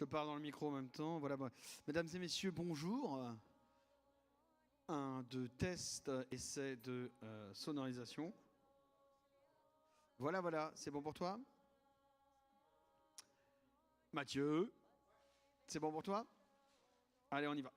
te parle dans le micro en même temps. Voilà. Mesdames et messieurs, bonjour. Un de test, essai de sonorisation. Voilà, c'est bon pour toi? Mathieu, c'est bon pour toi? Allez, on y va.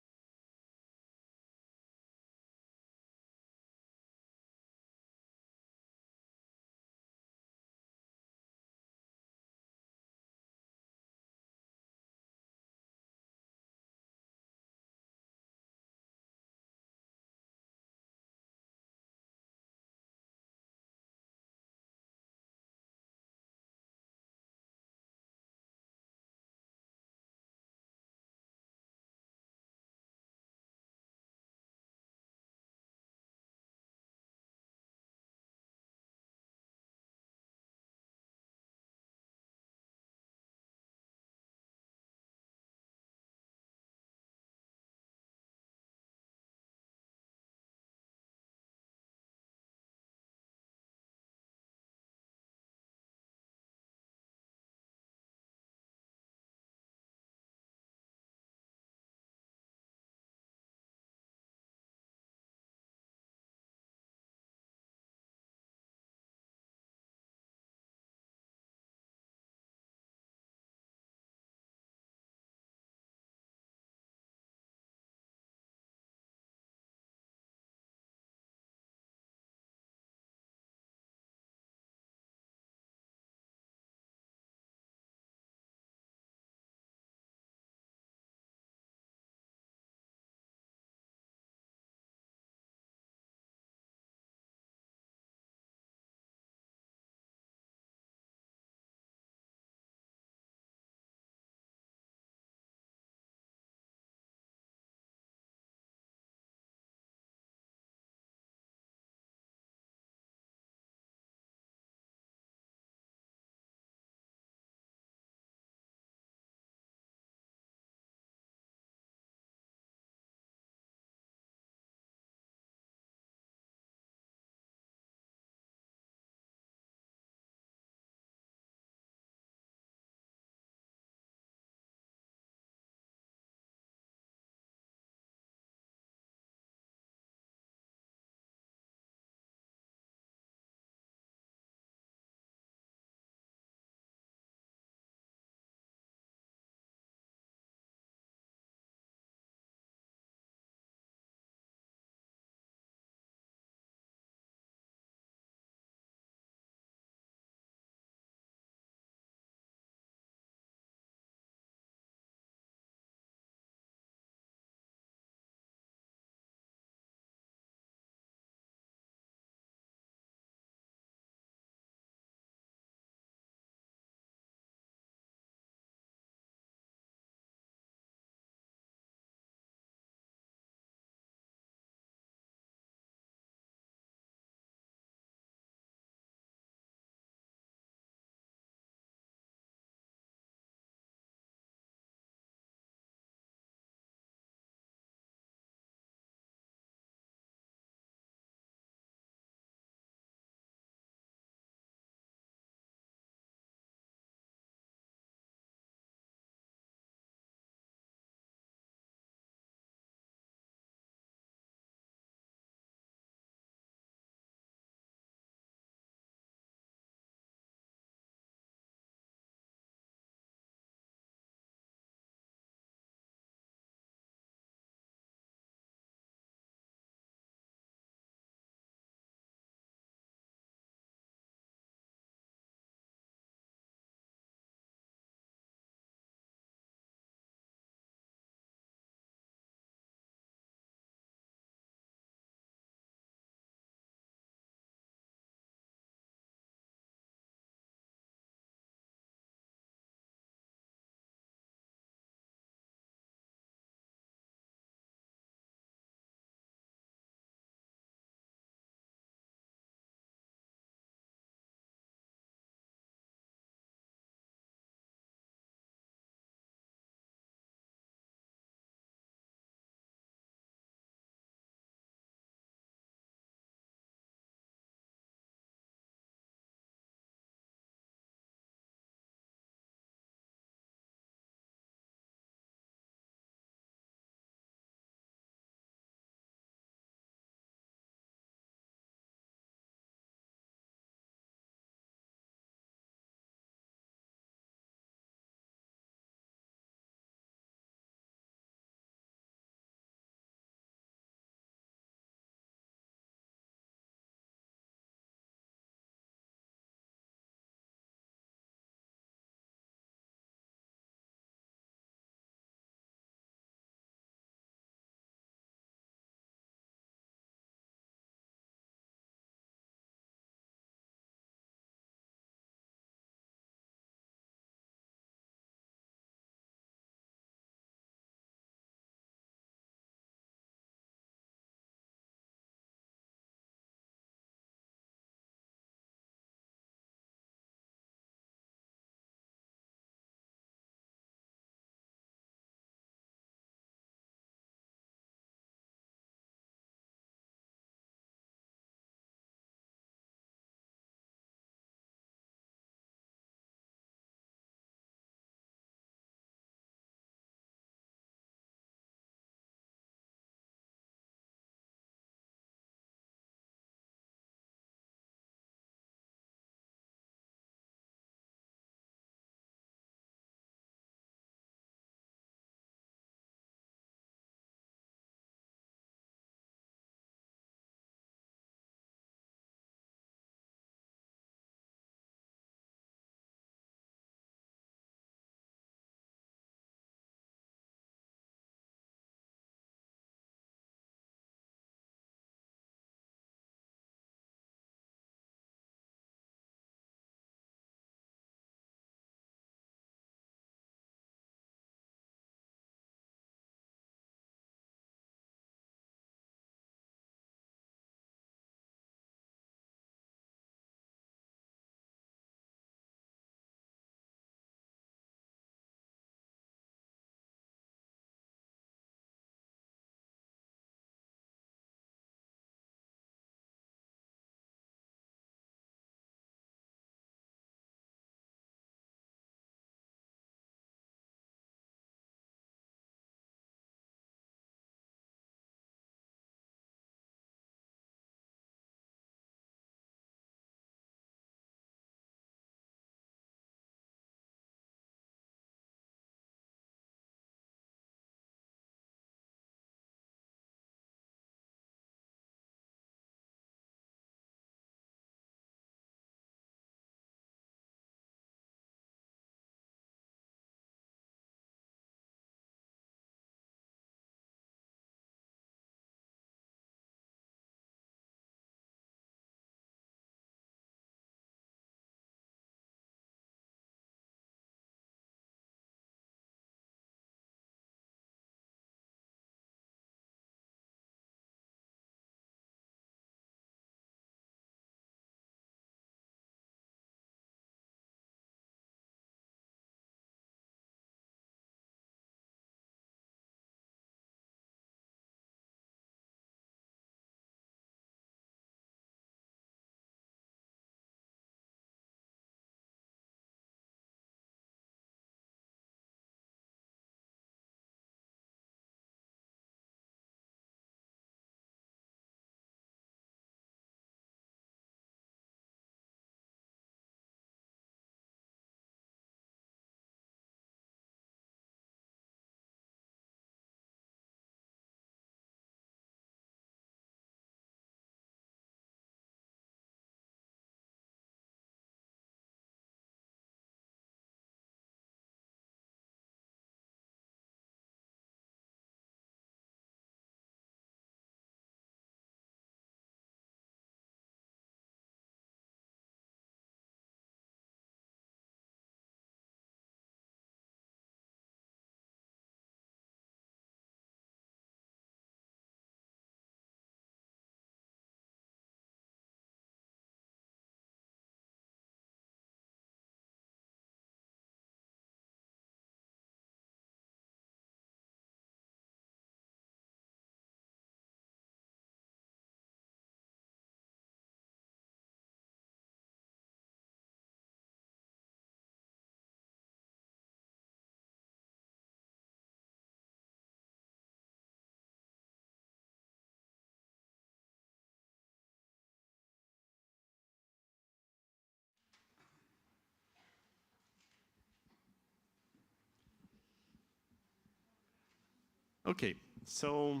Okay, so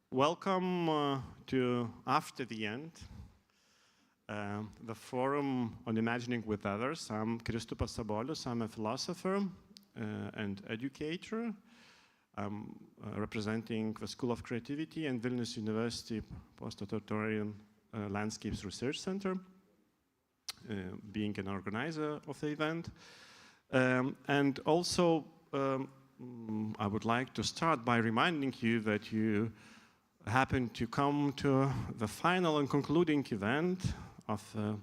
welcome to After the End, the Forum on Imagining with Others. I'm Kristupas Sabolius. I'm a philosopher and educator. I'm representing the School of Creativity and Vilnius University Post-Authoritarian Landscapes Research Center, being an organizer of the event. And also, I would like to start by reminding you that you happen to come to the final and concluding event of the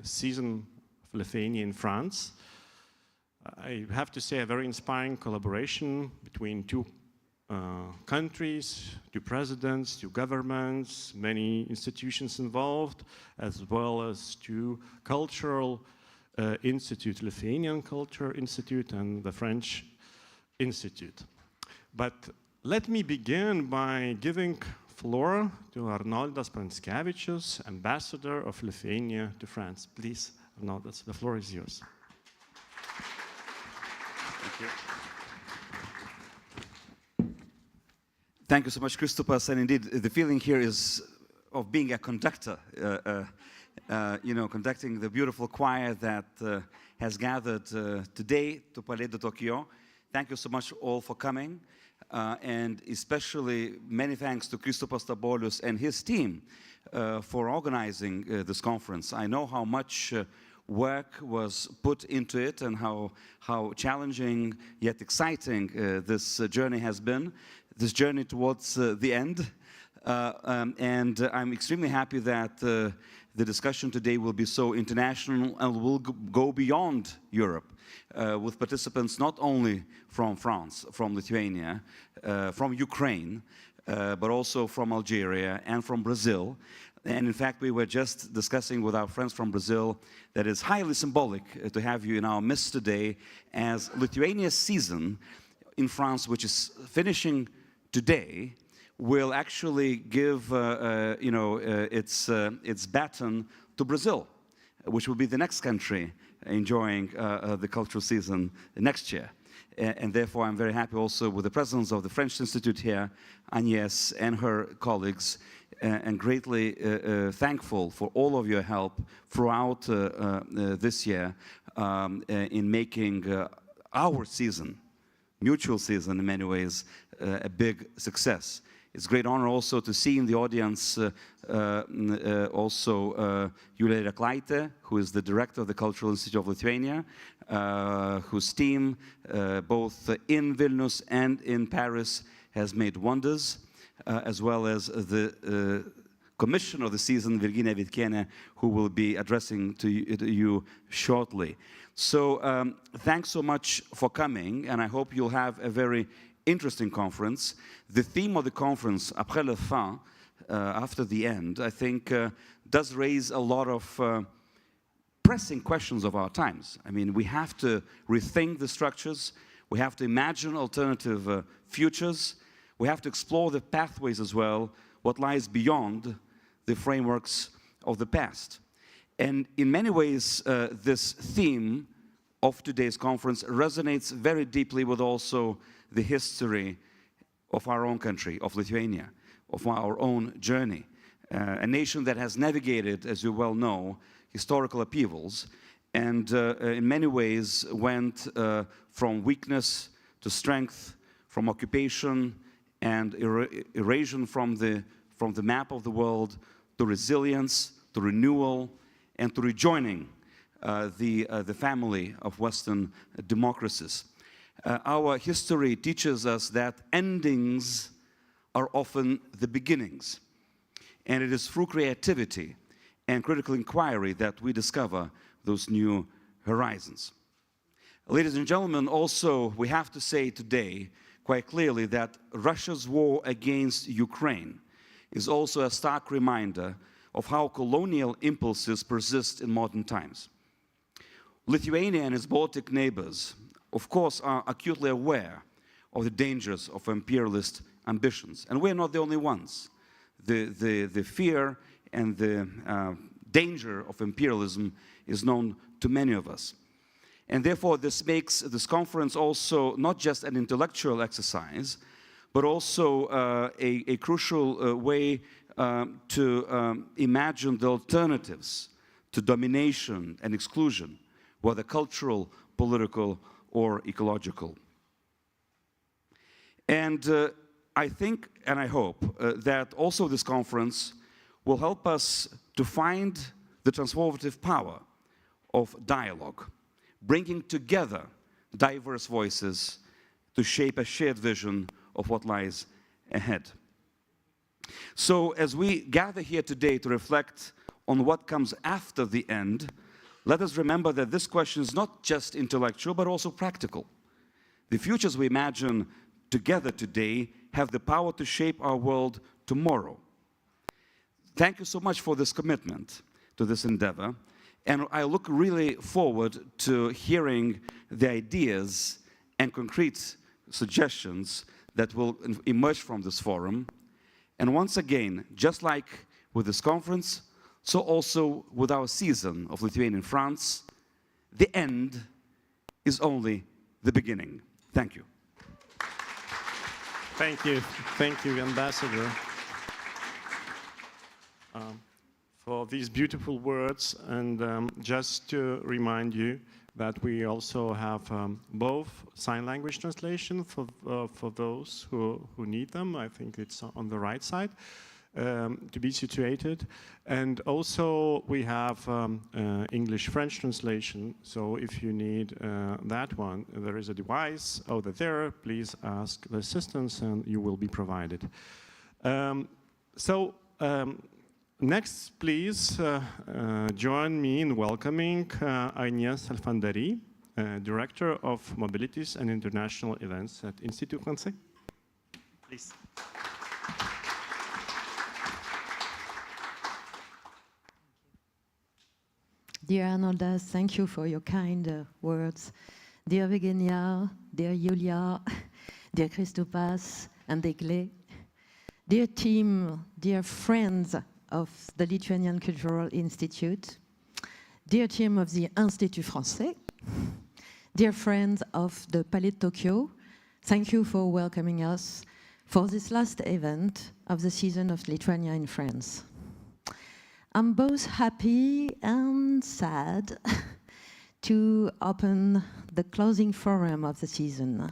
season of Lithuania in France. I have to say a very inspiring collaboration between two countries, two presidents, two governments, many institutions involved, as well as two cultural institutes, Lithuanian Culture Institute and the French Institute. But let me begin by giving floor to Arnoldas Pranskevičius, Ambassador of Lithuania to France. Please, Arnoldas, the floor is yours. Thank you. Thank you so much, Kristupas. And indeed, the feeling here is of being a conductor, conducting the beautiful choir that has gathered today to Palais de Tokyo. Thank you so much all for coming. And especially many thanks to Kristupas Sabolius and his team for organizing this conference. I know how much work was put into it and how challenging yet exciting this journey has been, this journey towards the end. And I'm extremely happy that the discussion today will be so international and will go beyond Europe, with participants not only from France, from Lithuania, from Ukraine, but also from Algeria and from Brazil. And in fact, we were just discussing with our friends from Brazil that it's highly symbolic to have you in our midst today, as Lithuania's season in France, which is finishing today, will actually give its baton to Brazil, which will be the next country enjoying the cultural season next year. And therefore, I'm very happy also with the presence of the French Institute here, Agnès and her colleagues, and greatly thankful for all of your help throughout this year in making our season, mutual season in many ways, a big success. It's a great honor also to see in the audience also Viola Klaite, who is the director of the Cultural Institute of Lithuania, whose team, both in Vilnius and in Paris, has made wonders, as well as the commissioner of the season, Virginia Vitkienė, who will be addressing to you shortly. So thanks so much for coming, and I hope you'll have a very interesting conference. The theme of the conference, Après la Fin, after the end, I think does raise a lot of pressing questions of our times. I mean, we have to rethink the structures, we have to imagine alternative futures, we have to explore the pathways as well, what lies beyond the frameworks of the past. And in many ways, this theme of today's conference resonates very deeply with also the history of our own country, of Lithuania, of our own journey. A nation that has navigated, as you well know, historical upheavals, and in many ways went from weakness to strength, from occupation and erosion from the map of the world, to resilience, to renewal, and to rejoining the family of Western democracies. Our history teaches us that endings are often the beginnings. And it is through creativity and critical inquiry that we discover those new horizons. Ladies and gentlemen, also we have to say today quite clearly that Russia's war against Ukraine is also a stark reminder of how colonial impulses persist in modern times. Lithuania and its Baltic neighbors, of course, are acutely aware of the dangers of imperialist ambitions. And we're not the only ones. The fear and the danger of imperialism is known to many of us. And therefore, this makes this conference also not just an intellectual exercise, but also a crucial way to imagine the alternatives to domination and exclusion, whether cultural, political, or ecological. And I think, and I hope, that also this conference will help us to find the transformative power of dialogue, bringing together diverse voices to shape a shared vision of what lies ahead. So as we gather here today to reflect on what comes after the end, let us remember that this question is not just intellectual, but also practical. The futures we imagine together today have the power to shape our world tomorrow. Thank you so much for this commitment to this endeavor, and I look really forward to hearing the ideas and concrete suggestions that will emerge from this forum. And once again, just like with this conference, so also with our season of Lithuania in France, the end is only the beginning. Thank you. Thank you, Ambassador, for these beautiful words. And just to remind you that we also have both sign language translation for those who need them. I think it's on the right side to be situated. And also we have English-French translation. So if you need that one, there is a device over there. Please ask the assistants and you will be provided. Next, please join me in welcoming Agnès Alfandari, Director of Mobilities and International Events at Institut Français. Please. Dear Arnoldas, thank you for your kind words. Dear Virginia, dear Julia, dear Kristupas and Degle, dear team, dear friends of the Lithuanian Cultural Institute, dear team of the Institut Français, dear friends of the Palais de Tokyo, thank you for welcoming us for this last event of the season of Lithuania in France. I'm both happy and sad to open the closing forum of the season,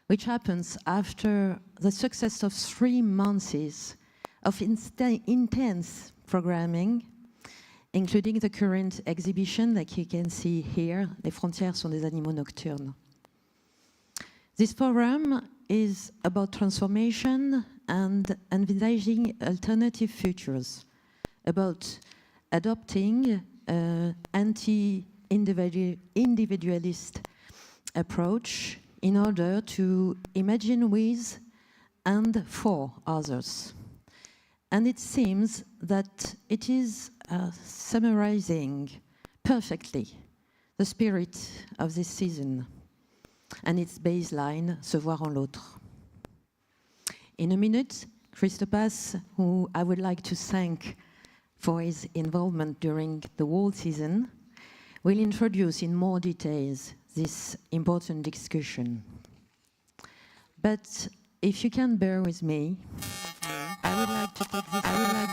which happens after the success of 3 months of intense programming, including the current exhibition, like you can see here, Les frontières sont des animaux nocturnes. This forum is about transformation and envisaging alternative futures, about adopting an anti-individualist approach in order to imagine with and for others. And it seems that it is summarizing perfectly the spirit of this season and its baseline, se voir en l'autre. In a minute, Kristupas, who I would like to thank for his involvement during the whole season, will introduce in more details this important discussion. But if you can bear with me, I would like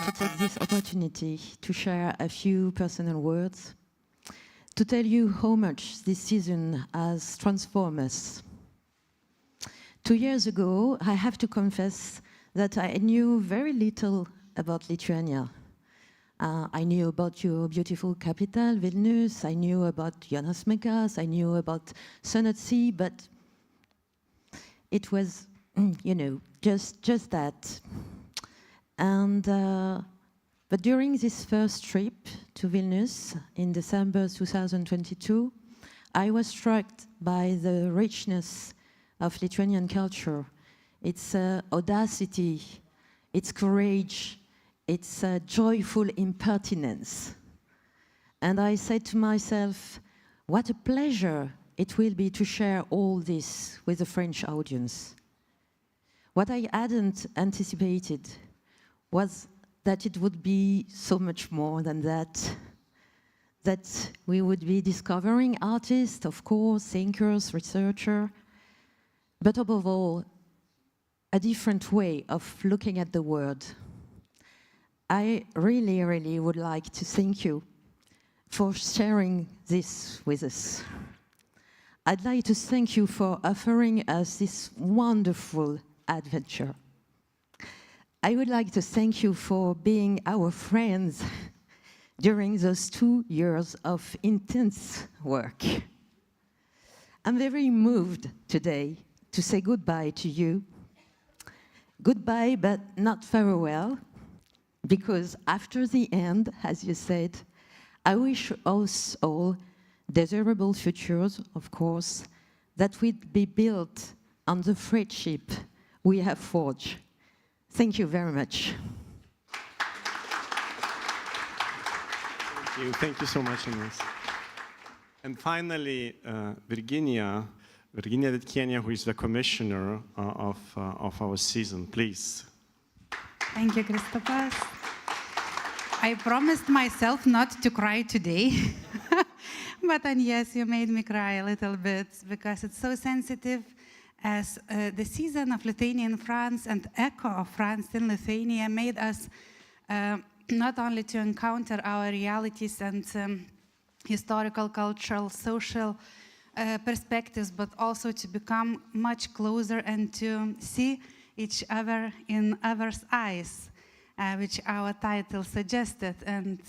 to take this opportunity to share a few personal words, to tell you how much this season has transformed us. 2 years ago, I have to confess that I knew very little about Lithuania. I knew about your beautiful capital, Vilnius. I knew about Jonas Mekas. I knew about Sea, but it was, just that. And but during this first trip to Vilnius in December 2022, I was struck by the richness of Lithuanian culture, its audacity, its courage, its joyful impertinence. And I said to myself, what a pleasure it will be to share all this with the French audience. What I hadn't anticipated was that it would be so much more than that. that we would be discovering artists, of course, thinkers, researchers, but above all, a different way of looking at the world. I really, really would like to thank you for sharing this with us. I'd like to thank you for offering us this wonderful adventure. I would like to thank you for being our friends during those 2 years of intense work. I'm very moved today to say goodbye to you. Goodbye, but not farewell, because after the end, as you said, I wish us all desirable futures, of course, that will be built on the friendship we have forged. Thank you very much. Thank you so much, Ines. And finally, Virginia Vitkienė, who is the commissioner of our season, please. Thank you, Kristupas. I promised myself not to cry today, but then yes, you made me cry a little bit because it's so sensitive. As the season of Lithuania in France and echo of France in Lithuania made us not only to encounter our realities and historical, cultural, social perspectives, but also to become much closer and to see each other in others' eyes, which our title suggested. And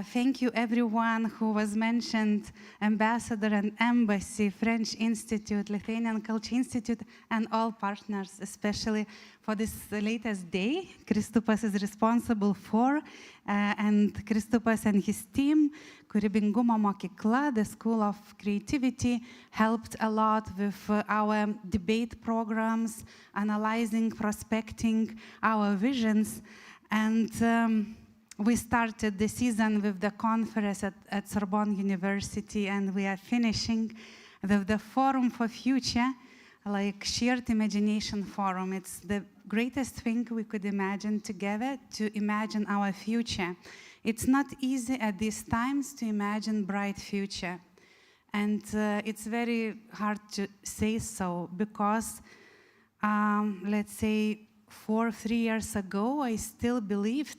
thank you everyone who was mentioned, Ambassador and Embassy, French Institute, Lithuanian Culture Institute, and all partners, especially for this latest day. Kristupas is responsible for, and Kristupas and his team, Kūrybingumo mokykla, the School of Creativity, helped a lot with our debate programs, analyzing, prospecting our visions, and we started the season with the conference at Sorbonne University, and we are finishing with the Forum for Future, like Shared Imagination Forum. It's the greatest thing we could imagine together, to imagine our future. It's not easy at these times to imagine bright future. And it's very hard to say so, because, let's say, 3 years ago, I still believed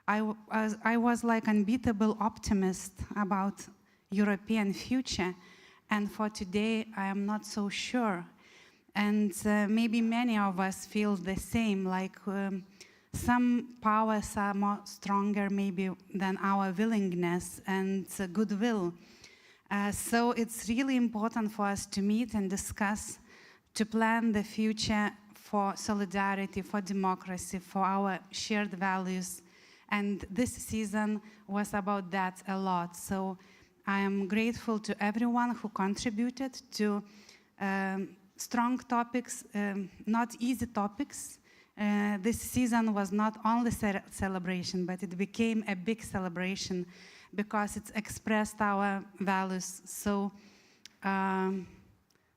I was like unbeatable optimist about European future, and for today I am not so sure. And maybe many of us feel the same, like some powers are more stronger maybe than our willingness and goodwill. So it's really important for us to meet and discuss, to plan the future for solidarity, for democracy, for our shared values. And this season was about that a lot. So I am grateful to everyone who contributed to strong topics, not easy topics. This season was not only celebration, but it became a big celebration because it expressed our values so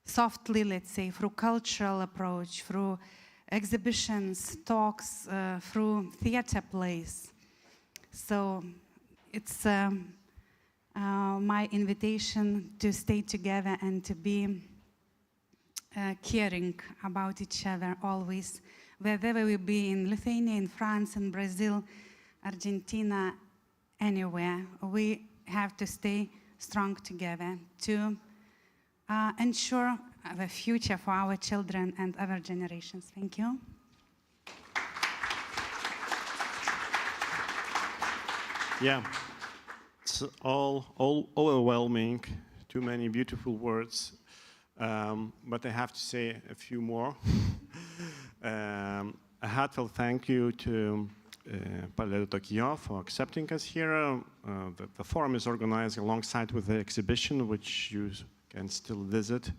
softly, let's say, through cultural approach, through exhibitions, talks, through theater plays. So it's my invitation to stay together and to be caring about each other always, wherever we be, in Lithuania, in France, in Brazil, Argentina, anywhere. We have to stay strong together to ensure the future for our children and other generations. Thank you. Yeah, it's all overwhelming, too many beautiful words, but I have to say a few more. A heartfelt thank you to Tokyo for accepting us here. The forum is organized alongside with the exhibition, which you can still visit.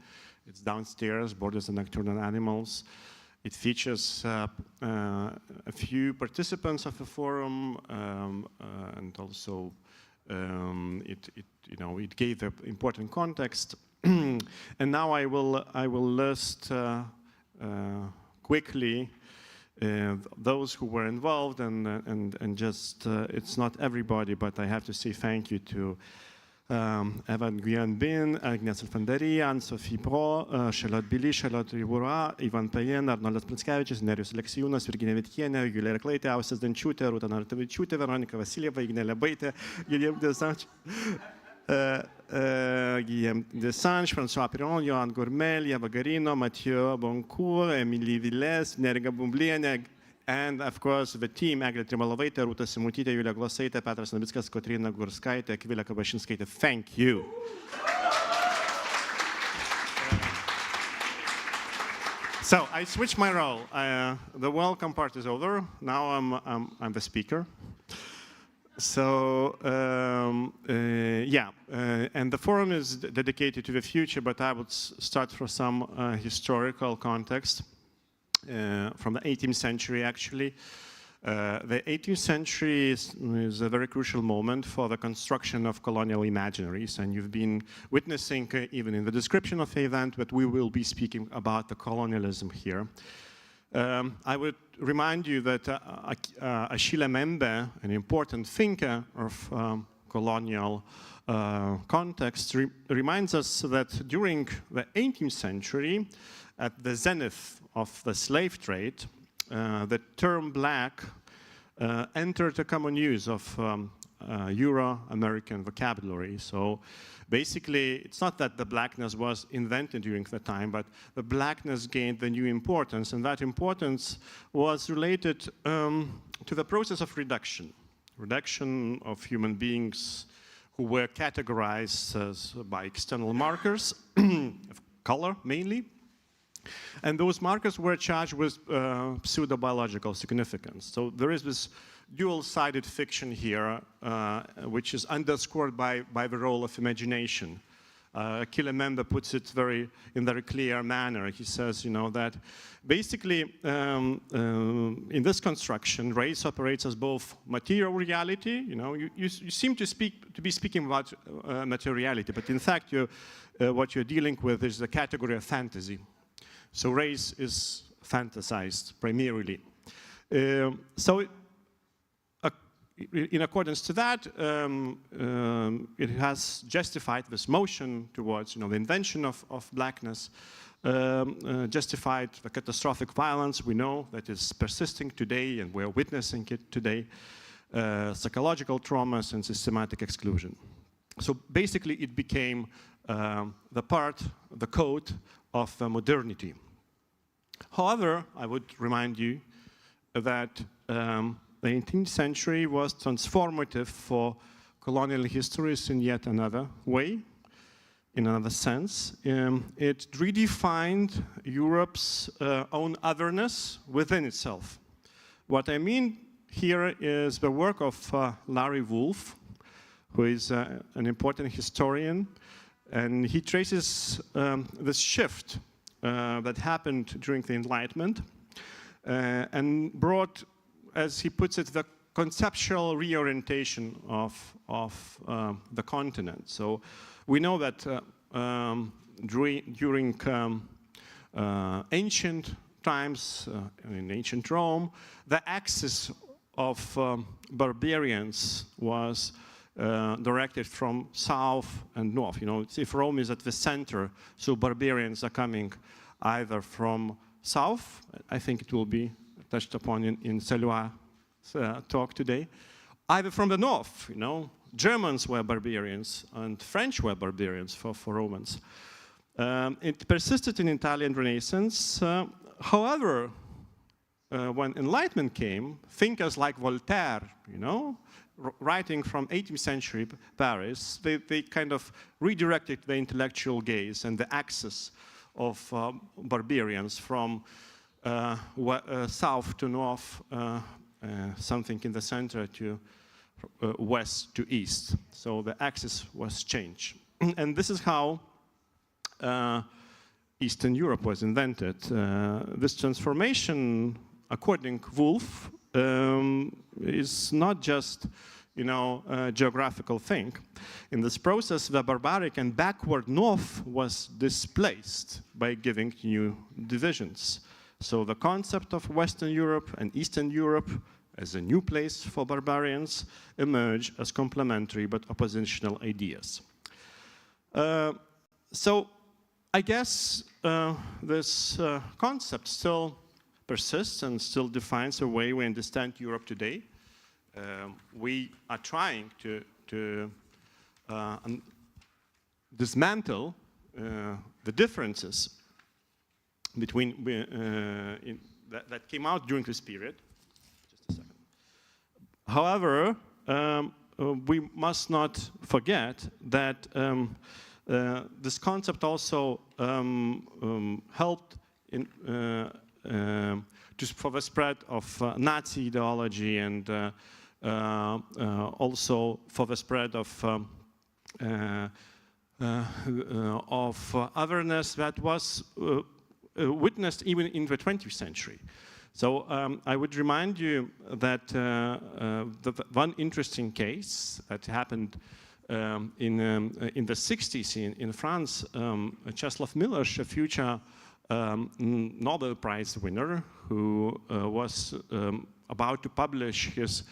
It's downstairs, Borders and Nocturnal Animals. It features a few participants of the forum, and also it gave an important context. And now I will list quickly those who were involved, and just it's not everybody, but I have to say thank you to Evan Guyan-Bin, Agnes Alfanderia, Anne-Sophie Pro, Charlotte Billy, Charlotte Déborah, Ivan Payen, Arnoldas Pranskevičius, Nerijus Aleksijūnas, Virginija Vitkienė, Julija Reklaitė, Austas Dančiūtė, Rūta Nartavičiūtė, Veronika Vasiljeva, Ignė Lebaitė, Guillaume Desange, François Piron, Johan Gourmel, Java Garino, Mathieu Boncourt, Emilie Villes, Neriga Bumblienė, and of course the team, Eglė Trimalovaitė, Rūta Simutytė, Julija Glosaitė, Petras Navickas, Kotryna Gurskaitė, Akvilė Kabašinskaitė. Thank you. So I switched my role. The welcome part is over. Now I'm the speaker. So and the forum is dedicated to the future, but I would start from some historical context. From the 18th century, actually. The 18th century is a very crucial moment for the construction of colonial imaginaries, and you've been witnessing, even in the description of the event, that we will be speaking about the colonialism here. I would remind you that Achille Mbembe, an important thinker of colonial context, reminds us that during the 18th century, at the zenith of the slave trade, the term black entered a common use of Euro-American vocabulary. So basically, it's not that the blackness was invented during the time, but the blackness gained the new importance, and that importance was related to the process of reduction of human beings who were categorized by external markers, of color mainly. And those markers were charged with pseudo-biological significance. So there is this dual-sided fiction here, which is underscored by the role of imagination. Achille Mbembe puts it in very clear manner. He says, that basically in this construction, race operates as both material reality. You seem to be speaking about materiality, but in fact, what you're dealing with is the category of fantasy. So race is fantasized primarily. So in accordance to that, it has justified this motion towards the invention of blackness, justified the catastrophic violence we know that is persisting today, and we're witnessing it today, psychological traumas and systematic exclusion. So basically it became the code of modernity. However, I would remind you that the 18th century was transformative for colonial histories in yet another way, in another sense. It redefined Europe's own otherness within itself. What I mean here is the work of Larry Wolff, who is an important historian, and he traces this shift that happened during the Enlightenment and brought, as he puts it, the conceptual reorientation of the continent. So we know that during ancient times, in ancient Rome, the axis of barbarians was directed from south and north. If Rome is at the center, so barbarians are coming either from south, I think it will be touched upon in Seloua talk today, either from the north. Germans were barbarians and French were barbarians for Romans. It persisted in Italian Renaissance. However, when Enlightenment came, thinkers like Voltaire, writing from 18th century Paris, they kind of redirected the intellectual gaze and the axis of barbarians from south to north, something in the center, to west to east. So the axis was changed. And this is how Eastern Europe was invented. This transformation, according to Wolff, is not just a geographical thing. In this process, the barbaric and backward north was displaced by giving new divisions. So the concept of Western Europe and Eastern Europe as a new place for barbarians emerge as complementary but oppositional ideas. So I guess this concept still persists and still defines the way we understand Europe today. We are trying to dismantle the differences between that came out during this period. Just a second. However, we must not forget that this concept also helped for the spread of Nazi ideology and also for the spread of otherness that was witnessed even in the 20th century. So I would remind you that one interesting case that happened in the 60s in France, Czesław Miłosz, a future Nobel Prize winner who was about to publish his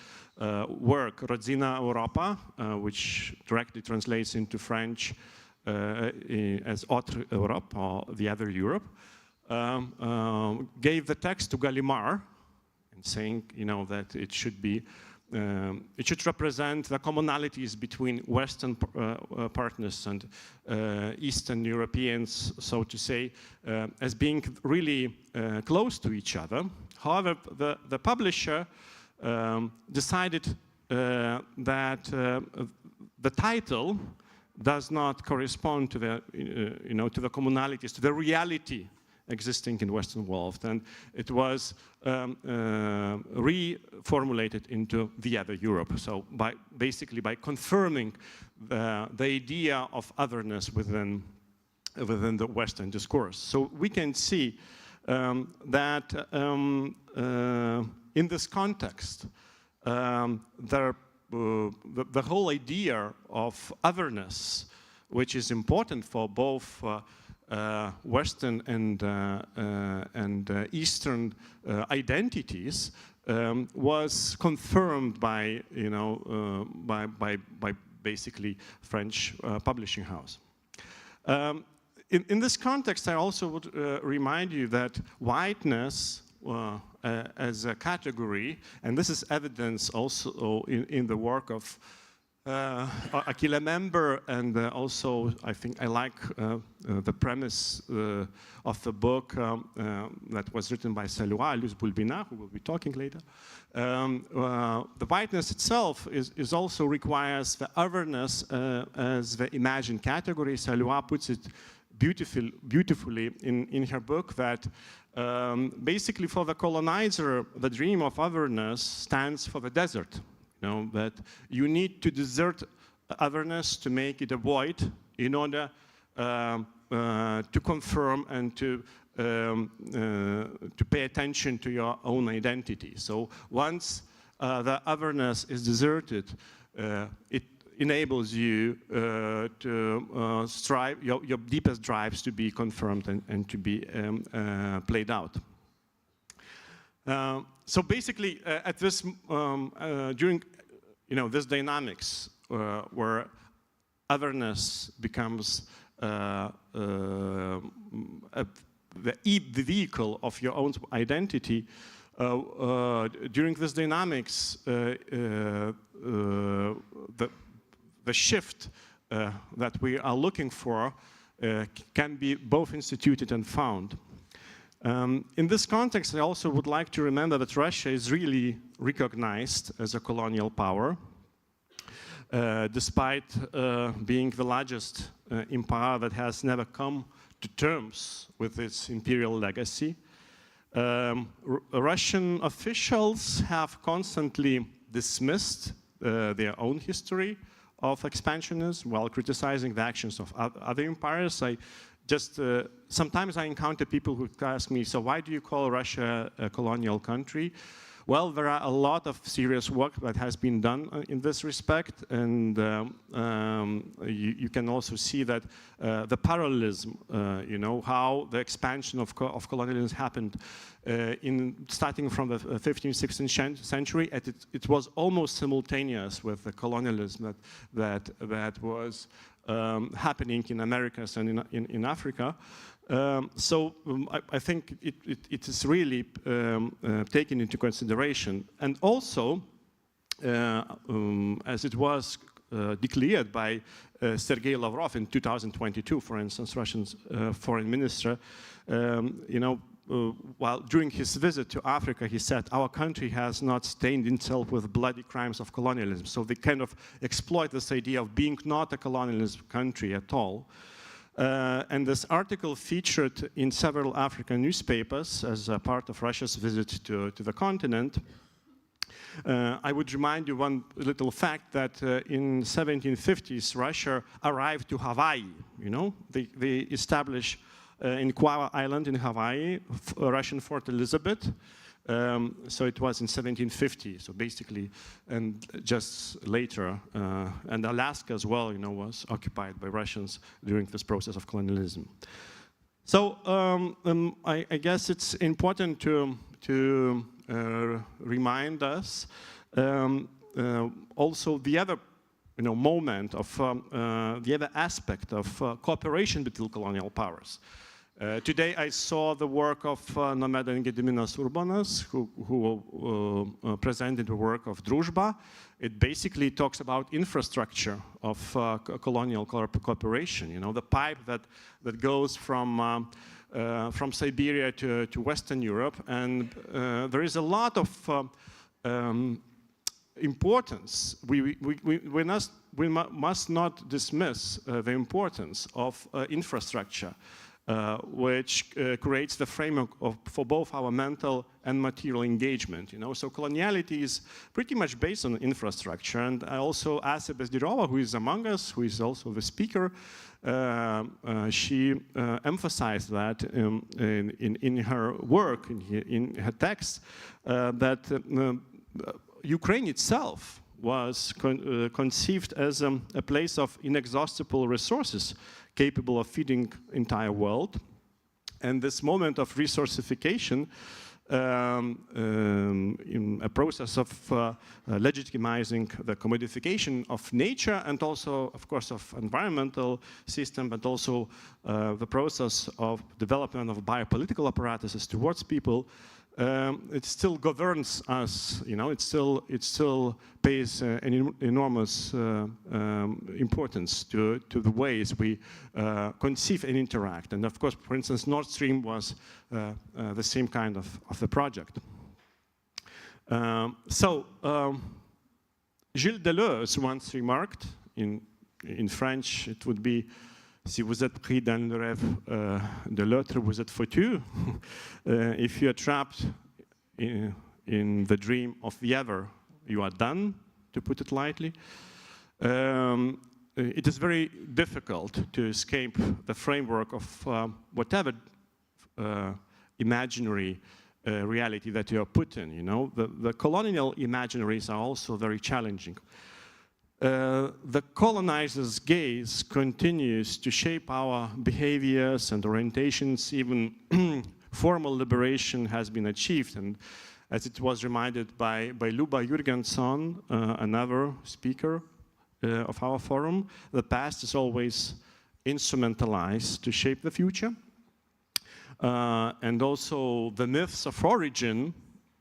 work, Rodzina Europa, which directly translates into French as Autre Europe, or the other Europe, gave the text to Gallimard, and saying, that it should be, it should represent the commonalities between Western partners and Eastern Europeans, so to say, as being really close to each other. However, the publisher decided that the title does not correspond to the, to the commonalities, to the reality existing in Western world, and it was reformulated into the other Europe. So basically by confirming the idea of otherness within the Western discourse. So we can see that in this context, the whole idea of otherness, which is important for both Western and Eastern identities, was confirmed by basically French publishing house. In this context, I also would remind you that whiteness as a category, and this is evidence also in the work of Achille Member, and also I think I like the premise of the book that was written by Seloua, Boulbina, who will be talking later. The whiteness itself is also requires the otherness as the imagined category. Seloua puts it beautifully in her book that basically for the colonizer, the dream of otherness stands for the desert. That you need to desert otherness to make it a void in order to confirm and to pay attention to your own identity. So once the otherness is deserted, it enables you to strive, your deepest drives to be confirmed and to be played out. So basically, at this during this dynamics where otherness becomes the vehicle of your own identity, during this dynamics, the shift that we are looking for can be both instituted and found. In this context, I also would like to remember that Russia is really recognized as a colonial power, despite being the largest empire that has never come to terms with its imperial legacy. Russian officials have constantly dismissed their own history of expansionism while criticizing the actions of other empires. Sometimes I encounter people who ask me, so why do you call Russia a colonial country? Well, there are a lot of serious work that has been done in this respect, and you can also see that the parallelism, you know, how the expansion of colonialism happened starting from the 15th, 16th century, and it was almost simultaneous with the colonialism that was happening in Americas and in Africa. I think it is really taken into consideration. And also, as it was declared by Sergei Lavrov in 2022, for instance, Russian foreign minister, you know, while during his visit to Africa, he said, our country has not stained itself with bloody crimes of colonialism. So they kind of exploit this idea of being not a colonialist country at all. And this article featured in several African newspapers as a part of Russia's visit to the continent. I would remind you one little fact that in 1750s, Russia arrived to Hawaii. You know, they established in Kauai Island in Hawaii, Russian Fort Elizabeth. So it was in 1750. So basically, and just later, and Alaska as well, you know, was occupied by Russians during this process of colonialism. So I guess it's important to remind us also the other, you know, moment of the other aspect of cooperation between colonial powers. Today I saw the work of Nomeda and Gediminas Urbonas, who presented the work of Druzhba. It basically talks about infrastructure of colonial cooperation. You know, the pipe that goes from Siberia to Western Europe, and there is a lot of importance. We must not dismiss the importance of infrastructure. Which creates the framework for both our mental and material engagement. You know, so coloniality is pretty much based on infrastructure. And I also asked Bazdyrieva, who is among us, who is also the speaker. She emphasized that in her work, in her text, that Ukraine itself was conceived as a place of inexhaustible resources, capable of feeding entire world. And this moment of resourcification in a process of legitimizing the commodification of nature and also, of course, of environmental system, but also the process of development of biopolitical apparatuses towards people, it still governs us, you know, it still pays an enormous importance to the ways we conceive and interact. And of course, for instance, Nord Stream was the same kind of a project. Gilles Deleuze once remarked, in French it would be, si vous êtes pris dans le rêve de l'autre, vous êtes foutu. If you are trapped in the dream of the other, you are done, to put it lightly. It is very difficult to escape the framework of whatever imaginary reality that you are put in. You know, the colonial imaginaries are also very challenging. The colonizer's gaze continues to shape our behaviors and orientations. Even formal liberation has been achieved, and as it was reminded by Luba Jurgenson, another speaker of our forum, the past is always instrumentalized to shape the future. And also the myths of origin,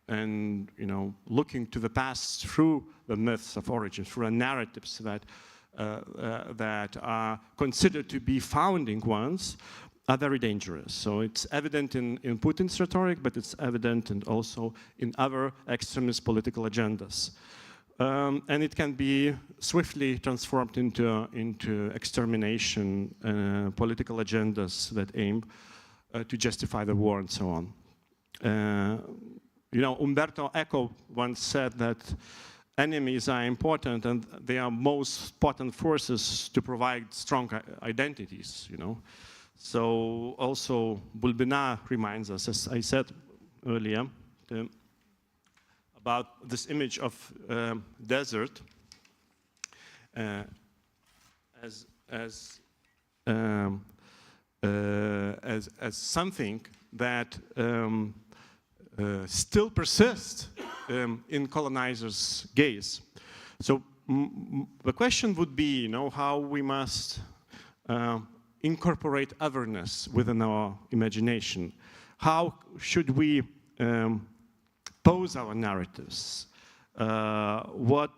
and you know, looking to the past through the myths of origin, through narratives that are considered to be founding ones, are very dangerous. So it's evident in Putin's rhetoric, but it's evident and also in other extremist political agendas. And it can be swiftly transformed into extermination political agendas that aim to justify the war and so on. You know, Umberto Eco once said that enemies are important and they are most potent forces to provide strong identities, you know. So also Boulbina reminds us, as I said earlier, about this image of desert as something that still persists in colonizers' gaze. So the question would be, how we must incorporate otherness within our imagination. How should we pose our narratives? What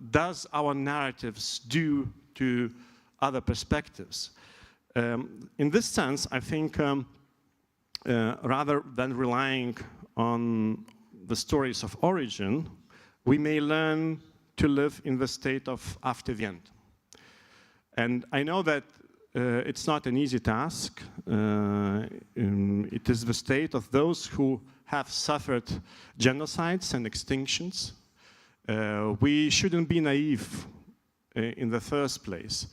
does our narratives do to other perspectives? In this sense, I think rather than relying on the stories of origin, we may learn to live in the state of afterwind. And I know that it's not an easy task. It is the state of those who have suffered genocides and extinctions. We shouldn't be naive in the first place.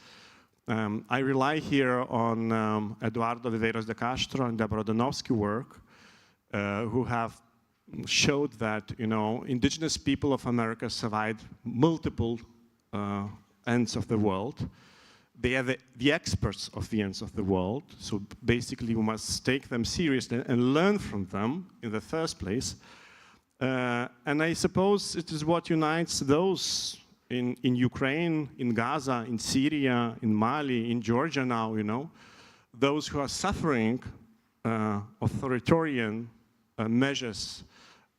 I rely here on Eduardo Viveiros de Castro and Déborah Danowski work, who have showed that indigenous people of America survived multiple ends of the world. They are the experts of the ends of the world, so basically we must take them seriously and learn from them in the first place. And I suppose it is what unites those in Ukraine, in Gaza, in Syria, in Mali, in Georgia now, those who are suffering authoritarian measures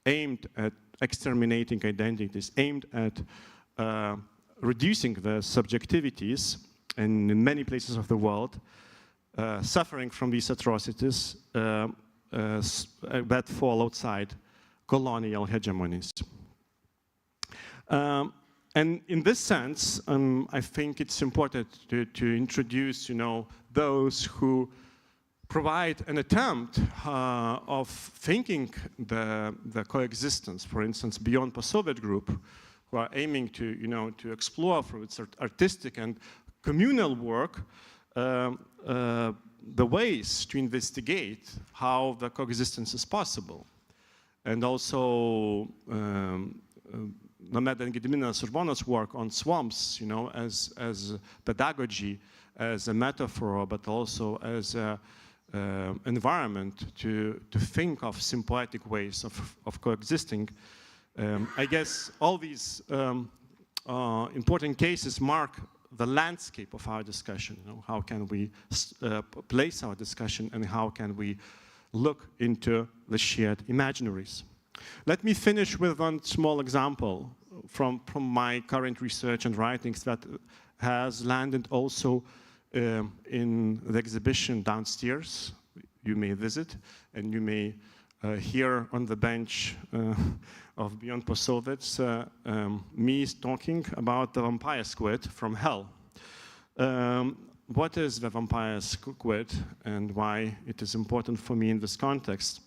aimed at exterminating identities, aimed at reducing the subjectivities, and in many places of the world, suffering from these atrocities that fall outside colonial hegemonies. And in this sense, I think it's important to introduce, those who provide an attempt of thinking the coexistence, for instance, beyond post-Soviet group, who are aiming to explore through its artistic and communal work the ways to investigate how the coexistence is possible. And also Nomeda and Gediminas Urbonas work on swamps, as pedagogy, as a metaphor, but also as an environment to think of symbiotic ways of coexisting. I guess all these important cases mark the landscape of our discussion. How can we place our discussion, and how can we look into the shared imaginaries? Let me finish with one small example from my current research and writings that has landed also in the exhibition downstairs. You may visit, and you may hear on the bench of Beyond Post-Soviets me talking about the vampire squid from hell. What is the vampire squid and why it is important for me in this context?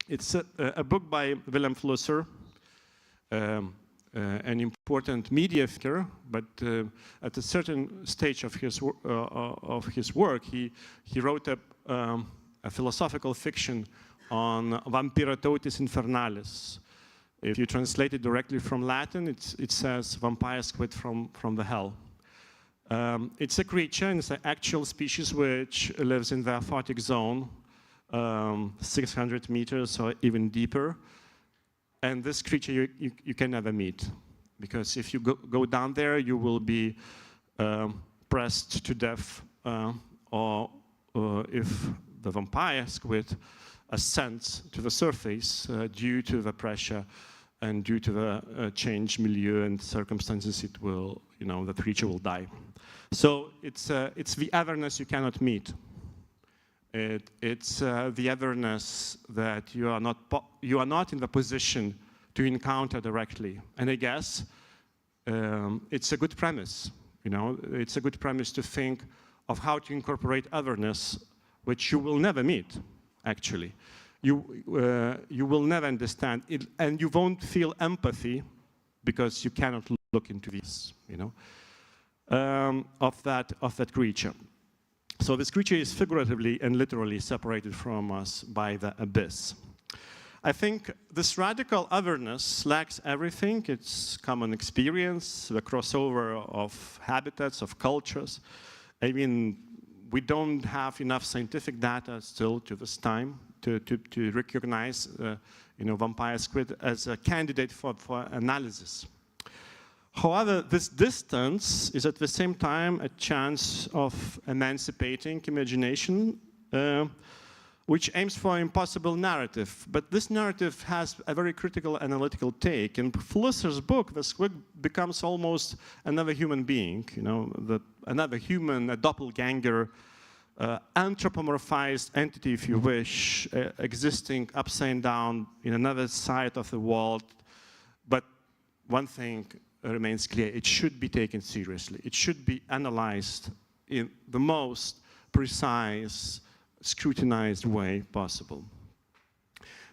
It's a book by Willem Flusser, an important media figure, but at a certain stage of his work, he wrote a philosophical fiction on Vampira totis infernalis. If you translate it directly from Latin, it says vampire squid from the hell. It's a creature, and it's an actual species which lives in the aquatic zone, 600 meters or even deeper. And this creature you can never meet, because if you go down there, you will be pressed to death, or if the vampire squid ascends to the surface due to the pressure and due to the changed milieu and circumstances, it will, the creature will die. So it's the otherness you cannot meet. It's the otherness that you are not in the position to encounter directly. And I guess it's a good premise. It's a good premise to think of how to incorporate otherness, which you will never meet. Actually, you will never understand it, and you won't feel empathy because you cannot look into this, of that creature. So this creature is figuratively and literally separated from us by the abyss. I think this radical otherness lacks everything. It's common experience, the crossover of habitats, of cultures. I mean, we don't have enough scientific data still to this time to recognize vampire squid as a candidate for analysis. However, this distance is at the same time a chance of emancipating imagination, which aims for an impossible narrative. But this narrative has a very critical analytical take. In Flusser's book, the squid becomes almost another human being, another human, a doppelganger, anthropomorphized entity, if you wish, existing upside down in another side of the world. But one thing remains clear: it should be taken seriously. It should be analyzed in the most precise, scrutinized way possible.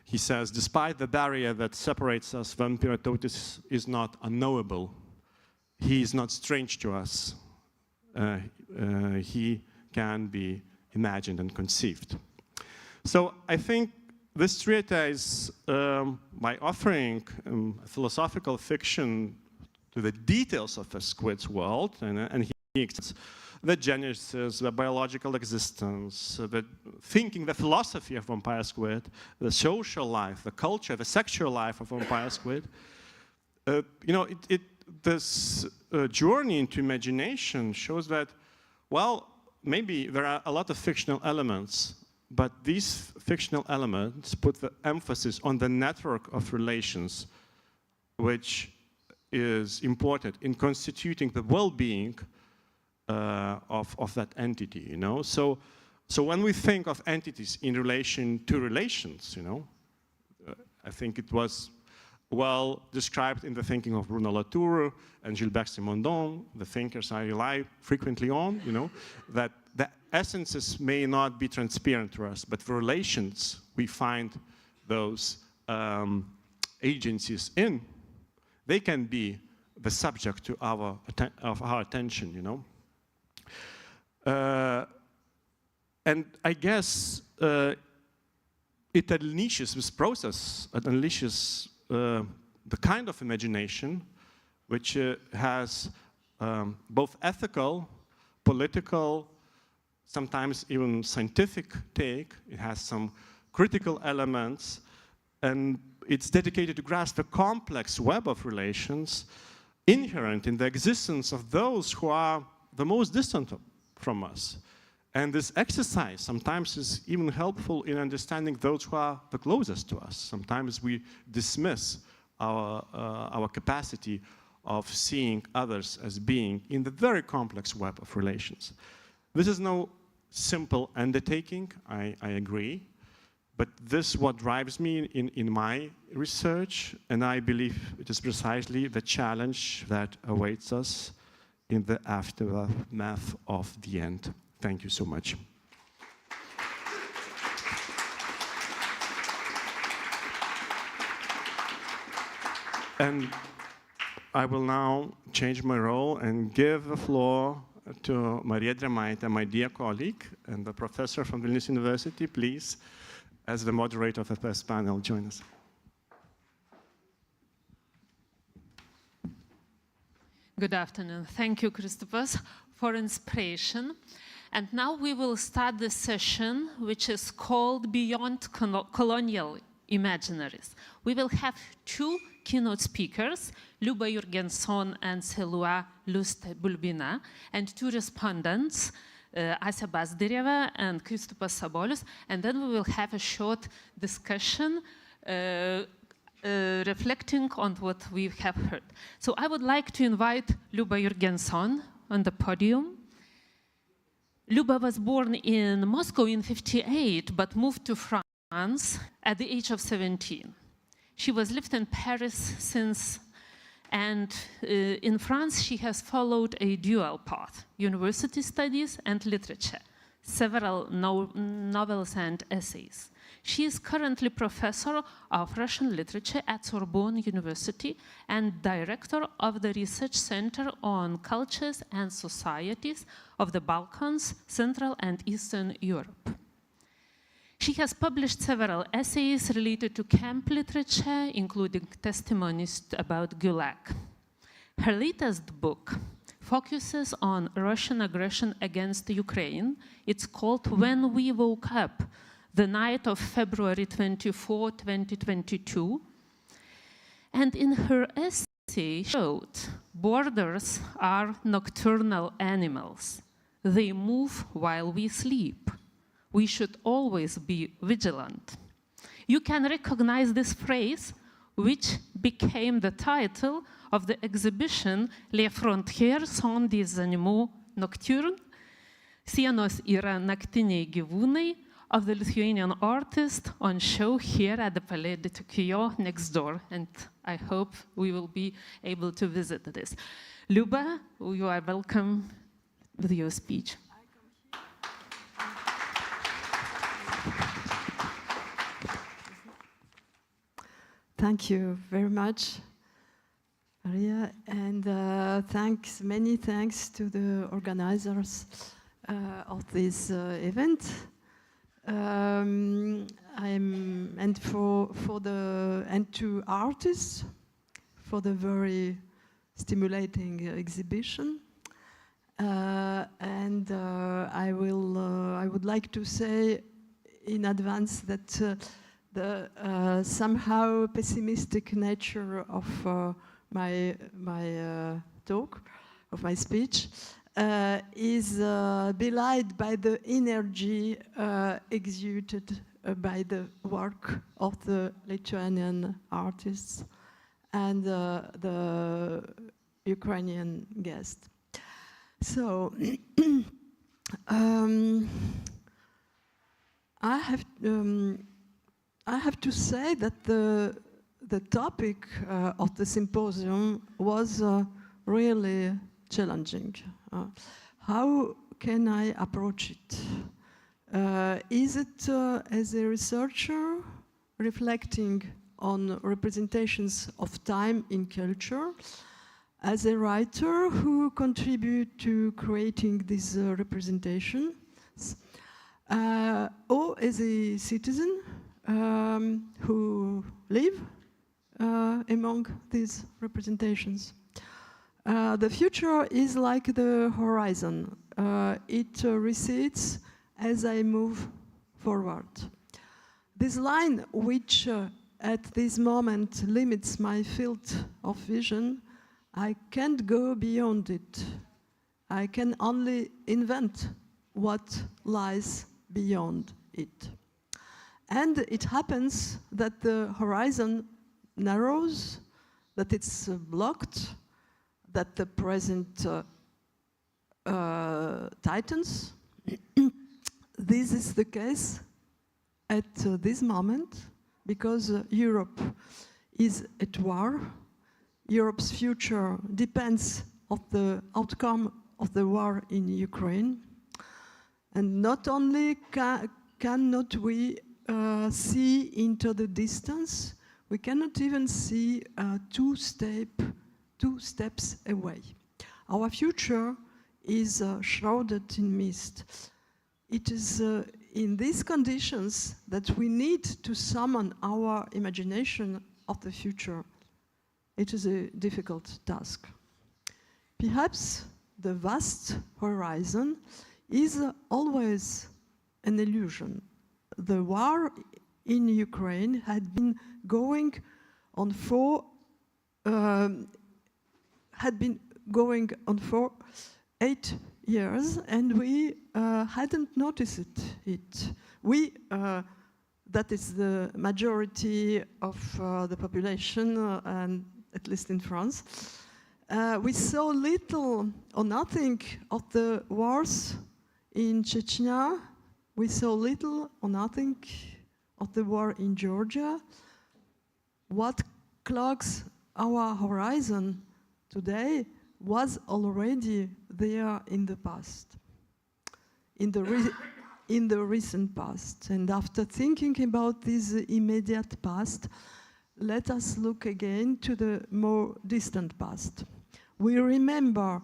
He says, despite the barrier that separates us, Vampiratotis is not unknowable. He is not strange to us. He can be imagined and conceived. So I think this treatise, by offering philosophical fiction to the details of a squid's world, and he extends the genesis, the biological existence, the thinking, the philosophy of vampire squid, the social life, the culture, the sexual life of vampire squid. This journey into imagination shows that, well, maybe there are a lot of fictional elements, but these fictional elements put the emphasis on the network of relations, which is important in constituting the well-being of that entity, So when we think of entities in relation to relations, I think it was well described in the thinking of Bruno Latour and Gilbert Simondon, the thinkers I rely frequently on, that the essences may not be transparent to us, but the relations we find those agencies in, they can be the subject to of our attention, And I guess it unleashes this process, it unleashes the kind of imagination which has both ethical, political, sometimes even scientific take. It has some critical elements, and it's dedicated to grasp the complex web of relations inherent in the existence of those who are the most distant from us. And this exercise sometimes is even helpful in understanding those who are the closest to us. Sometimes we dismiss our capacity of seeing others as being in the very complex web of relations. This is no simple undertaking, I agree, but this is what drives me in my research, and I believe it is precisely the challenge that awaits us in the aftermath of the end. Thank you so much. And I will now change my role and give the floor to Marija Drėmaitė, my dear colleague and the professor from Vilnius University. Please, as the moderator of the first panel, join us. Good afternoon. Thank you, Kristupas, for inspiration. And now we will start the session, which is called Beyond Colonial Imaginaries. We will have two keynote speakers, Luba Jurgenson and Seloua Luste Boulbina, and two respondents, Bazdyrieva and Kristupas Sabolius, and then we will have a short discussion reflecting on what we have heard. So I would like to invite Luba Jurgenson on the podium. Luba was born in Moscow in '58, but moved to France at the age of 17. She was lived in Paris since, and in France she has followed a dual path, university studies and literature, several novels and essays. She is currently professor of Russian literature at Sorbonne University and director of the Research Center on Cultures and Societies of the Balkans, Central and Eastern Europe. She has published several essays related to camp literature, including testimonies about Gulag. Her latest book focuses on Russian aggression against Ukraine. It's called When We Woke Up, the night of February 24, 2022. And in her essay, she showed borders are nocturnal animals. They move while we sleep. We should always be vigilant. You can recognize this phrase, which became the title of the exhibition Les frontières sont des animaux nocturnes, Sienos yra naktiniai gyvūnai, of the Lithuanian artist on show here at the Palais de Tokyo next door. And I hope we will be able to visit this. Luba, you are welcome with your speech. Thank you very much, Maria, and many thanks to the organizers of this event. And to artists for the very stimulating exhibition. I would like to say in advance that the somehow pessimistic nature of my talk, of my speech, is belied by the energy exuded by the work of the Lithuanian artists and the Ukrainian guest. So I have to say that the topic of the symposium was really challenging. How can I approach it? Is it as a researcher reflecting on representations of time in culture, as a writer who contribute to creating these representations, or as a citizen who live among these representations? The future is like the horizon. It recedes as I move forward. This line, which at this moment limits my field of vision, I can't go beyond it. I can only invent what lies beyond it. And it happens that the horizon narrows, that it's blocked, that the present tightens. This is the case at this moment because Europe is at war. Europe's future depends on the outcome of the war in Ukraine. And not only cannot we see into the distance, we cannot even see two steps away. Our future is shrouded in mist. It is in these conditions that we need to summon our imagination of the future. It is a difficult task. Perhaps the vast horizon is always an illusion. The war in Ukraine had been going on for 8 years, and we hadn't noticed it. We, that is the majority of the population, and at least in France, we saw little or nothing of the wars in Chechnya. We saw little or nothing of the war in Georgia. What clogs our horizon today was already there in the past, in the recent past. And after thinking about this immediate past, let us look again to the more distant past. We remember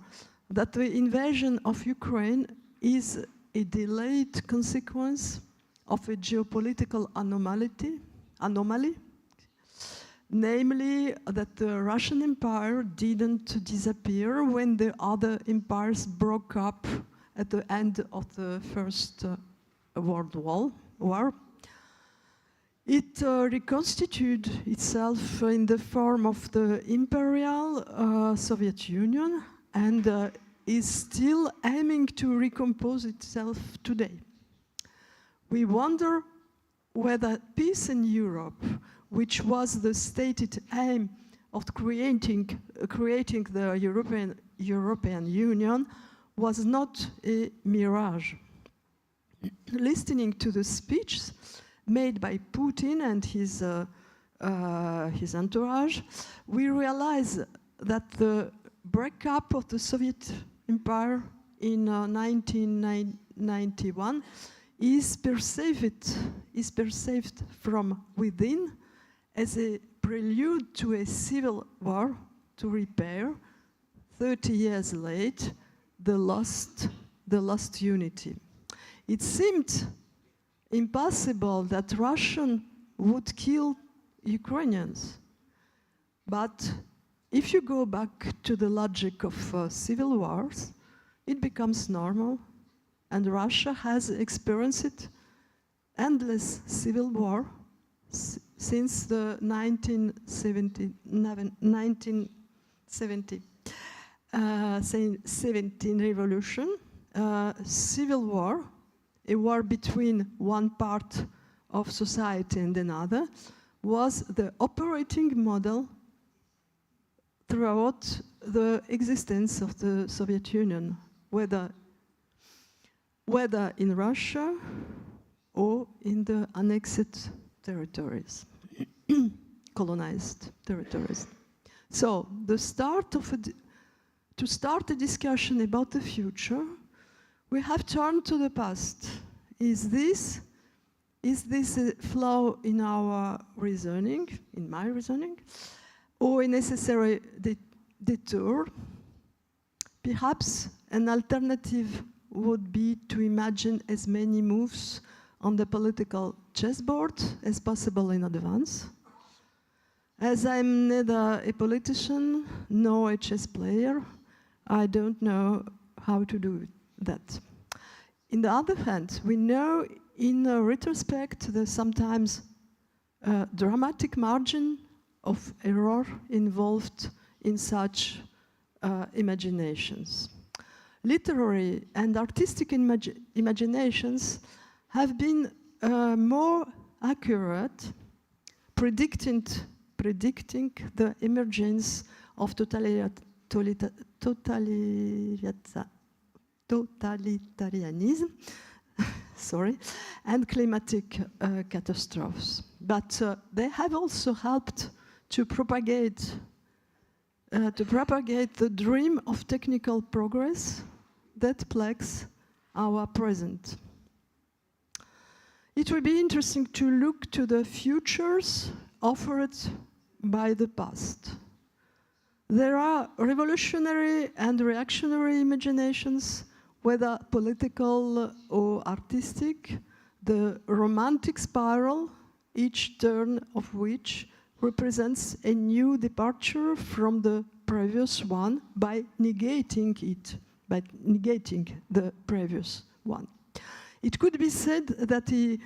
that the invasion of Ukraine is a delayed consequence of a geopolitical anomaly, namely that the Russian Empire didn't disappear when the other empires broke up at the end of the First World War. It reconstituted itself in the form of the imperial Soviet Union and is still aiming to recompose itself today. We wonder whether peace in Europe, which was the stated aim of creating the European Union, was not a mirage. Listening to the speech made by Putin and his entourage, we realize that the breakup of the Soviet Empire in 1991 is perceived from within as a prelude to a civil war to repair, 30 years late, the lost unity. It seemed impossible that Russians would kill Ukrainians. But if you go back to the logic of civil wars, it becomes normal, and Russia has experienced endless civil war since the 1917 revolution. Civil war, a war between one part of society and another, was the operating model throughout the existence of the Soviet Union, whether in Russia or in the annexed territories, colonized territories. So to start a discussion about the future, we have turned to the past. Is this a flaw in our reasoning, in my reasoning, or a necessary detour? Perhaps an alternative would be to imagine as many moves on the political chessboard as possible in advance. As I'm neither a politician nor a chess player, I don't know how to do that. On the other hand, we know in retrospect the sometimes dramatic margin of error involved in such imaginations. Literary and artistic imaginations have been more accurate, predicting the emergence of totalitarianism and climatic catastrophes. But they have also helped to propagate the dream of technical progress that plagues our present. It will be interesting to look to the futures offered by the past. There are revolutionary and reactionary imaginations, whether political or artistic, the romantic spiral, each turn of which represents a new departure from the previous one by negating the previous one. It could be said that a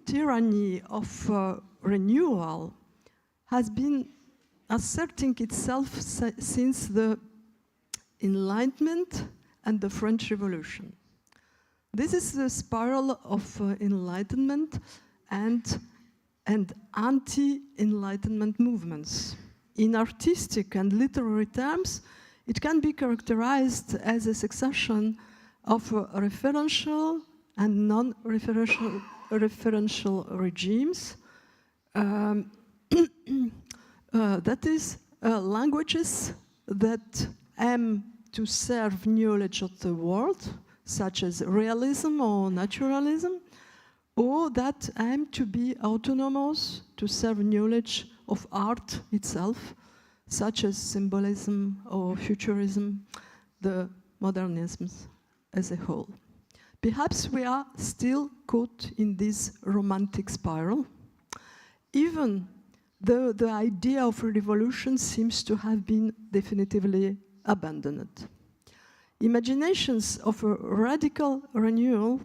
tyranny of renewal has been asserting itself since the Enlightenment and the French Revolution. This is the spiral of Enlightenment and anti-Enlightenment movements. In artistic and literary terms, it can be characterized as a succession of referential and non-referential regimes. That is, languages that aim to serve knowledge of the world, such as realism or naturalism, or that aim to be autonomous, to serve knowledge of art itself, such as symbolism or futurism, the modernisms as a whole. Perhaps we are still caught in this romantic spiral, even though the idea of a revolution seems to have been definitively abandoned. Imaginations of a radical renewal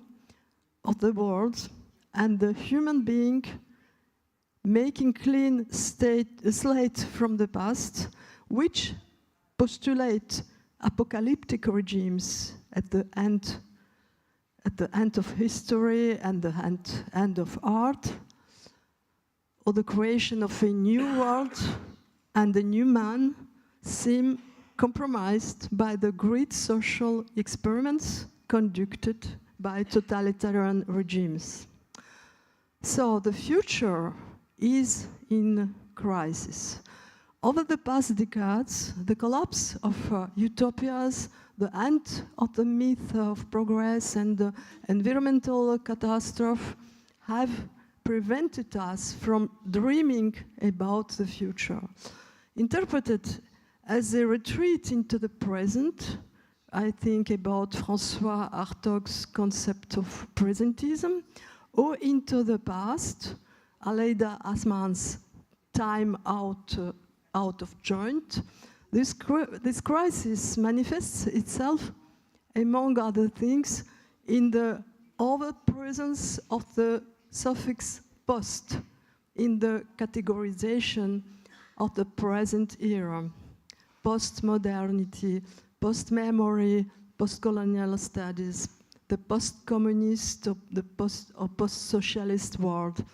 of the world and the human being making clean slate from the past, which postulate apocalyptic regimes at the end of history and the end of art, or the creation of a new world and a new man, seem compromised by the great social experiments conducted by totalitarian regimes. So the future is in crisis. Over the past decades, the collapse of utopias, the end of the myth of progress and the environmental catastrophe have prevented us from dreaming about the future. Interpreted as a retreat into the present, I think about François Hartog's concept of presentism, or into the past, Aleida Asman's time out of joint. This crisis manifests itself, among other things, in the over-presence of the suffix post in the categorization of the present era. Post-modernity, post-memory, post-colonial studies, the post-communist or post-socialist world,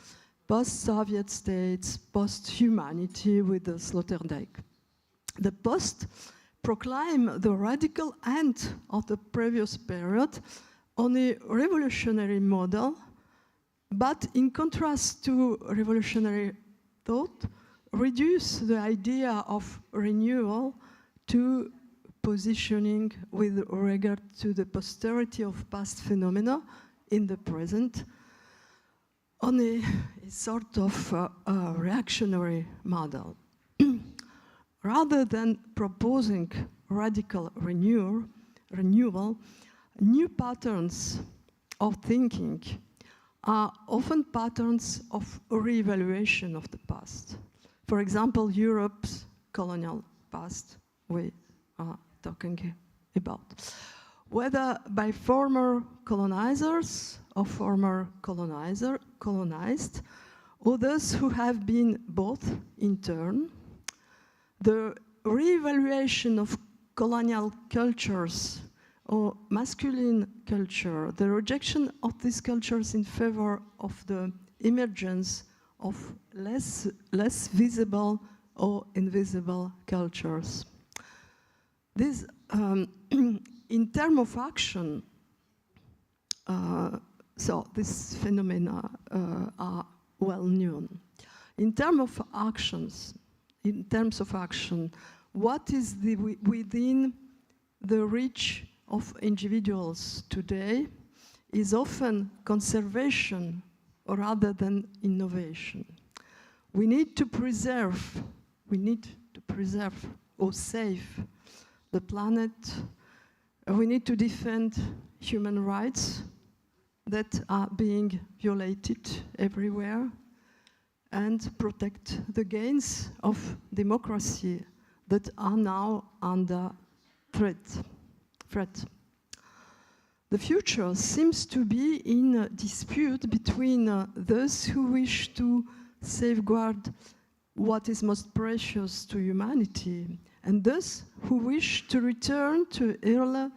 post-Soviet states, post-humanity with the Sloterdijk. The post proclaim the radical end of the previous period on a revolutionary model, but in contrast to revolutionary thought, reduce the idea of renewal to positioning with regard to the posterity of past phenomena in the present on a sort of reactionary model. Rather than proposing radical renewal, new patterns of thinking are often patterns of re-evaluation of the past. For example, Europe's colonial past we are talking about. Whether by former colonizers or former colonized, or those who have been both in turn, the re-evaluation of colonial cultures or masculine culture, the rejection of these cultures in favor of the emergence of less visible or invisible cultures. This, in terms of action, so these phenomena are well known. In terms of action, what is within the reach of individuals today is often conservation rather than innovation. We need to preserve or save the planet. We need to defend human rights that are being violated everywhere and protect the gains of democracy that are now under threat. The future seems to be in a dispute between those who wish to safeguard what is most precious to humanity and those who wish to return to earlier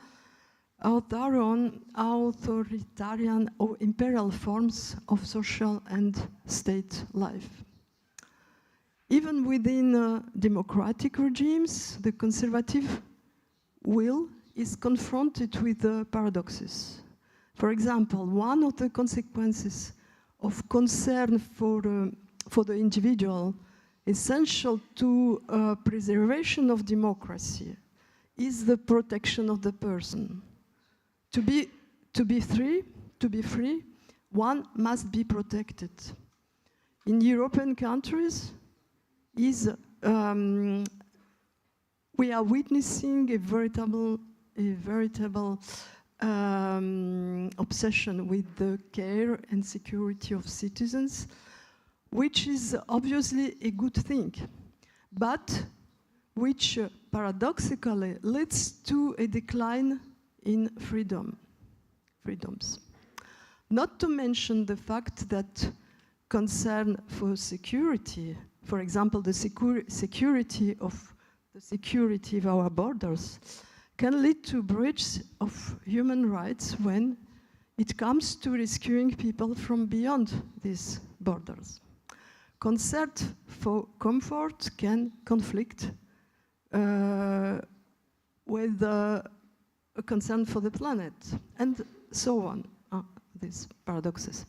authoritarian or imperial forms of social and state life. Even within democratic regimes, the conservative will is confronted with paradoxes. For example, one of the consequences of concern for the individual essential to preservation of democracy is the protection of the person. To be free, one must be protected. In European countries, we are witnessing a veritable obsession with the care and security of citizens, which is obviously a good thing, but which paradoxically leads to a decline in freedoms. Not to mention the fact that concern for security, for example, the security of our borders, can lead to breach of human rights when it comes to rescuing people from beyond these borders. Concern for comfort can conflict with a concern for the planet, and so on, these paradoxes.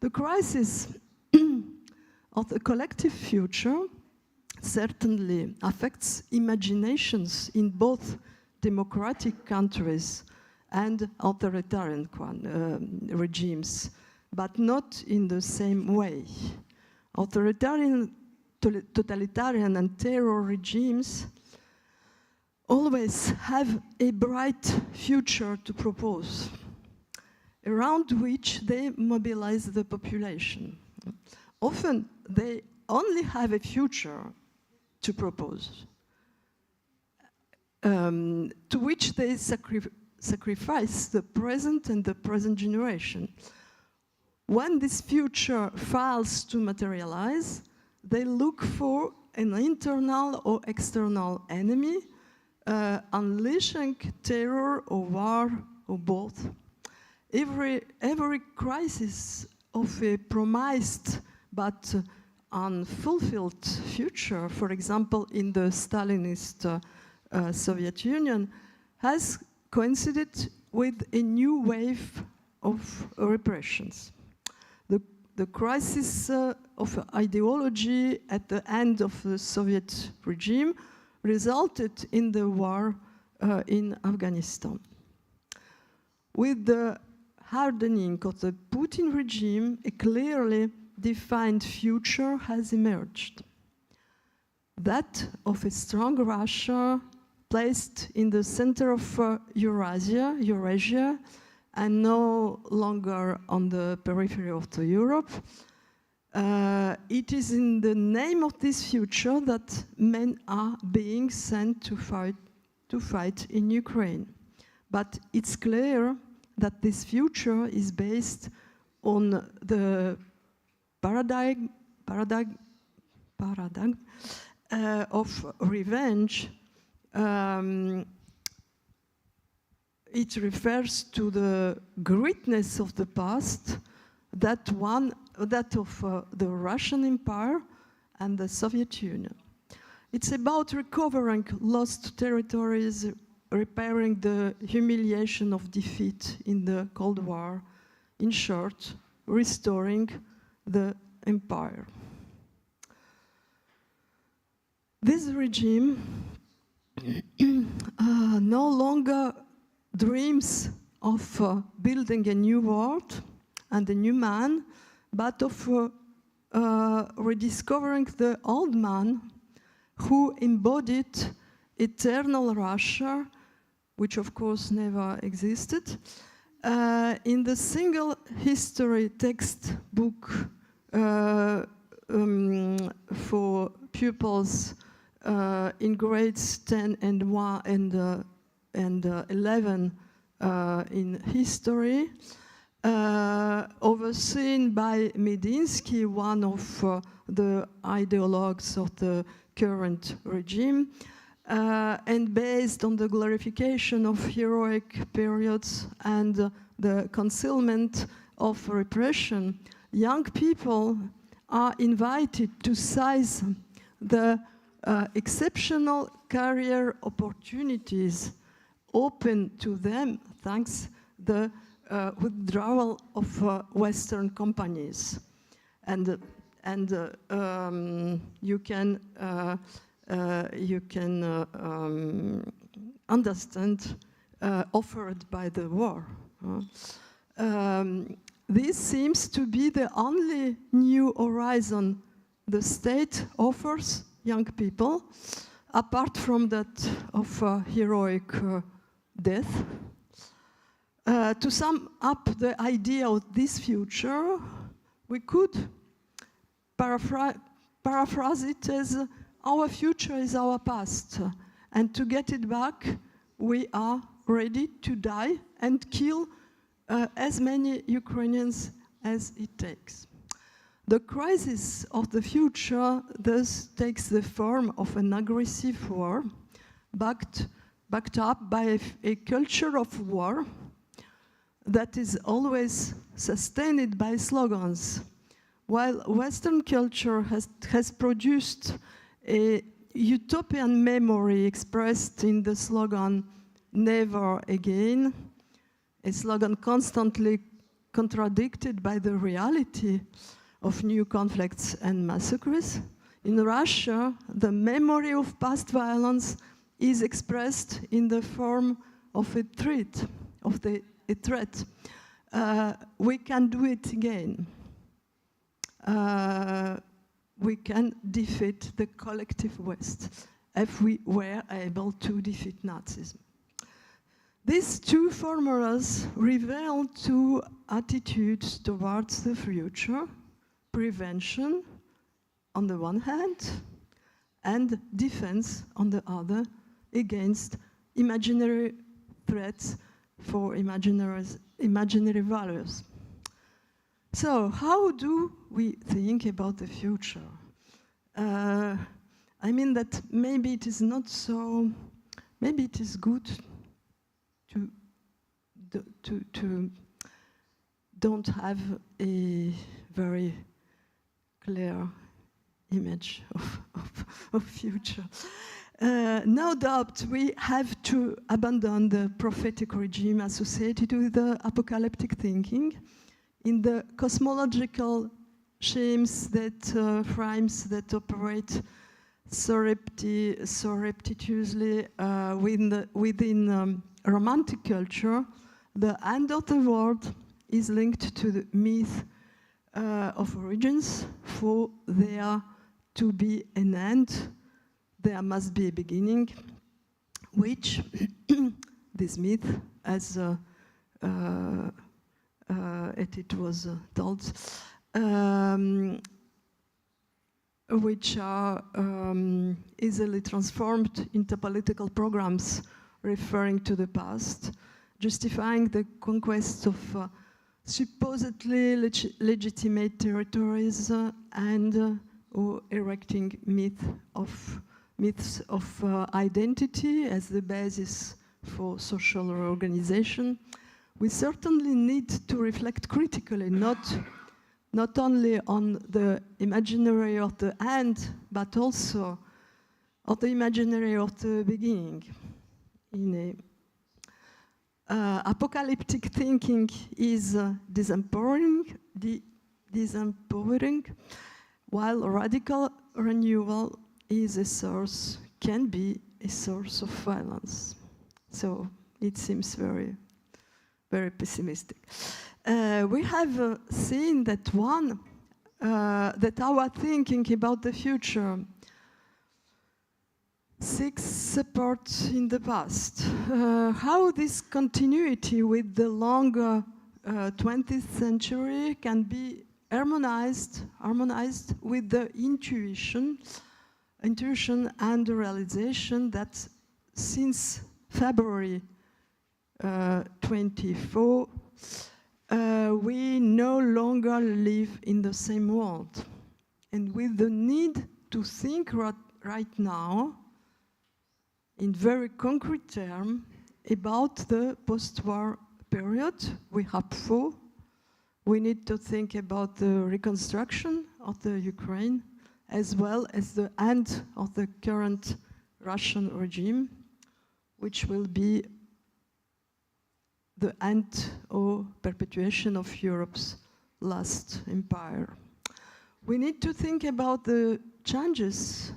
The crisis of the collective future certainly affects imaginations in both democratic countries and authoritarian regimes, but not in the same way. Authoritarian, totalitarian and terror regimes always have a bright future to propose, around which they mobilize the population. Often they only have a future to propose, to which they sacrifice the present and the present generation. When this future fails to materialize, they look for an internal or external enemy, unleashing terror or war or both. Every crisis of a promised but unfulfilled future, for example, in the Stalinist Soviet Union, has coincided with a new wave of repressions. The crisis of ideology at the end of the Soviet regime resulted in the war in Afghanistan. With the hardening of the Putin regime, a clearly defined future has emerged. That of a strong Russia placed in the center of Eurasia, and no longer on the periphery of Europe. It is in the name of this future that men are being sent to fight in Ukraine. But it's clear that this future is based on the paradigm of revenge. It refers to the greatness of the past, that of the Russian Empire and the Soviet Union. It's about recovering lost territories, repairing the humiliation of defeat in the Cold War. In short, restoring the empire. This regime no longer dreams of building a new world and a new man, but of rediscovering the old man who embodied eternal Russia, which of course never existed, in the single history textbook for pupils in grades 10 and 11 in history, overseen by Medinsky, one of the ideologues of the current regime, and based on the glorification of heroic periods and the concealment of repression. Young people are invited to seize the exceptional career opportunities open to them thanks the withdrawal of Western companies, and you can understand offered by the war. This seems to be the only new horizon the state offers young people, apart from that of heroic death. To sum up the idea of this future, we could paraphrase it as our future is our past, and to get it back, we are ready to die and kill as many Ukrainians as it takes. The crisis of the future thus takes the form of an aggressive war, backed up by a culture of war that is always sustained by slogans. While Western culture has produced a utopian memory expressed in the slogan, "Never again," a slogan constantly contradicted by the reality of new conflicts and massacres. In Russia, the memory of past violence is expressed in the form of a threat, we can do it again. We can defeat the collective West if we were able to defeat Nazism. These two formulas reveal two attitudes towards the future: prevention on the one hand and defense on the other against imaginary threats for imaginary values. So how do we think about the future? I mean that maybe it is not so, maybe it is good to don't have a very clear image of future. No doubt we have to abandon the prophetic regime associated with the apocalyptic thinking in the cosmological frames that operate surreptitiously within romantic culture. The end of the world is linked to the myth of origins. For there to be an end, there must be a beginning, which this myth, as it was told, which are easily transformed into political programs referring to the past, justifying the conquest of supposedly legitimate territories and erecting myths of identity as the basis for social organization. We certainly need to reflect critically, not only on the imaginary of the end, but also of the imaginary of the beginning. Apocalyptic thinking is disempowering, while radical renewal can be a source of violence. So it seems very, very pessimistic. We have seen that that our thinking about the future seeks support in the past. How this continuity with the longer 20th century can be harmonized with the intuition and the realization that since February 24, we no longer live in the same world. And with the need to think right now, in very concrete terms, about the post-war period we hope for, we need to think about the reconstruction of the Ukraine, as well as the end of the current Russian regime, which will be the end or perpetuation of Europe's last empire. We need to think about the changes,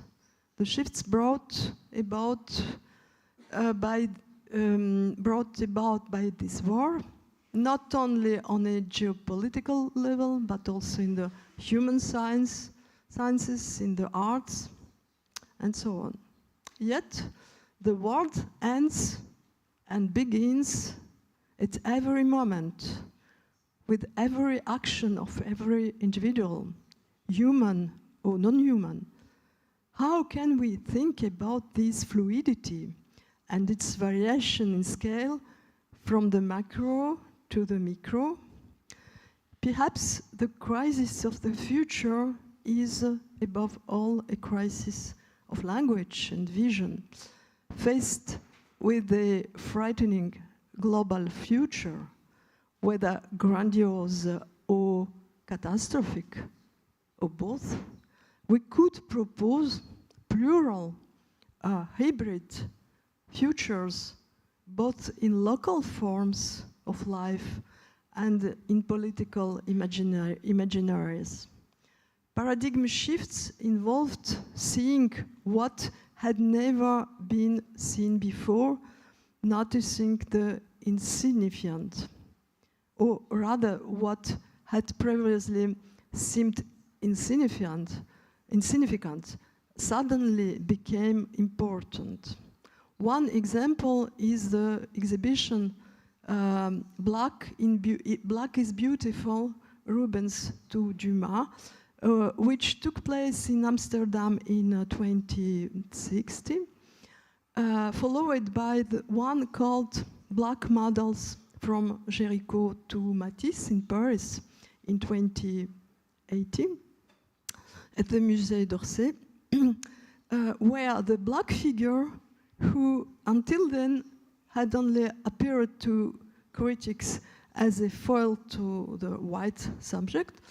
the shifts brought about by this war, not only on a geopolitical level, but also in the human sciences, in the arts, and so on. Yet, the world ends and begins at every moment, with every action of every individual, human or non-human. How can we think about this fluidity and its variation in scale from the macro to the micro? Perhaps the crisis of the future is, above all, a crisis of language and vision. Faced with the frightening global future, whether grandiose or catastrophic, or both, we could propose plural, hybrid futures, both in local forms of life and in political imaginaries. Paradigm shifts involved seeing what had never been seen before, noticing the insignificant, or rather what had previously seemed insignificant suddenly became important. One example is the exhibition Black is Beautiful, Rubens to Dumas, which took place in Amsterdam in 2016, followed by the one called Black Models from Géricault to Matisse in Paris in 2018 at the Musée d'Orsay, where the black figure, who until then had only appeared to critics as a foil to the white subject,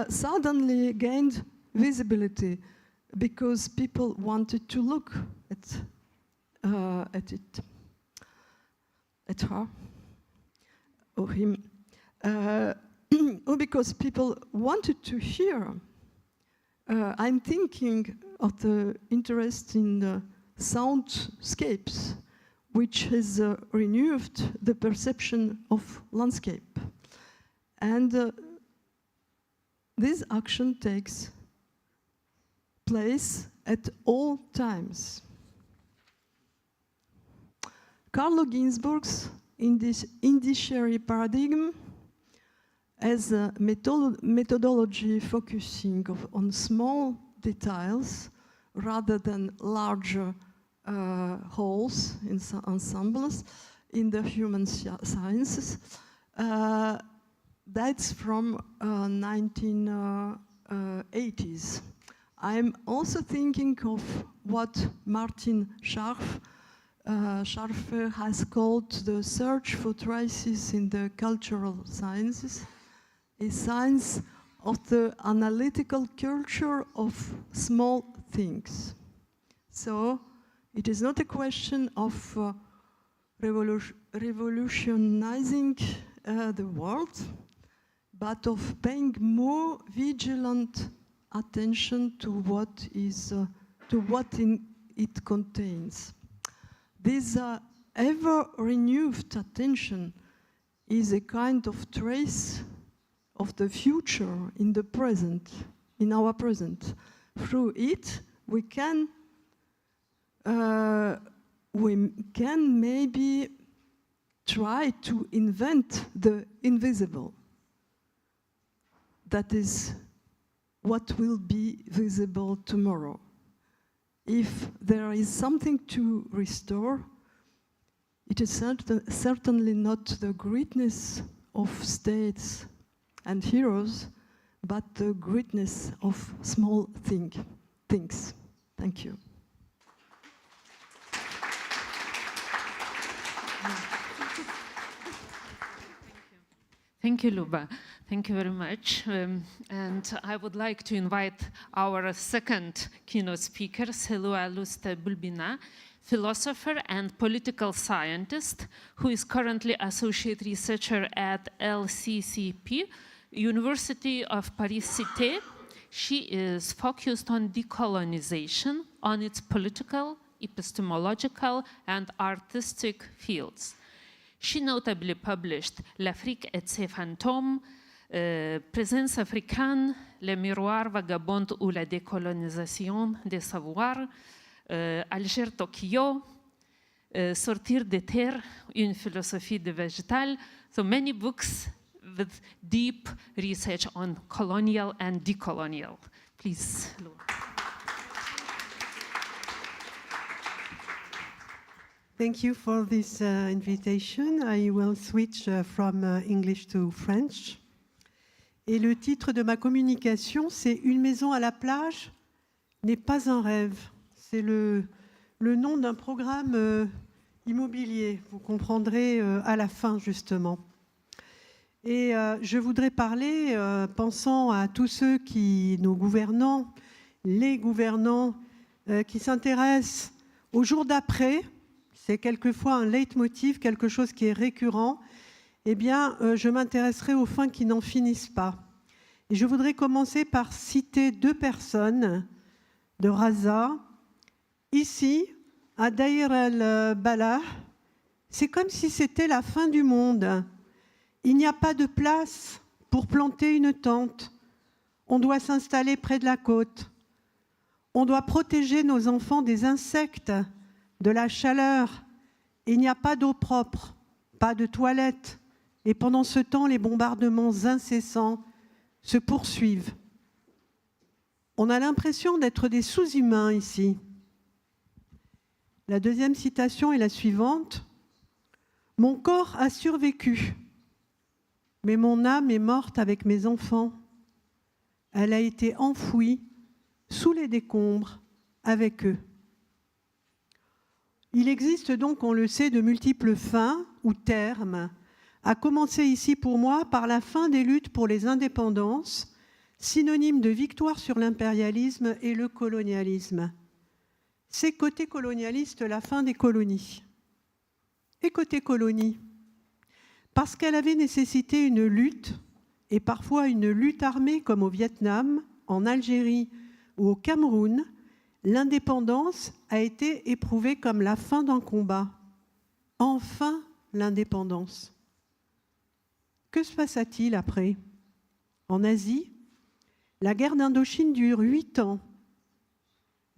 suddenly gained visibility because people wanted to look at her or him, or because people wanted to hear. I'm thinking of the interest in the soundscapes, which has renewed the perception of landscape. And this action takes place at all times. Carlo Ginzburg's indiciary paradigm as a methodology focusing on small details rather than larger wholes in ensembles in the human sciences. That's from 1980s. I'm also thinking of what Martin Scharfe has called the search for traces in the cultural sciences, a science of the analytical culture of small things. So it is not a question of revolutionizing the world, but of paying more vigilant attention to what it contains. This ever-renewed attention is a kind of trace of the future in the present, in our present. Through it, we can maybe try to invent the invisible. That is what will be visible tomorrow. If there is something to restore, it is certainly not the greatness of states and heroes, but the greatness of small things. Thank you. Thank you, Luba. Thank you very much. And I would like to invite our second keynote speaker, Seloua Luste Boulbina, philosopher and political scientist, who is currently associate researcher at LCCP, University of Paris-Cité. She is focused on decolonization, on its political, epistemological, and artistic fields. She notably published L'Afrique et ses fantômes, Présence africaine, Le miroir vagabond ou la décolonisation des savoirs, Alger-Tokyo, Sortir des terres, une philosophie de végétal. So many books with deep research on colonial and decolonial. Please, Luba. Thank you for this invitation. I will switch from English to French. Et le titre de ma communication, c'est « Une maison à la plage n'est pas un rêve ». C'est le nom d'un programme immobilier. Vous comprendrez à la fin, justement. Et je voudrais parler, pensant à tous ceux nos gouvernants, les gouvernants, qui s'intéressent au jour d'après. C'est quelquefois un leitmotiv, quelque chose qui est récurrent. Eh bien, je m'intéresserai aux fins qui n'en finissent pas. Et je voudrais commencer par citer 2 personnes de Raza. Ici, à Deir el-Balah, c'est comme si c'était la fin du monde. Il n'y a pas de place pour planter une tente. On doit s'installer près de la côte. On doit protéger nos enfants des insectes, de la chaleur. Il n'y a pas d'eau propre, pas de toilettes. Et pendant ce temps, les bombardements incessants se poursuivent. On a l'impression d'être des sous-humains ici. La deuxième citation est la suivante. « Mon corps a survécu, mais mon âme est morte avec mes enfants. Elle a été enfouie sous les décombres avec eux. » Il existe donc, on le sait, de multiples fins ou termes, à commencer ici pour moi par la fin des luttes pour les indépendances, synonyme de victoire sur l'impérialisme et le colonialisme. C'est côté colonialiste la fin des colonies. Et côté colonie, parce qu'elle avait nécessité une lutte, et parfois une lutte armée comme au Vietnam, en Algérie ou au Cameroun, l'indépendance a été éprouvée comme la fin d'un combat. Enfin, l'indépendance. Que se passa-t-il après? En Asie, la guerre d'Indochine dure 8 ans,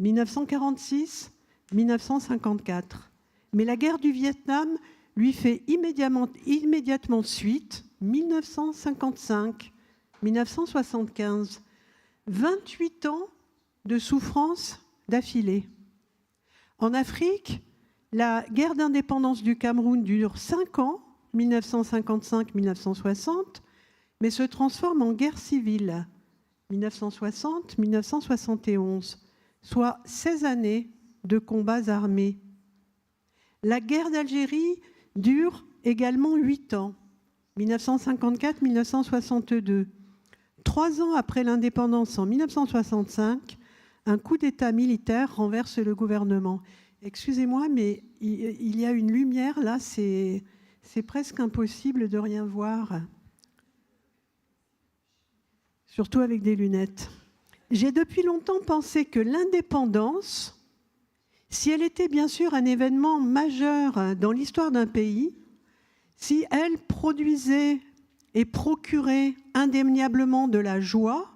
1946-1954. Mais la guerre du Vietnam lui fait immédiatement suite, 1955-1975. 28 ans de souffrance d'affilée. En Afrique, la guerre d'indépendance du Cameroun dure 5 ans, 1955-1960, mais se transforme en guerre civile, 1960-1971, soit 16 années de combats armés. La guerre d'Algérie dure également 8 ans, 1954-1962. 3 ans après l'indépendance, en 1965, un coup d'État militaire renverse le gouvernement. Excusez-moi, mais il y a une lumière là, c'est presque impossible de rien voir. Surtout avec des lunettes. J'ai depuis longtemps pensé que l'indépendance, si elle était bien sûr un événement majeur dans l'histoire d'un pays, si elle produisait et procurait indéniablement de la joie,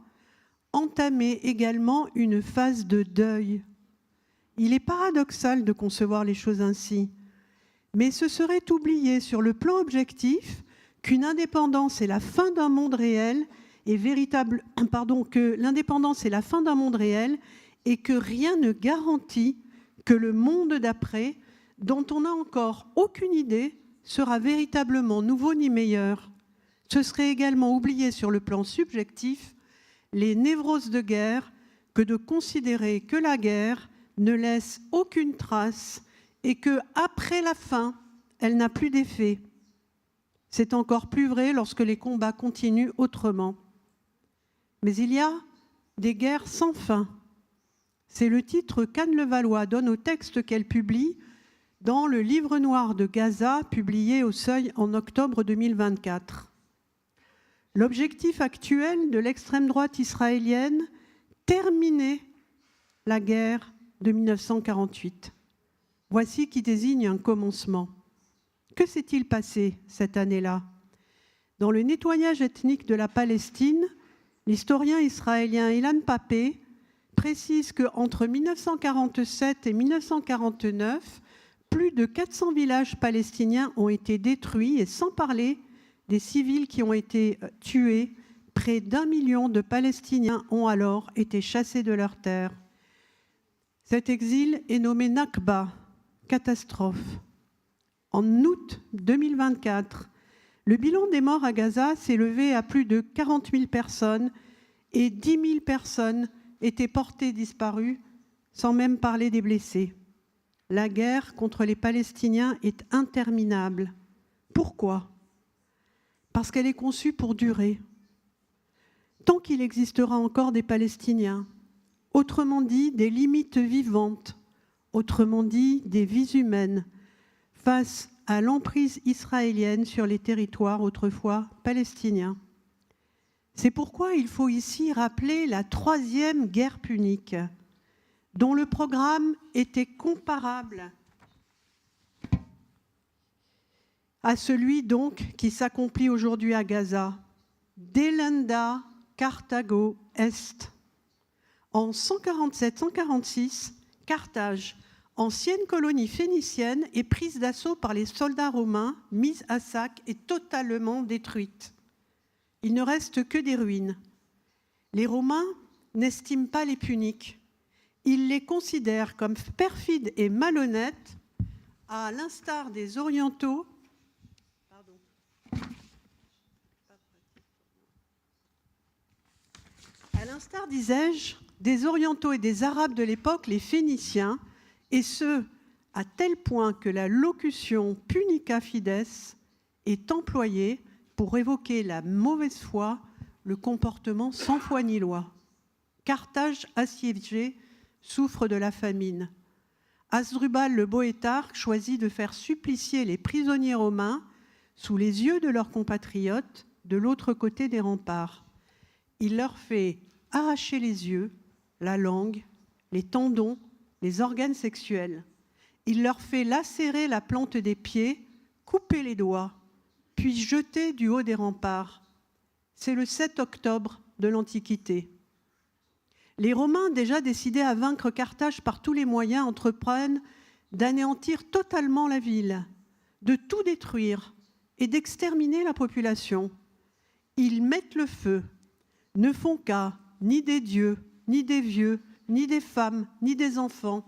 entamait également une phase de deuil. Il est paradoxal de concevoir les choses ainsi, mais ce serait oublier sur le plan objectif qu'une indépendance est la fin d'un monde réel que l'indépendance est la fin d'un monde réel et que rien ne garantit que le monde d'après, dont on n'a encore aucune idée, sera véritablement nouveau ni meilleur. Ce serait également oublier sur le plan subjectif les névroses de guerre que de considérer que la guerre ne laisse aucune trace et que, après la fin, elle n'a plus d'effet. C'est encore plus vrai lorsque les combats continuent autrement. Mais il y a des guerres sans fin. C'est le titre qu'Anne-Levallois donne au texte qu'elle publie dans le livre noir de Gaza, publié au Seuil en octobre 2024. L'objectif actuel de l'extrême droite israélienne, terminer la guerre de 1948. Voici qui désigne un commencement. Que s'est-il passé cette année-là? Dans le nettoyage ethnique de la Palestine, l'historien israélien Ilan Pappé précise qu'entre 1947 et 1949, Plus de 400 villages palestiniens ont été détruits, et sans parler des civils qui ont été tués, près d'1 million de Palestiniens ont alors été chassés de leurs terres. Cet exil est nommé Nakba, catastrophe. En août 2024, le bilan des morts à Gaza s'est élevé à plus de 40 000 personnes et 10 000 personnes étaient portées disparues, sans même parler des blessés. La guerre contre les Palestiniens est interminable. Pourquoi ? Parce qu'elle est conçue pour durer. Tant qu'il existera encore des Palestiniens, autrement dit des limites vivantes, autrement dit des vies humaines, face à l'emprise israélienne sur les territoires autrefois palestiniens. C'est pourquoi il faut ici rappeler la troisième guerre punique, dont le programme était comparable à celui donc qui s'accomplit aujourd'hui à Gaza, Delenda Carthago Est. En 147-146, Carthage, ancienne colonie phénicienne, est prise d'assaut par les soldats romains, mise à sac et totalement détruite. Il ne reste que des ruines. Les Romains n'estiment pas les Puniques. Ils les considèrent comme perfides et malhonnêtes, à l'instar des Orientaux. À l'instar, disais-je, des Orientaux et des Arabes de l'époque, les Phéniciens, et ce, à tel point que la locution punica fides est employée pour évoquer la mauvaise foi, le comportement sans foi ni loi. Carthage assiégée souffre de la famine. Hasdrubal le Boétarque choisit de faire supplicier les prisonniers romains sous les yeux de leurs compatriotes de l'autre côté des remparts. Il leur fait arracher les yeux, la langue, les tendons, les organes sexuels. Il leur fait lacérer la plante des pieds, couper les doigts, puis jeter du haut des remparts. C'est le 7 octobre de l'Antiquité. Les Romains, déjà décidés à vaincre Carthage par tous les moyens, entreprennent d'anéantir totalement la ville, de tout détruire et d'exterminer la population. Ils mettent le feu, ne font cas ni des dieux, ni des vieux, ni des femmes, ni des enfants.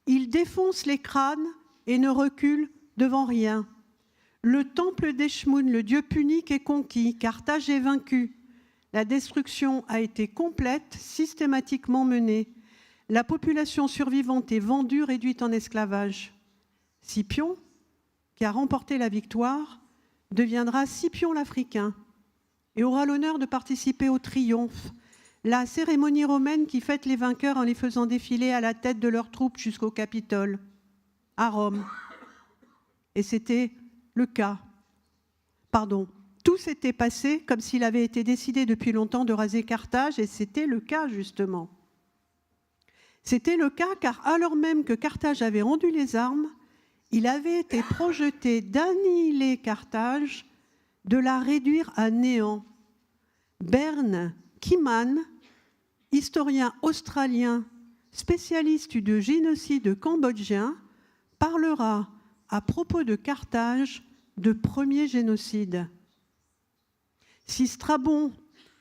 Ils défoncent les crânes et ne reculent devant rien. Le temple d'Eshmoun, le dieu punique, est conquis, Carthage est vaincu. La destruction a été complète, systématiquement menée. La population survivante est vendue, réduite en esclavage. Scipion, qui a remporté la victoire, deviendra Scipion l'Africain et aura l'honneur de participer au triomphe, la cérémonie romaine qui fête les vainqueurs en les faisant défiler à la tête de leurs troupes jusqu'au Capitole, à Rome. Et c'était le cas. Tout s'était passé comme s'il avait été décidé depuis longtemps de raser Carthage, et c'était le cas justement. C'était le cas car alors même que Carthage avait rendu les armes, il avait été projeté d'annihiler Carthage, de la réduire à néant. Berne Kiman, historien australien, spécialiste du génocide cambodgien, parlera à propos de Carthage de premier génocide. Si Strabon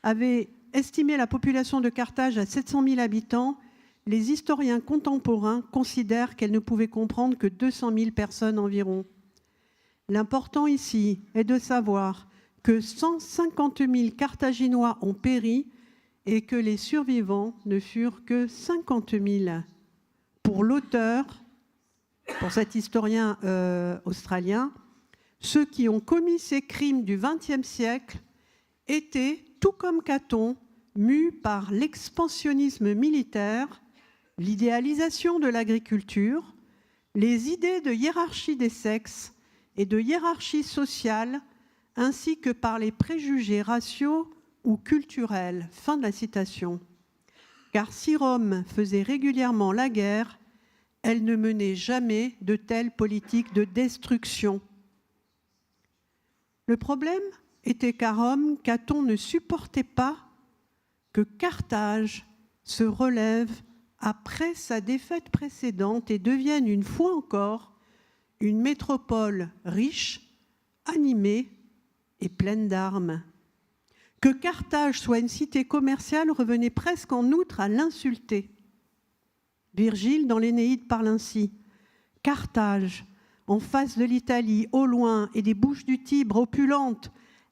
avait estimé la population de Carthage à 700 000 habitants, les historiens contemporains considèrent qu'elle ne pouvait comprendre que 200 000 personnes environ. L'important ici est de savoir que 150 000 Carthaginois ont péri et que les survivants ne furent que 50 000. Pour l'auteur, pour cet historien australien, ceux qui ont commis ces crimes du XXe siècle étaient, tout comme Caton, mus par l'expansionnisme militaire, l'idéalisation de l'agriculture, les idées de hiérarchie des sexes et de hiérarchie sociale, ainsi que par les préjugés raciaux ou culturels. Fin de la citation. Car si Rome faisait régulièrement la guerre, elle ne menait jamais de telles politiques de destruction. Le problème était qu'à Rome, Caton ne supportait pas que Carthage se relève après sa défaite précédente et devienne une fois encore une métropole riche, animée et pleine d'armes. Que Carthage soit une cité commerciale revenait presque en outre à l'insulter. Virgile, dans l'Énéide, parle ainsi. Carthage, en face de l'Italie, au loin, et des bouches du Tibre, opulente,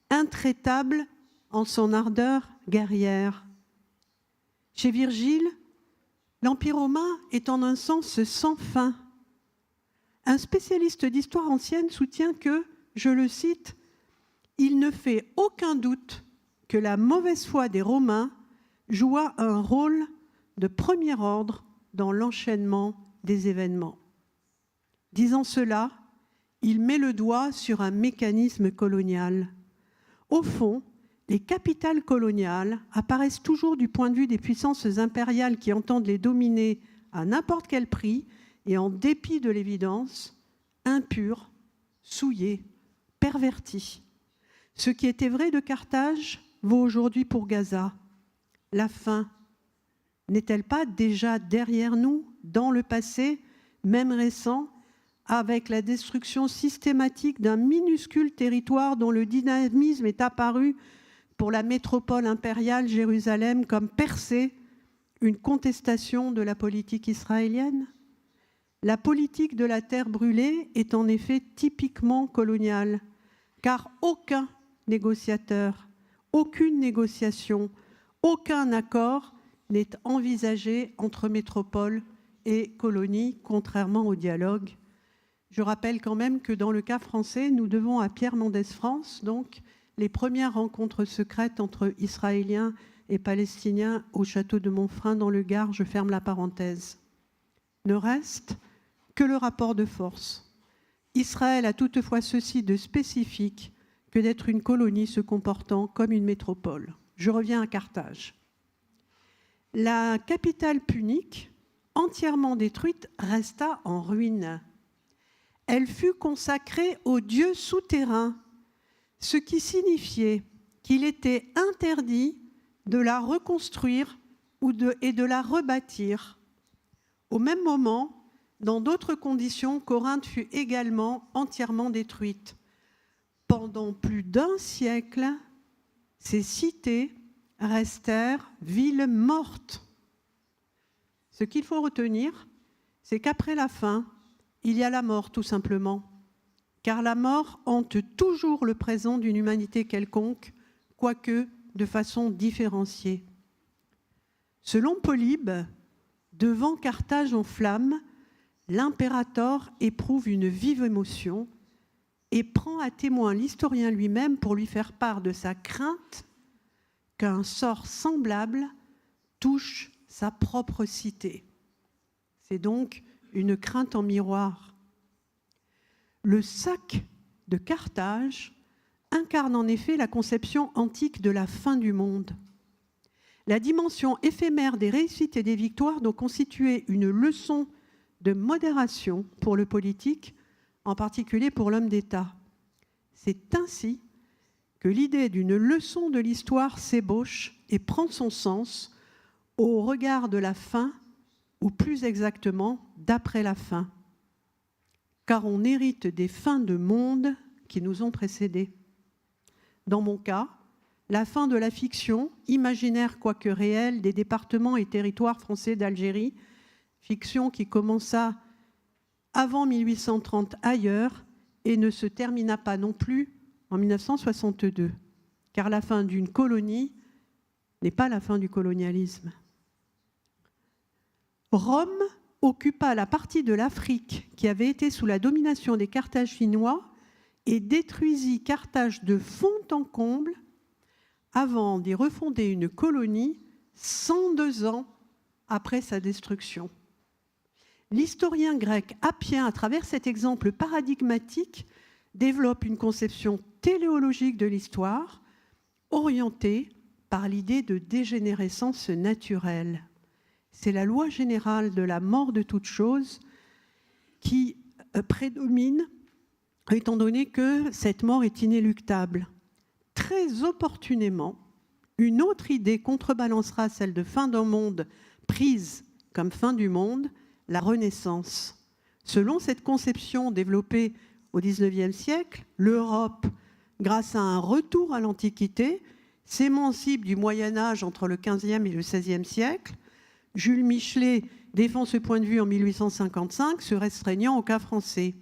intraitable en son ardeur guerrière. Chez Virgile, l'Empire romain est en un sens sans fin. Un spécialiste d'histoire ancienne soutient que, je le cite, « Il ne fait aucun doute que la mauvaise foi des Romains joua un rôle de premier ordre dans l'enchaînement des événements. » Disant cela, il met le doigt sur un mécanisme colonial. Au fond, les capitales coloniales apparaissent toujours du point de vue des puissances impériales qui entendent les dominer à n'importe quel prix et en dépit de l'évidence, impures, souillées, perverties. Ce qui était vrai de Carthage vaut aujourd'hui pour Gaza. La faim n'est-elle pas déjà derrière nous, dans le passé, même récent, avec la destruction systématique d'un minuscule territoire dont le dynamisme est apparu pour la métropole impériale Jérusalem comme percée, une contestation de la politique israélienne? La politique de la terre brûlée est en effet typiquement coloniale, car aucun négociateur, aucune négociation, aucun accord n'est envisagé entre métropole et colonie, contrairement au dialogue. Je rappelle quand même que dans le cas français, nous devons à Pierre Mendès France, donc, les premières rencontres secrètes entre Israéliens et Palestiniens au château de Montfrin dans le Gard, je ferme la parenthèse. Ne reste que le rapport de force. Israël a toutefois ceci de spécifique que d'être une colonie se comportant comme une métropole. Je reviens à Carthage. La capitale punique, entièrement détruite, resta en ruine. Elle fut consacrée aux dieux souterrains, ce qui signifiait qu'il était interdit de la reconstruire et de la rebâtir. Au même moment, dans d'autres conditions, Corinthe fut également entièrement détruite. Pendant plus d'un siècle, ces cités restèrent villes mortes. Ce qu'il faut retenir, c'est qu'après la fin, il y a la mort, tout simplement. Car la mort hante toujours le présent d'une humanité quelconque, quoique de façon différenciée. Selon Polybe, devant Carthage en flammes, l'impérator éprouve une vive émotion et prend à témoin l'historien lui-même pour lui faire part de sa crainte qu'un sort semblable touche sa propre cité. C'est donc une crainte en miroir. Le sac de Carthage incarne en effet la conception antique de la fin du monde. La dimension éphémère des réussites et des victoires doit constituer une leçon de modération pour le politique, en particulier pour l'homme d'État. C'est ainsi que l'idée d'une leçon de l'histoire s'ébauche et prend son sens au regard de la fin, ou plus exactement d'après la fin. Car on hérite des fins de monde qui nous ont précédés. Dans mon cas, la fin de la fiction, imaginaire quoique réelle, des départements et territoires français d'Algérie, fiction qui commença avant 1830 ailleurs et ne se termina pas non plus en 1962, car la fin d'une colonie n'est pas la fin du colonialisme. Rome occupa la partie de l'Afrique qui avait été sous la domination des Carthaginois et détruisit Carthage de fond en comble avant d'y refonder une colonie 102 ans après sa destruction. L'historien grec Appien, à travers cet exemple paradigmatique, développe une conception téléologique de l'histoire orientée par l'idée de dégénérescence naturelle. C'est la loi générale de la mort de toute chose qui prédomine, étant donné que cette mort est inéluctable. Très opportunément, une autre idée contrebalancera celle de fin d'un monde prise comme fin du monde, la Renaissance. Selon cette conception développée au XIXe siècle, l'Europe, grâce à un retour à l'Antiquité, s'émancipe du Moyen-Âge entre le XVe et le XVIe siècle. Jules Michelet défend ce point de vue en 1855, se restreignant au cas français.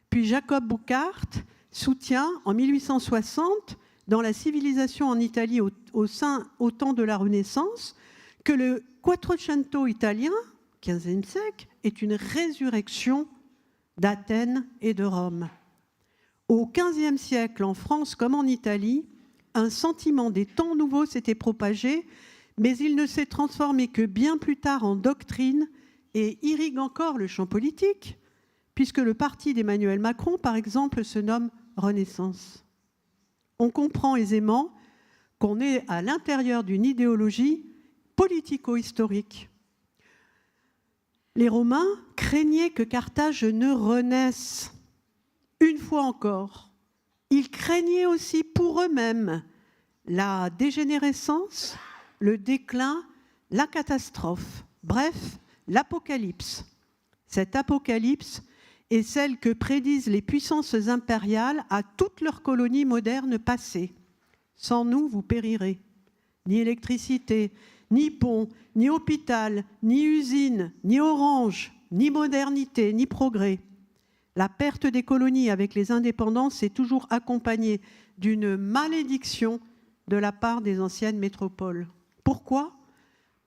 Puis Jacob Burckhardt soutient en 1860, dans la civilisation en Italie au temps de la Renaissance, que le Quattrocento italien, XVe siècle, est une résurrection d'Athènes et de Rome. Au XVe siècle, en France comme en Italie, un sentiment des temps nouveaux s'était propagé, mais il ne s'est transformé que bien plus tard en doctrine et irrigue encore le champ politique, puisque le parti d'Emmanuel Macron, par exemple, se nomme Renaissance. On comprend aisément qu'on est à l'intérieur d'une idéologie politico-historique. Les Romains craignaient que Carthage ne renaisse. Une fois encore, ils craignaient aussi pour eux-mêmes la dégénérescence, le déclin, la catastrophe, bref, l'apocalypse. Cette apocalypse est celle que prédisent les puissances impériales à toutes leurs colonies modernes passées. Sans nous, vous périrez. Ni électricité, ni pont, ni hôpital, ni usine, ni orange, ni modernité, ni progrès. La perte des colonies avec les indépendances est toujours accompagnée d'une malédiction de la part des anciennes métropoles. Pourquoi ?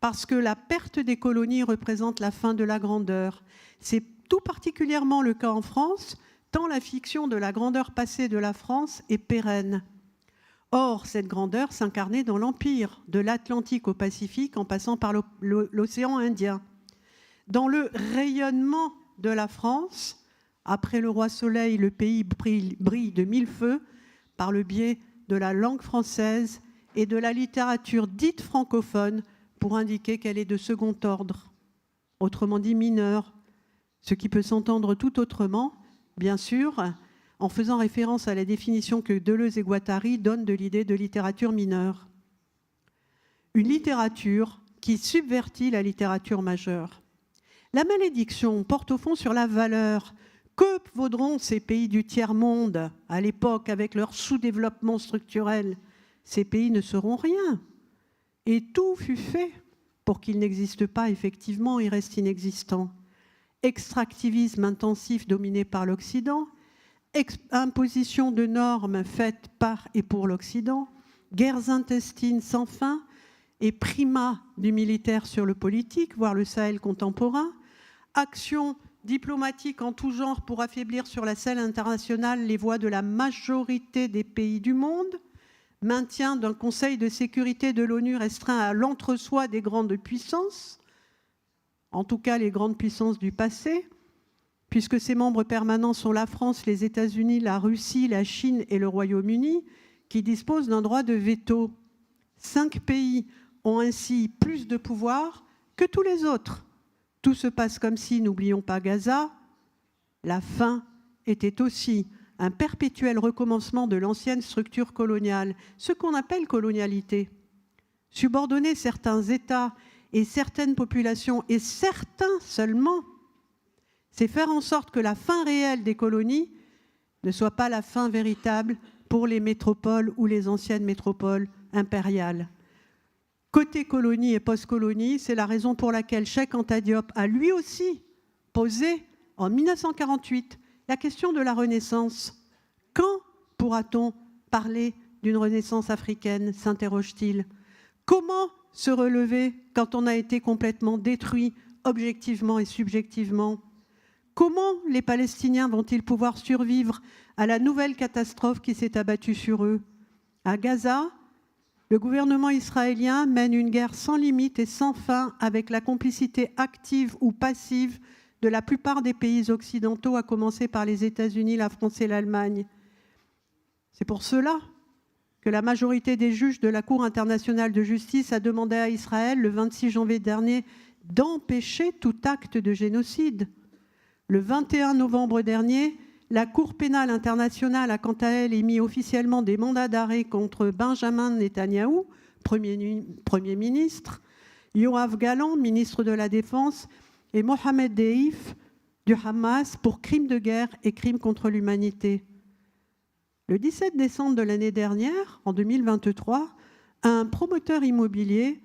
Parce que la perte des colonies représente la fin de la grandeur. C'est tout particulièrement le cas en France, tant la fiction de la grandeur passée de la France est pérenne. Or, cette grandeur s'incarnait dans l'Empire, de l'Atlantique au Pacifique, en passant par l'océan Indien. Dans le rayonnement de la France, après le roi Soleil, le pays brille de mille feux par le biais de la langue française et de la littérature dite francophone pour indiquer qu'elle est de second ordre, autrement dit mineure, ce qui peut s'entendre tout autrement, bien sûr, en faisant référence à la définition que Deleuze et Guattari donnent de l'idée de littérature mineure. Une littérature qui subvertit la littérature majeure. La malédiction porte au fond sur la valeur. Que vaudront ces pays du tiers-monde à l'époque avec leur sous-développement structurel ? Ces pays ne seront rien. Et tout fut fait pour qu'ils n'existent pas effectivement et restent inexistants. Extractivisme intensif dominé par l'Occident, imposition de normes faites par et pour l'Occident, guerres intestines sans fin et primat du militaire sur le politique, voire le Sahel contemporain, action diplomatique en tout genre pour affaiblir sur la scène internationale les voix de la majorité des pays du monde, maintien d'un Conseil de sécurité de l'ONU restreint à l'entre-soi des grandes puissances, en tout cas les grandes puissances du passé, puisque ses membres permanents sont la France, les États-Unis, la Russie, la Chine et le Royaume-Uni, qui disposent d'un droit de veto. 5 pays ont ainsi plus de pouvoir que tous les autres. Tout se passe comme si, n'oublions pas Gaza, la fin était aussi un perpétuel recommencement de l'ancienne structure coloniale, ce qu'on appelle colonialité. Subordonner certains États et certaines populations, et certains seulement, c'est faire en sorte que la fin réelle des colonies ne soit pas la fin véritable pour les métropoles ou les anciennes métropoles impériales. Côté colonie et post-colonie, c'est la raison pour laquelle Cheikh Anta Diop a lui aussi posé en 1948 la question de la Renaissance. Quand pourra-t-on parler d'une Renaissance africaine, s'interroge-t-il. Comment se relever quand on a été complètement détruit objectivement et subjectivement ? Comment les Palestiniens vont-ils pouvoir survivre à la nouvelle catastrophe qui s'est abattue sur eux ? À Gaza, le gouvernement israélien mène une guerre sans limite et sans fin avec la complicité active ou passive de la plupart des pays occidentaux, à commencer par les États-Unis, la France et l'Allemagne. C'est pour cela que la majorité des juges de la Cour internationale de justice a demandé à Israël, le 26 janvier dernier, d'empêcher tout acte de génocide. Le 21 novembre dernier, la Cour pénale internationale a quant à elle émis officiellement des mandats d'arrêt contre Benjamin Netanyahou, Premier ministre, Yoav Gallant, ministre de la Défense, et Mohamed Deif, du Hamas pour crimes de guerre et crimes contre l'humanité. Le 17 décembre de l'année dernière, en 2023, un promoteur immobilier,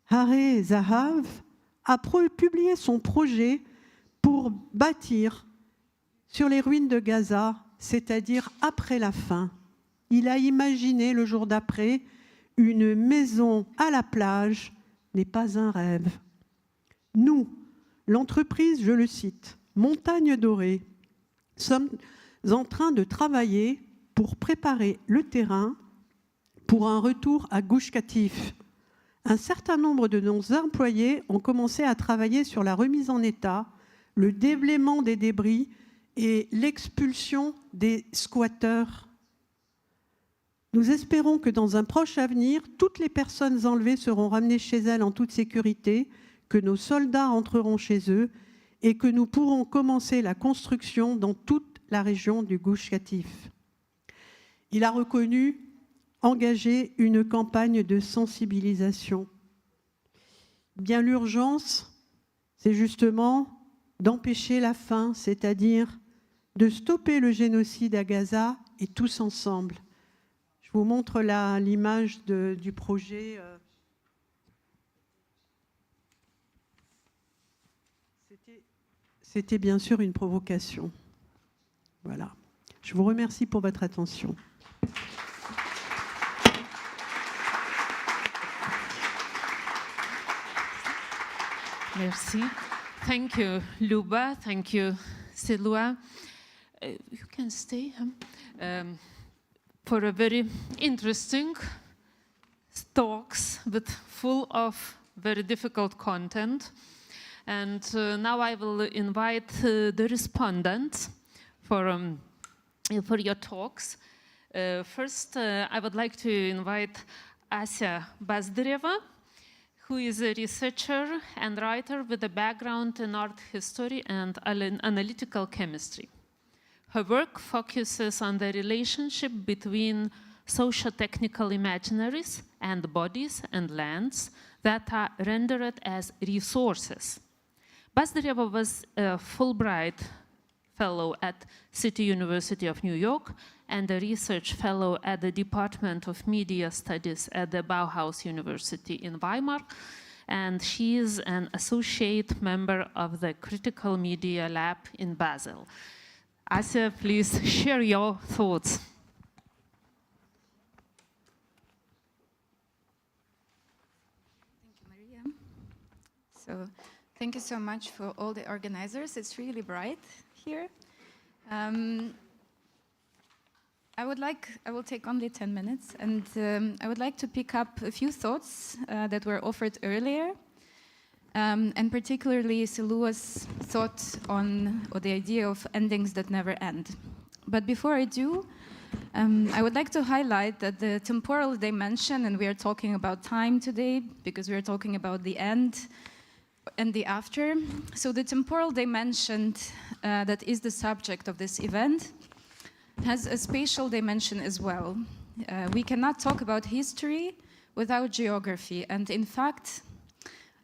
Haré Zahav, a publié son projet pour bâtir sur les ruines de Gaza, c'est-à-dire après la fin. Il a imaginé le jour d'après une maison à la plage n'est pas un rêve. Nous, l'entreprise, je le cite, Montagne Dorée, sommes en train de travailler pour préparer le terrain pour un retour à Gush Katif. Un certain nombre de nos employés ont commencé à travailler sur la remise en état, le déblaiement des débris et l'expulsion des squatteurs. Nous espérons que dans un proche avenir, toutes les personnes enlevées seront ramenées chez elles en toute sécurité, que nos soldats entreront chez eux et que nous pourrons commencer la construction dans toute la région du Gush Katif. Il a reconnu engager une campagne de sensibilisation. Bien, l'urgence, c'est justement d'empêcher la faim, c'est-à-dire de stopper le génocide à Gaza et tous ensemble. Je vous montre là l'image du projet. C'était bien sûr une provocation. Voilà. Je vous remercie pour votre attention. Merci. Thank you, Luba. Thank you, Seloua. You can stay for a very interesting talks, but full of very difficult content. And now I will invite the respondents for your talks. First, I would like to invite Ася Bazdyrieva, who is a researcher and writer with a background in art history and analytical chemistry. Her work focuses on the relationship between socio-technical imaginaries and bodies and lands that are rendered as resources. Bazdyrieva was a Fulbright Fellow at City University of New York and a research fellow at the Department of Media Studies at the Bauhaus University in Weimar, and she is an associate member of the Critical Media Lab in Basel. Ася, please share your thoughts. Thank you, Marija. So, thank you so much for all the organizers. It's really bright here. I will take only 10 minutes, and I would like to pick up a few thoughts that were offered earlier, and particularly Seloua's thought on the idea of endings that never end. But before I do, I would like to highlight that the temporal dimension, and we are talking about time today because we are talking about the end and the after. So the temporal dimension that is the subject of this event has a spatial dimension as well. We cannot talk about history without geography, and in fact,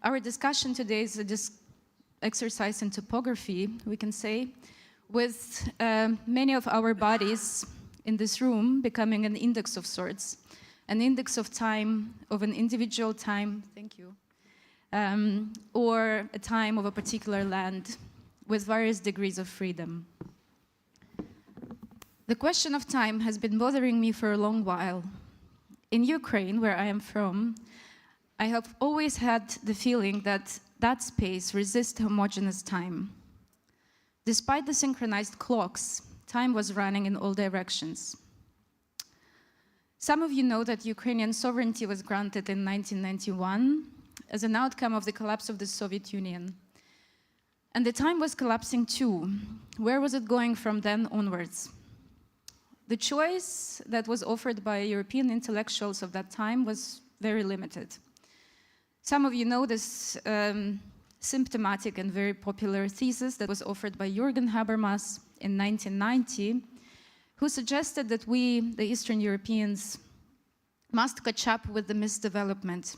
our discussion today is a exercise in topography, we can say, with many of our bodies in this room becoming an index of sorts, an index of time, of an individual time, thank you, or a time of a particular land with various degrees of freedom. The question of time has been bothering me for a long while. In Ukraine, where I am from, I have always had the feeling that that space resists homogeneous time. Despite the synchronized clocks, time was running in all directions. Some of you know that Ukrainian sovereignty was granted in 1991 as an outcome of the collapse of the Soviet Union. And the time was collapsing too. Where was it going from then onwards? The choice that was offered by European intellectuals of that time was very limited. Some of you know this symptomatic and very popular thesis that was offered by Jürgen Habermas in 1990, who suggested that we, the Eastern Europeans, must catch up with the misdevelopment.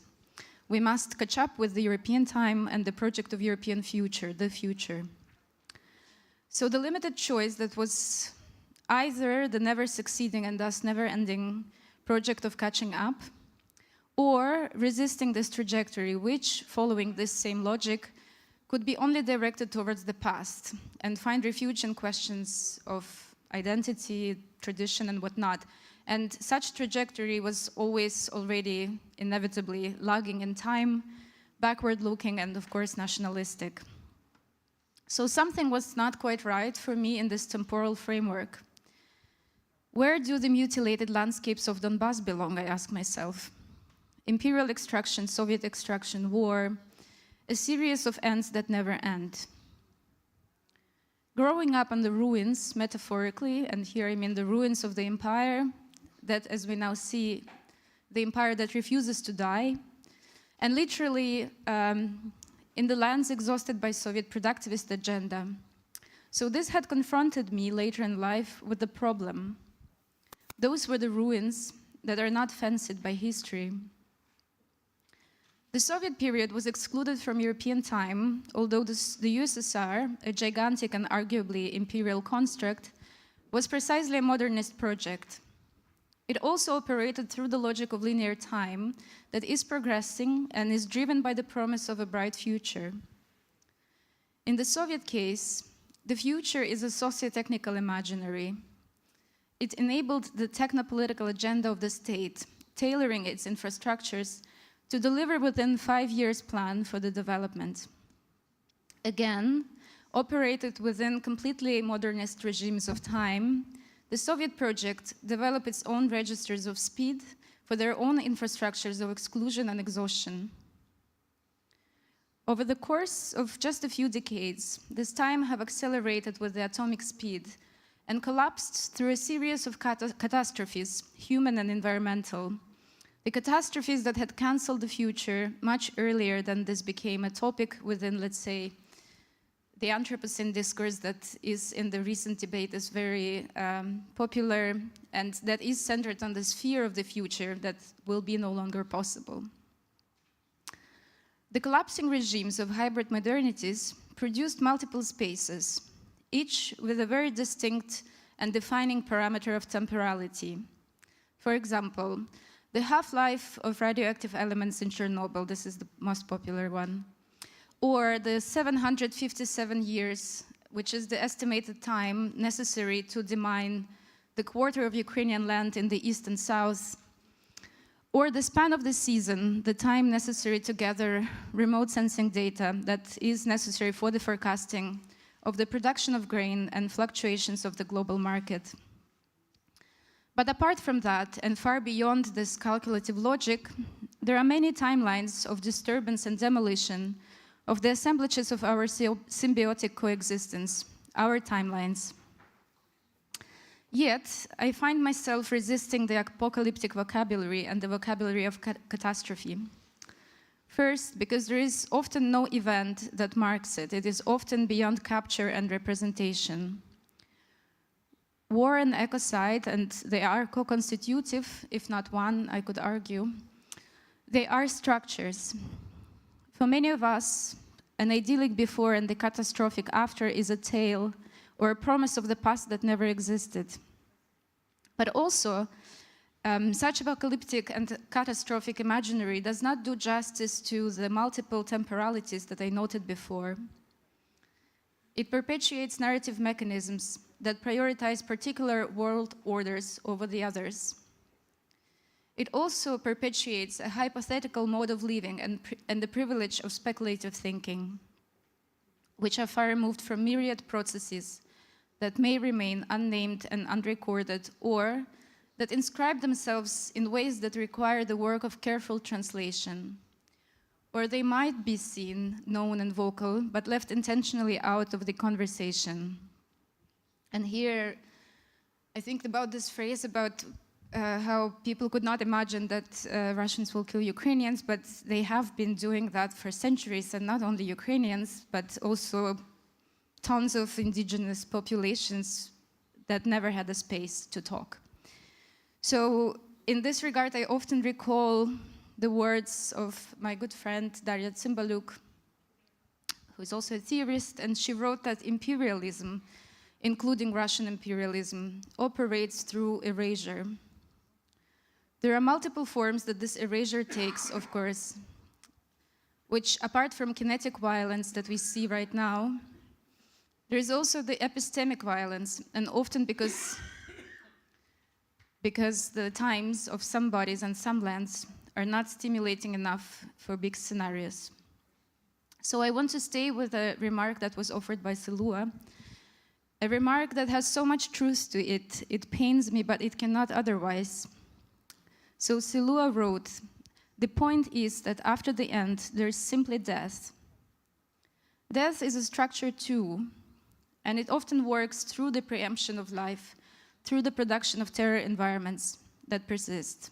We must catch up with the European time and the project of European future, the future. So the limited choice that was either the never succeeding and thus never ending project of catching up, or resisting this trajectory, which, following this same logic, could be only directed towards the past and find refuge in questions of identity, tradition, and whatnot. And such trajectory was always already inevitably lagging in time, backward-looking, and of course nationalistic. So something was not quite right for me in this temporal framework. Where do the mutilated landscapes of Donbass belong, I ask myself. Imperial extraction, Soviet extraction, war, a series of ends that never end. Growing up on the ruins, metaphorically, and here I mean the ruins of the empire, that as we now see, the empire that refuses to die, and literally in the lands exhausted by Soviet productivist agenda. So this had confronted me later in life with the problem. Those were the ruins that are not fenced by history. The Soviet period was excluded from European time, although the USSR, a gigantic and arguably imperial construct, was precisely a modernist project. It also operated through the logic of linear time that is progressing and is driven by the promise of a bright future. In the Soviet case, the future is a socio-technical imaginary. It enabled the techno-political agenda of the state, tailoring its infrastructures to deliver within 5 years plan for the development. Again, operated within completely modernist regimes of time, the Soviet project developed its own registers of speed for their own infrastructures of exclusion and exhaustion. Over the course of just a few decades, this time have accelerated with the atomic speed and collapsed through a series of catastrophes, human and environmental. The catastrophes that had cancelled the future much earlier than this became a topic within, let's say, the Anthropocene discourse that is in the recent debate is very popular and that is centered on this fear of the future that will be no longer possible. The collapsing regimes of hybrid modernities produced multiple spaces, each with a very distinct and defining parameter of temporality. For example, the half-life of radioactive elements in Chernobyl, this is the most popular one, or the 757 years, which is the estimated time necessary to demine the quarter of Ukrainian land in the east and south, or the span of the season, the time necessary to gather remote sensing data that is necessary for the forecasting of the production of grain and fluctuations of the global market. But apart from that, and far beyond this calculative logic, there are many timelines of disturbance and demolition of the assemblages of our symbiotic coexistence, our timelines. Yet, I find myself resisting the apocalyptic vocabulary and the vocabulary of catastrophe. First, because there is often no event that marks it. It is often beyond capture and representation. War and ecocide, and they are co-constitutive, if not one, I could argue, they are structures. For many of us, an idyllic before and the catastrophic after is a tale or a promise of the past that never existed. But also, such apocalyptic and catastrophic imaginary does not do justice to the multiple temporalities that I noted before. It perpetuates narrative mechanisms that prioritize particular world orders over the others. It also perpetuates a hypothetical mode of living and the privilege of speculative thinking, which are far removed from myriad processes that may remain unnamed and unrecorded, or that inscribe themselves in ways that require the work of careful translation. Or they might be seen, known and vocal, but left intentionally out of the conversation. And here, I think about this phrase about how people could not imagine that Russians will kill Ukrainians, but they have been doing that for centuries, and not only Ukrainians, but also tons of indigenous populations that never had a space to talk. So in this regard, I often recall the words of my good friend Darya Cymbaluk, who is also a theorist, and she wrote that imperialism, including Russian imperialism, operates through erasure. There are multiple forms that this erasure takes, of course, which, apart from kinetic violence that we see right now, there is also the epistemic violence, and often because the times of some bodies and some lands are not stimulating enough for big scenarios. So I want to stay with a remark that was offered by Seloua, a remark that has so much truth to it. It pains me, but it cannot otherwise. So Seloua wrote, "The point is that after the end, there is simply death. Death is a structure too, and it often works through the preemption of life, through the production of terror environments that persist."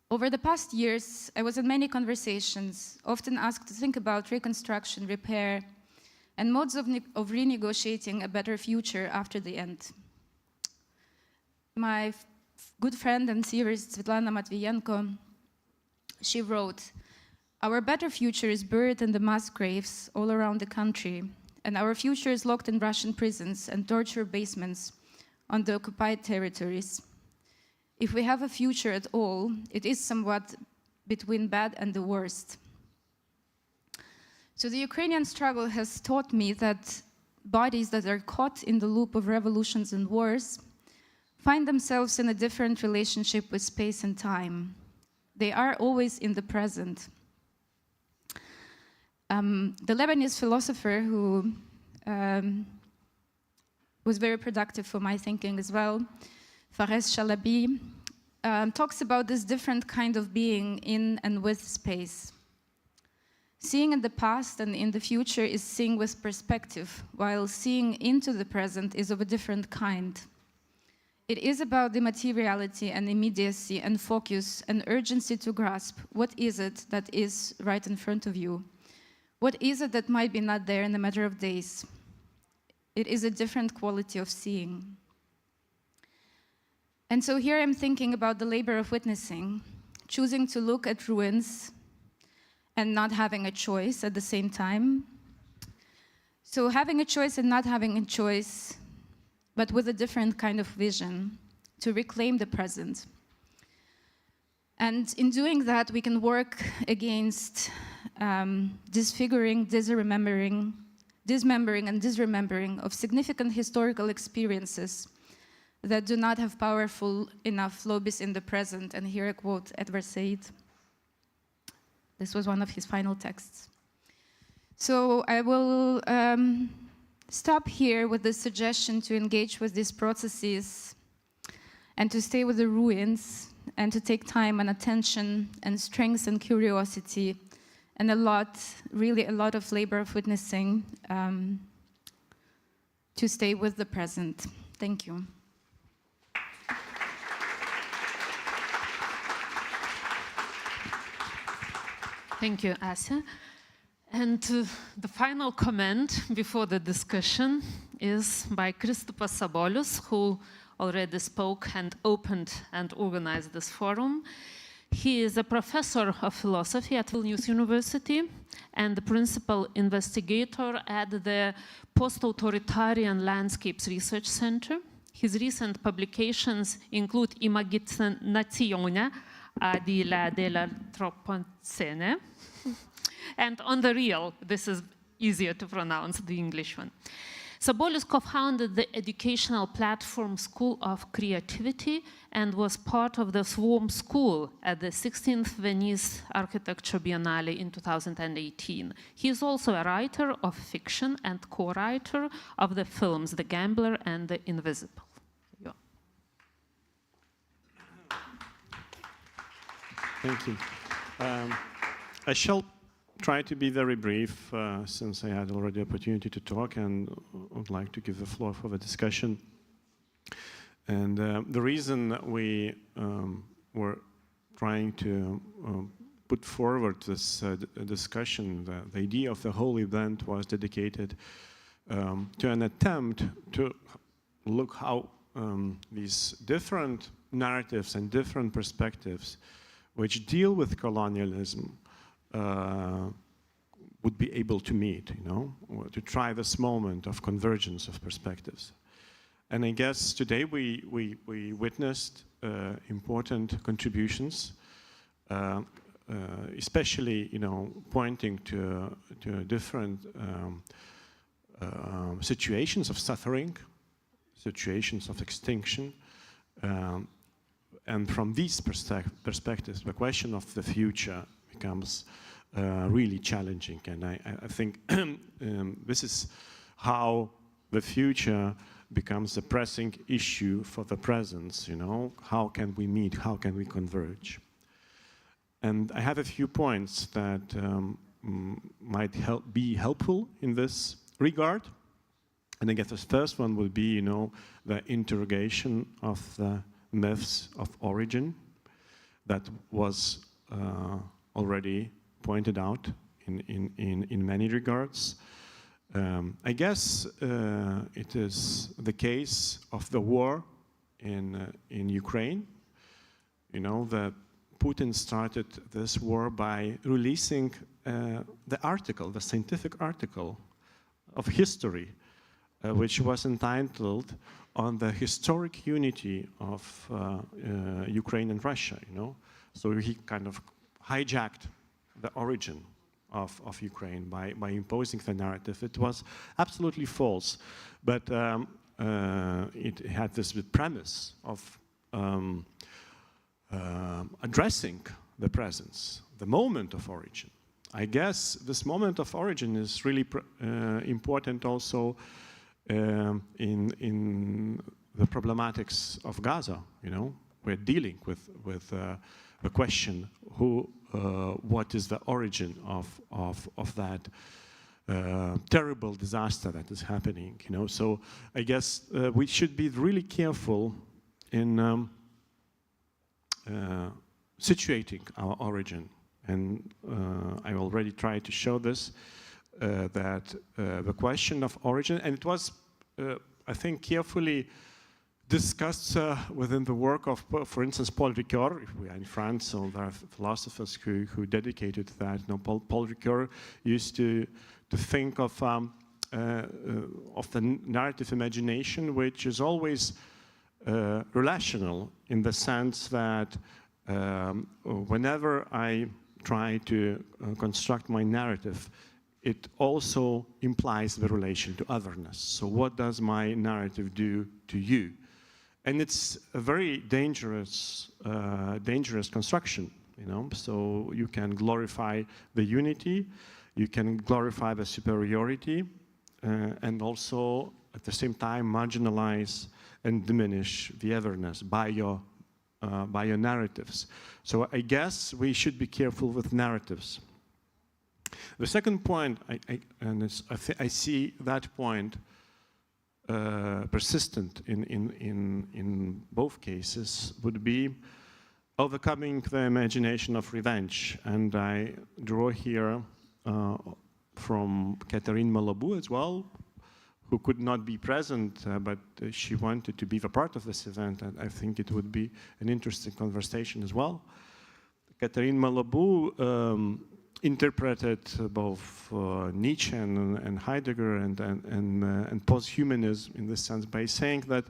Over the past years, I was in many conversations, often asked to think about reconstruction, repair, and modes of renegotiating a better future after the end. My good friend and theorist Svetlana Matviyenko, she wrote, "Our better future is buried in the mass graves all around the country, and our future is locked in Russian prisons and torture basements on the occupied territories. If we have a future at all, it is somewhat between bad and the worst." So the Ukrainian struggle has taught me that bodies that are caught in the loop of revolutions and wars find themselves in a different relationship with space and time. They are always in the present. The Lebanese philosopher who was very productive for my thinking as well, Fares Shalabi, talks about this different kind of being in and with space. Seeing in the past and in the future is seeing with perspective, while seeing into the present is of a different kind. It is about the materiality and immediacy and focus and urgency to grasp what is it that is right in front of you. What is it that might be not there in a matter of days? It is a different quality of seeing. And so here I'm thinking about the labor of witnessing, choosing to look at ruins and not having a choice at the same time. So having a choice and not having a choice, but with a different kind of vision to reclaim the present. And in doing that, we can work against disfiguring, dismembering, and disremembering of significant historical experiences that do not have powerful enough lobbies in the present. And here I quote Edward Said. This was one of his final texts. So I will stop here with the suggestion to engage with these processes and to stay with the ruins and to take time and attention and strength and curiosity and really a lot of labor of witnessing to stay with the present. Thank you. Thank you, Ася. And the final comment before the discussion is by Kristupas Sabolius, who already spoke and opened and organized this forum. He is a professor of philosophy at Vilnius University and the principal investigator at the Post-Authoritarian Landscapes Research Center. His recent publications include Imaginazione della Tropocene and On the Real. This is easier to pronounce, the English one. Sabolius co-founded the educational platform School of Creativity and was part of the Swarm School at the 16th Venice Architecture Biennale in 2018. He is also a writer of fiction and co-writer of the films The Gambler and The Invisible. Yeah. Thank you. I shall try to be very brief, since I had already opportunity to talk and would like to give the floor for the discussion. And the reason that we were trying to put forward this discussion, the idea of the whole event was dedicated to an attempt to look how these different narratives and different perspectives which deal with colonialism would be able to meet, or to try this moment of convergence of perspectives. And I guess today we witnessed important contributions, especially, pointing to different situations of suffering, situations of extinction, and from these perspectives, the question of the future becomes really challenging. And I think this is how the future becomes a pressing issue for the present. How can we meet? How can we converge? And I have a few points that might be helpful in this regard. And I guess the first one would be, the interrogation of the myths of origin that was already pointed out in many regards. I guess it is the case of the war in Ukraine. That Putin started this war by releasing the scientific article of history, which was entitled on the historic unity of Ukraine and Russia, So he kind of hijacked the origin of Ukraine by imposing the narrative. It was absolutely false, but it had this premise of addressing the presence, the moment of origin. I guess this moment of origin is really important also in the problematics of Gaza. We're dealing with the question what is the origin of that terrible disaster that is happening. So I guess we should be really careful in situating our origin. And I already tried to show this, that the question of origin, and it was, I think, carefully discussed within the work of, for instance, Paul Ricoeur. If we are in France, so there are philosophers who dedicated to that. Paul Ricoeur used to think of the narrative imagination, which is always relational in the sense that whenever I try to construct my narrative, it also implies the relation to otherness. So what does my narrative do to you? And it's a very dangerous construction, So you can glorify the unity, you can glorify the superiority, and also at the same time marginalize and diminish the otherness by your narratives. So I guess we should be careful with narratives. The second point, I see that point persistent in both cases, would be overcoming the imagination of revenge. And I draw here from Catherine Malabou as well, who could not be present, but she wanted to be a part of this event, and I think it would be an interesting conversation as well. Catherine Malabou interpreted both Nietzsche and Heidegger and post-humanism in this sense by saying that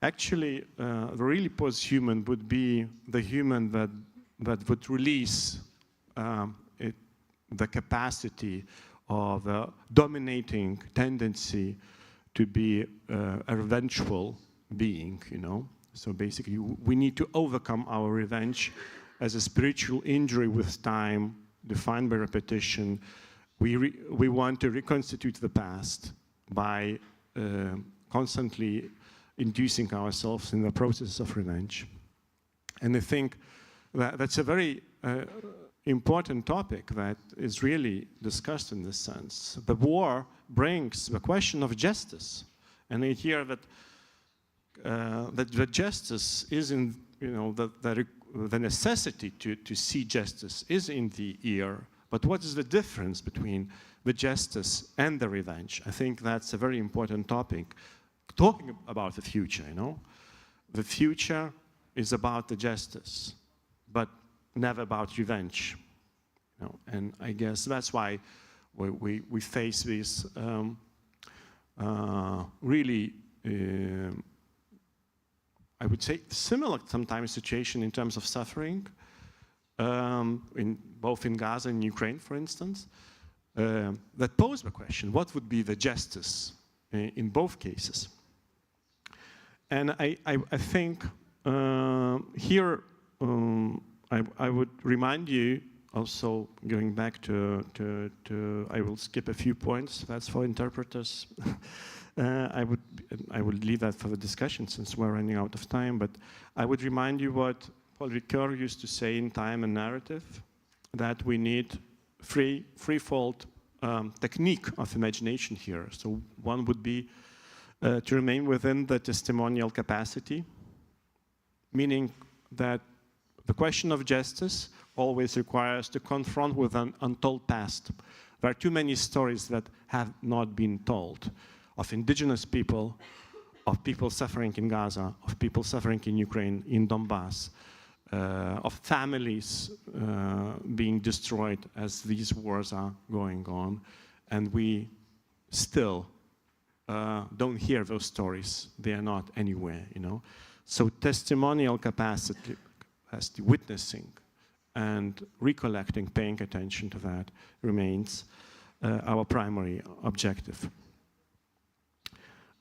actually the really post-human would be the human that would release the capacity or the dominating tendency to be a revengeful being, So basically we need to overcome our revenge as a spiritual injury with time, defined by repetition. We want to reconstitute the past by constantly inducing ourselves in the process of revenge. And I think that's a very important topic that is really discussed in this sense. The war brings the question of justice. And I hear that the justice is in, the necessity to see justice is in the ear, but what is the difference between the justice and the revenge? I think that's a very important topic. Talking about the future, The future is about the justice, but never about revenge. And I guess that's why we face this really, I would say, similar sometimes situation in terms of suffering, both in Gaza and Ukraine, for instance, that pose the question, what would be the justice in both cases? And I think here I would remind you, also going back to I will skip a few points, that's for interpreters. I would leave that for the discussion since we're running out of time, but I would remind you what Paul Ricoeur used to say in Time and Narrative, that we need threefold technique of imagination here. So one would be to remain within the testimonial capacity, meaning that the question of justice always requires to confront with an untold past. There are too many stories that have not been told of indigenous people, of people suffering in Gaza, of people suffering in Ukraine, in Donbass, of families being destroyed as these wars are going on. And we still don't hear those stories. They are not anywhere, you know. So testimonial capacity, witnessing and recollecting, paying attention to that remains our primary objective.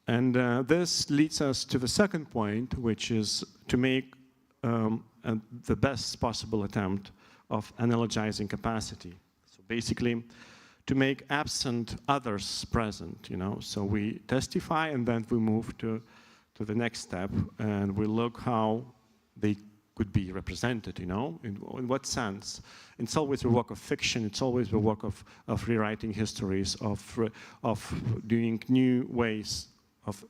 And this leads us to the second point, which is to make the best possible attempt of analogizing capacity. So basically, to make absent others present, you know. So we testify and then we move to the next step and we look how they could be represented, you know, in what sense. It's always the work of fiction, it's always the work of rewriting histories, of doing new ways of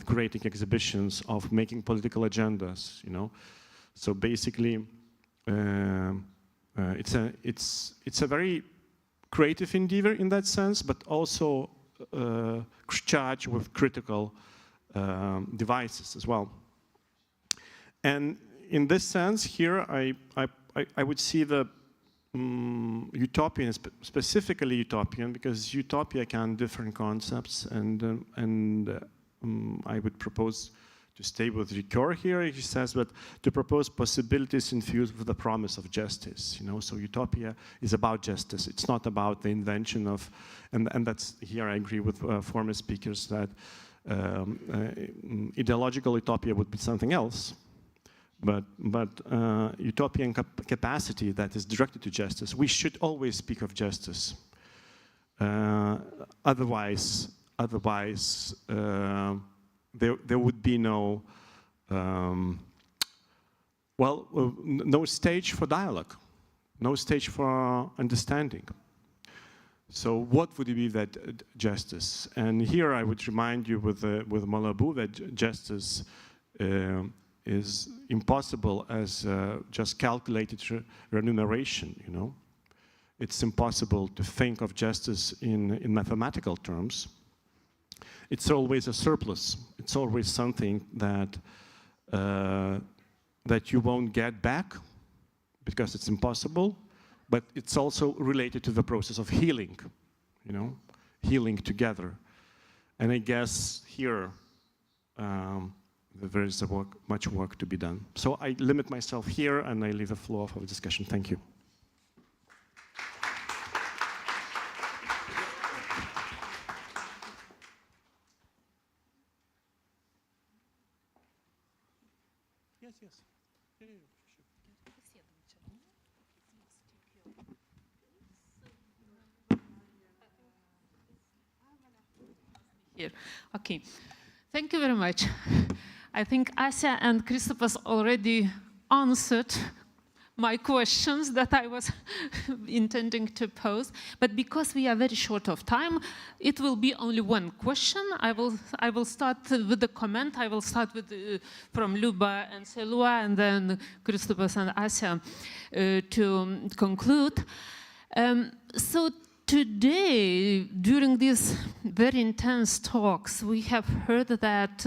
creating exhibitions, of making political agendas, you know. So basically, it's a very creative endeavor in that sense, but also charged with critical devices as well. And in this sense, here I would see the utopian, specifically utopian, because utopia can different concepts, and I would propose to stay with Ricoeur here. He says that to propose possibilities infused with the promise of justice, you know. So utopia is about justice. It's not about the invention of, and that's here I agree with former speakers that ideological utopia would be something else. But utopian capacity that is directed to justice, we should always speak of justice. Otherwise, there would be no, no stage for dialogue, no stage for understanding. So what would be that justice? And here I would remind you with Malabou that justice is impossible as just calculated remuneration, you know. It's impossible to think of justice in mathematical terms. It's always a surplus. It's always something that that you won't get back because it's impossible, but it's also related to the process of healing, you know, healing together. And I guess here there is much work to be done. So I limit myself here and I leave the floor for the discussion. Thank you. Yes, yes. Yeah, sure. Here. Okay. Thank you very much. I think Ася and Kristupas already answered my questions that I was intending to pose. But because we are very short of time, it will be only one question. I will start with the comment. I will start with from Luba and Seloua, and then Kristupas and Ася to conclude. So today, during these very intense talks, we have heard that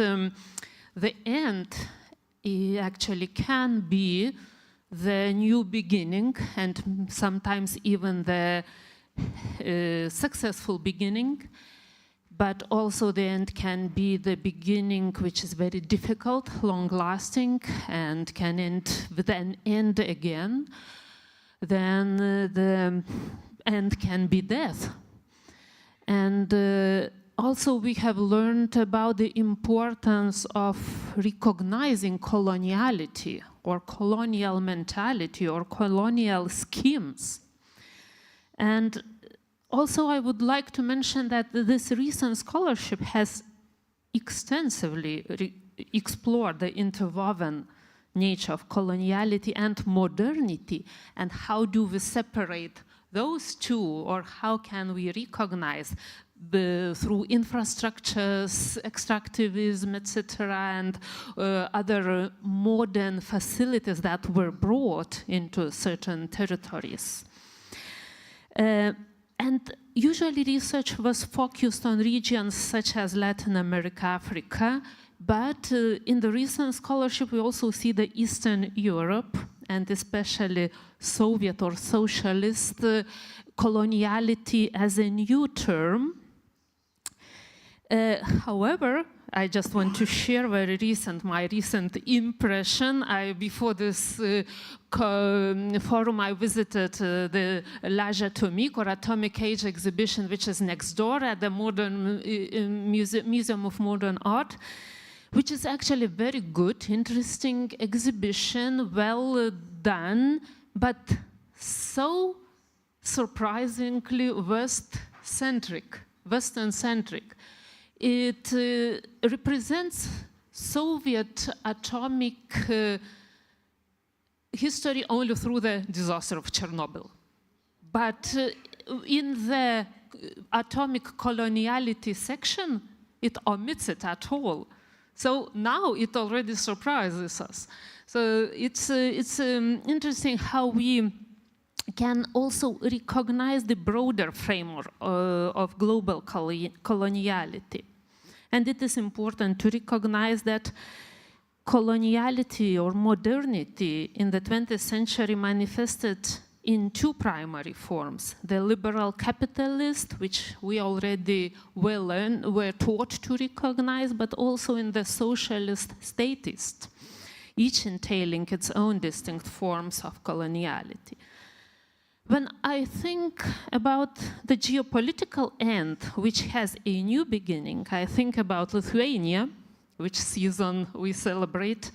the end actually can be the new beginning, and sometimes even the successful beginning, but also the end can be the beginning which is very difficult, long-lasting, and can end with an end again. Then the end can be death. And also we have learned about the importance of recognizing coloniality or colonial mentality or colonial schemes. And also I would like to mention that this recent scholarship has extensively explored the interwoven nature of coloniality and modernity, and how do we separate those two, or how can we recognize through infrastructures, extractivism, etc., and other modern facilities that were brought into certain territories. And usually research was focused on regions such as Latin America, Africa, but in the recent scholarship we also see the Eastern Europe, and especially Soviet or socialist coloniality as a new term. However, I just want to share my recent impression. Before this forum, I visited the L'Âge Atomique, or Atomic Age exhibition, which is next door at the Museum of Modern Art, which is actually a very good, interesting exhibition, well done, but so surprisingly Western-centric. It represents Soviet atomic history only through the disaster of Chernobyl. But in the atomic coloniality section, it omits it at all. So now it already surprises us. So it's interesting how we can also recognize the broader framework of global coloniality. And it is important to recognize that coloniality or modernity in the 20th century manifested in two primary forms: the liberal capitalist, which we already were taught to recognize, but also in the socialist statist, each entailing its own distinct forms of coloniality. When I think about the geopolitical end, which has a new beginning, I think about Lithuania, which season we celebrate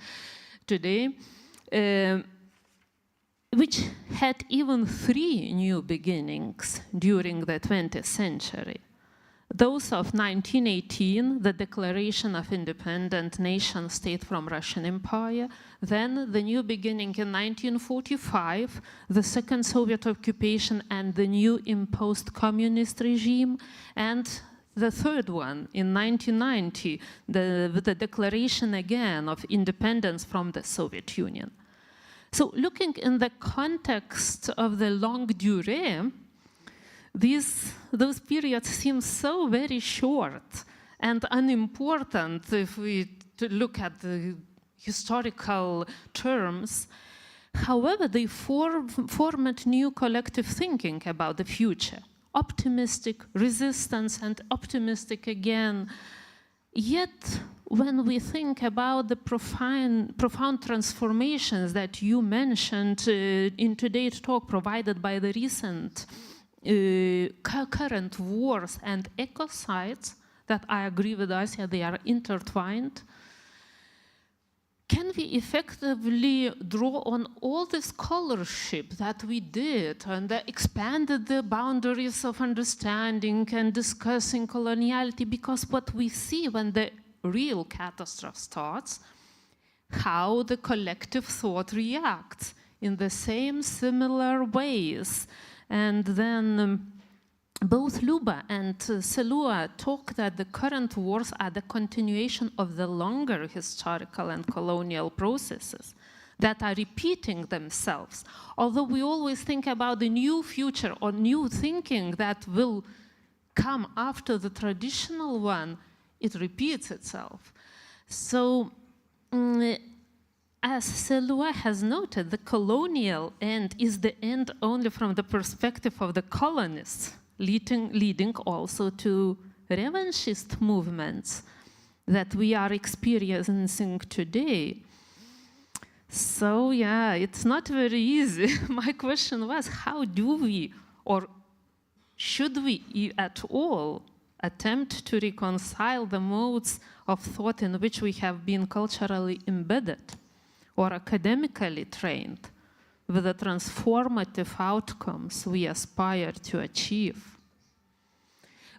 today, which had even 3 new beginnings during the 20th century. Those of 1918, the declaration of independent nation state from Russian Empire, then the new beginning in 1945, the second Soviet occupation and the new imposed communist regime, and the third one in 1990, the declaration again of independence from the Soviet Union. So looking in the context of the longue durée, those periods seem so very short and unimportant if we look at the historical terms. However, they formed new collective thinking about the future. Optimistic, resistance, and optimistic again. Yet, when we think about the profound transformations that you mentioned in today's talk provided by the recent current wars and ecocides, that I agree with Asia, they are intertwined, can we effectively draw on all the scholarship that we did and that expanded the boundaries of understanding and discussing coloniality? Because what we see when the real catastrophe starts, how the collective thought reacts in the same similar ways. And then both Luba and Seloua talk that the current wars are the continuation of the longer historical and colonial processes that are repeating themselves. Although we always think about the new future or new thinking that will come after the traditional one, it repeats itself. So as Seloua has noted, the colonial end is the end only from the perspective of the colonists, leading also to revanchist movements that we are experiencing today. So yeah, it's not very easy. My question was, how do we, or should we at all, attempt to reconcile the modes of thought in which we have been culturally embedded or academically trained with the transformative outcomes we aspire to achieve?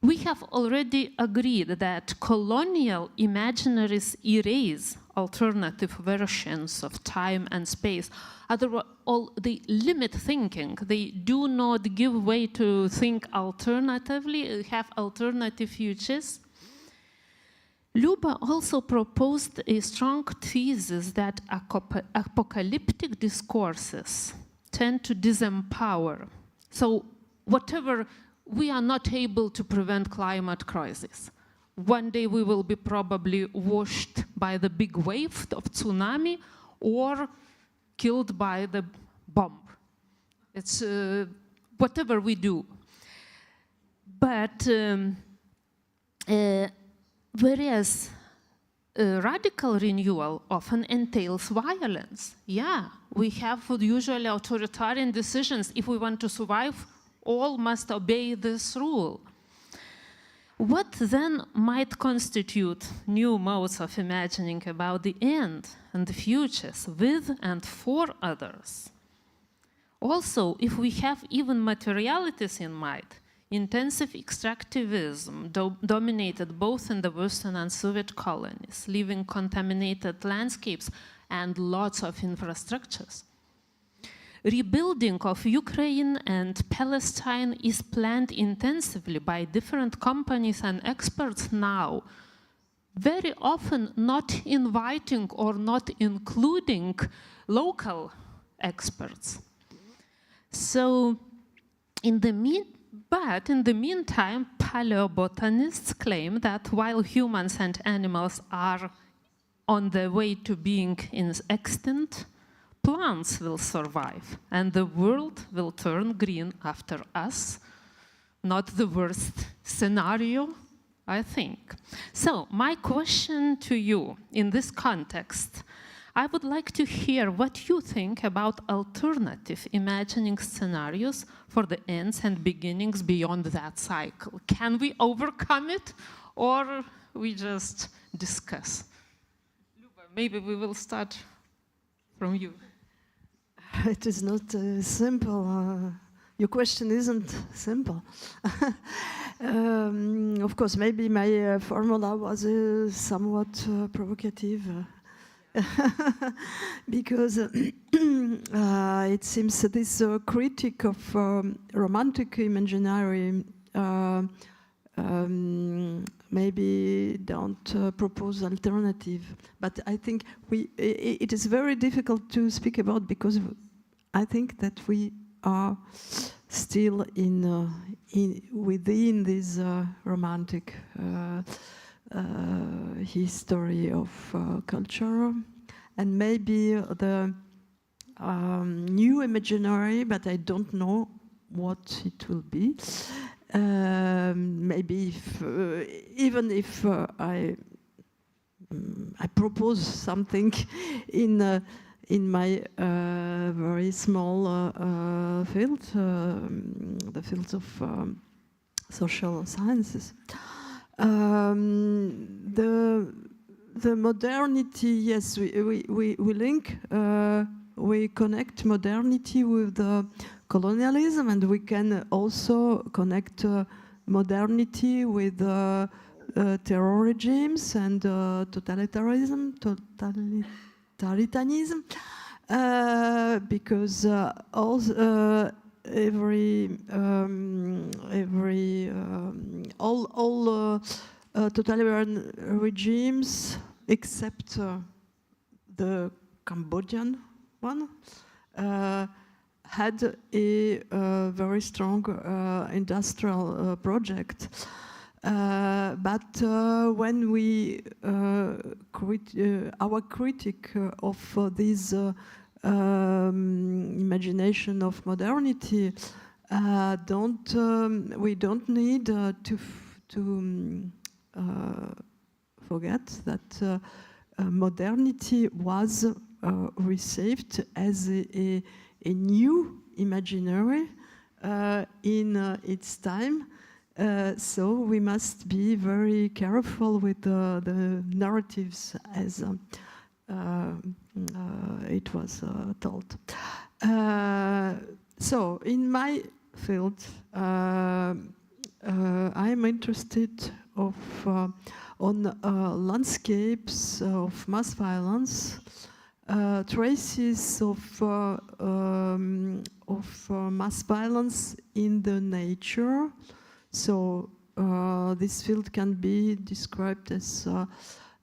We have already agreed that colonial imaginaries erase alternative versions of time and space. They limit thinking. They do not give way to think alternatively, have alternative futures. Luba also proposed a strong thesis that apocalyptic discourses tend to disempower. So whatever, we are not able to prevent climate crisis. One day we will be probably washed by the big wave of tsunami or killed by the bomb. It's whatever we do. But whereas radical renewal often entails violence. Yeah, we have usually authoritarian decisions. If we want to survive, all must obey this rule. What then might constitute new modes of imagining about the end and the futures with and for others? Also, if we have even materialities in mind, intensive extractivism dominated both in the Western and Soviet colonies, leaving contaminated landscapes and lots of infrastructures. Rebuilding of Ukraine and Palestine is planned intensively by different companies and experts now, very often not inviting or not including local experts. So, in the meantime, paleobotanists claim that while humans and animals are on the way to being extinct, plants will survive and the world will turn green after us. Not the worst scenario, I think. So, my question to you in this context, I would like to hear what you think about alternative imagining scenarios for the ends and beginnings beyond that cycle. Can we overcome it, or we just discuss? Luba, maybe we will start from you. It is not simple. Your question isn't simple. Of course, maybe my formula was somewhat provocative. Because it seems that this critique of romantic imaginary maybe don't propose alternative. But I think it is very difficult to speak about because I think that we are still within this romantic history of culture, and maybe the new imaginary, but I don't know what it will be. Maybe even if I propose something in my very small field, the field of social sciences. The modernity, yes, we link, we connect modernity with the colonialism, and we can also connect modernity with terror regimes and totalitarianism, because all totalitarian regimes, except the Cambodian one, had a very strong industrial project. But when we our critic of this imagination of modernity, we don't need to forget that modernity was received as a new imaginary in its time. So we must be very careful with the narratives as it was told. So in my field, I'm interested on landscapes of mass violence, traces of mass violence in the nature. So this field can be described as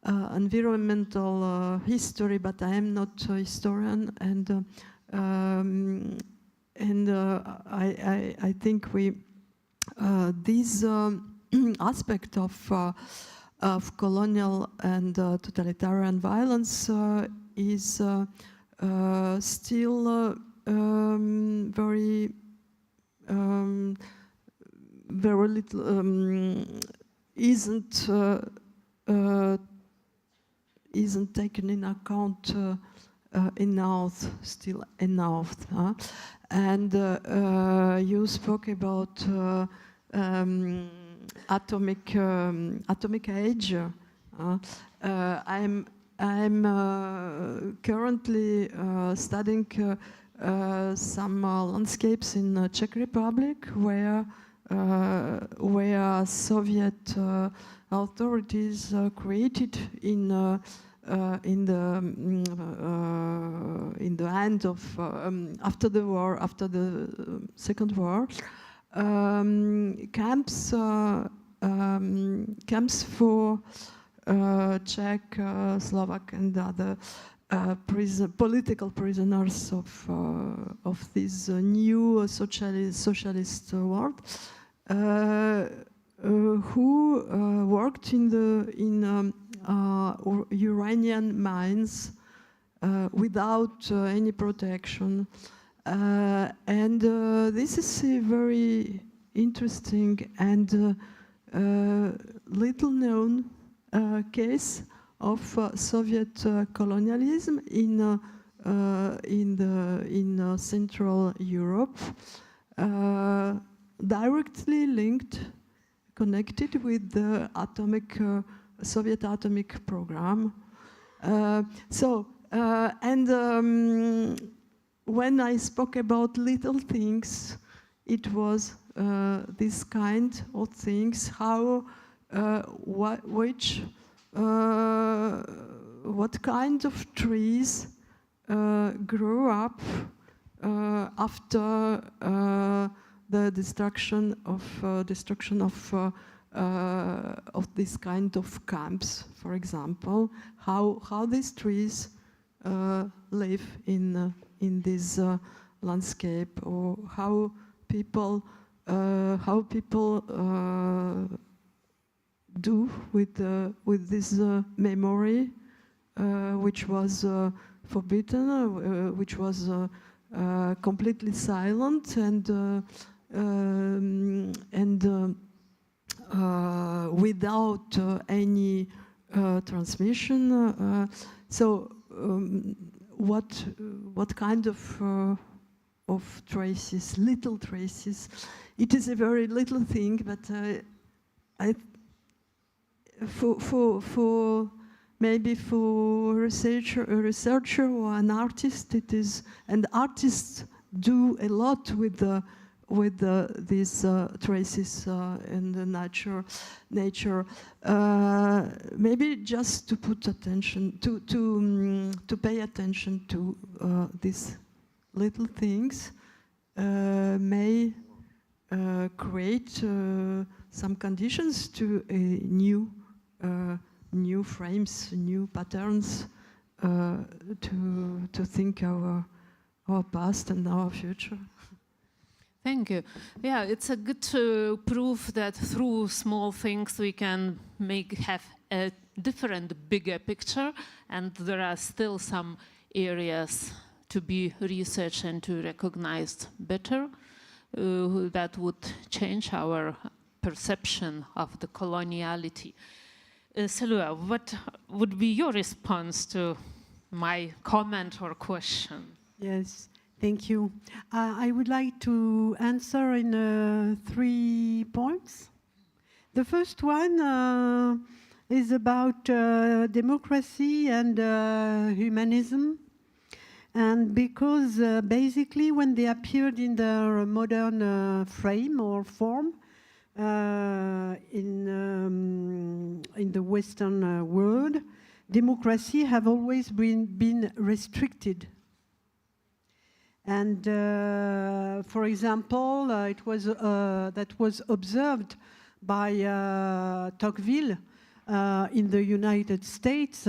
environmental history, but I am not a historian, and I think this aspect of colonial and totalitarian violence is still very little isn't taken in account enough. And you spoke about atomic age. I'm currently studying some landscapes in Czech Republic where Soviet authorities created in the end of after the war, after the Second War, camps for Czech, Slovak, and other political prisoners of this new socialist world, who worked in uranium mines without any protection. And this is a very interesting and little known case of Soviet colonialism in Central Europe, directly connected with the Soviet atomic program. When I spoke about little things, it was this kind of things, how, what kind of trees grew up after the destruction of this kind of camps, for example, how these trees live in this landscape, or how people do with this memory, which was forbidden, which was completely silent and without any transmission. What kind of traces, little traces? It is a very little thing, but maybe for a researcher or an artist, it is, and artists do a lot with these traces in the nature. Maybe just to put attention to pay attention to these little things may create some conditions to a new frames, new patterns to think our past and our future. Thank you. Yeah, it's a good proof that through small things we can have a different, bigger picture, and there are still some areas to be researched and to recognized better that would change our perception of the coloniality. Seloua, what would be your response to my comment or question? Yes, thank you. I would like to answer in 3 points. The first one is about democracy and humanism. And because basically when they appeared in the modern frame or form in the Western world, democracy have always been restricted. And for example, it was that was observed by Tocqueville in the United States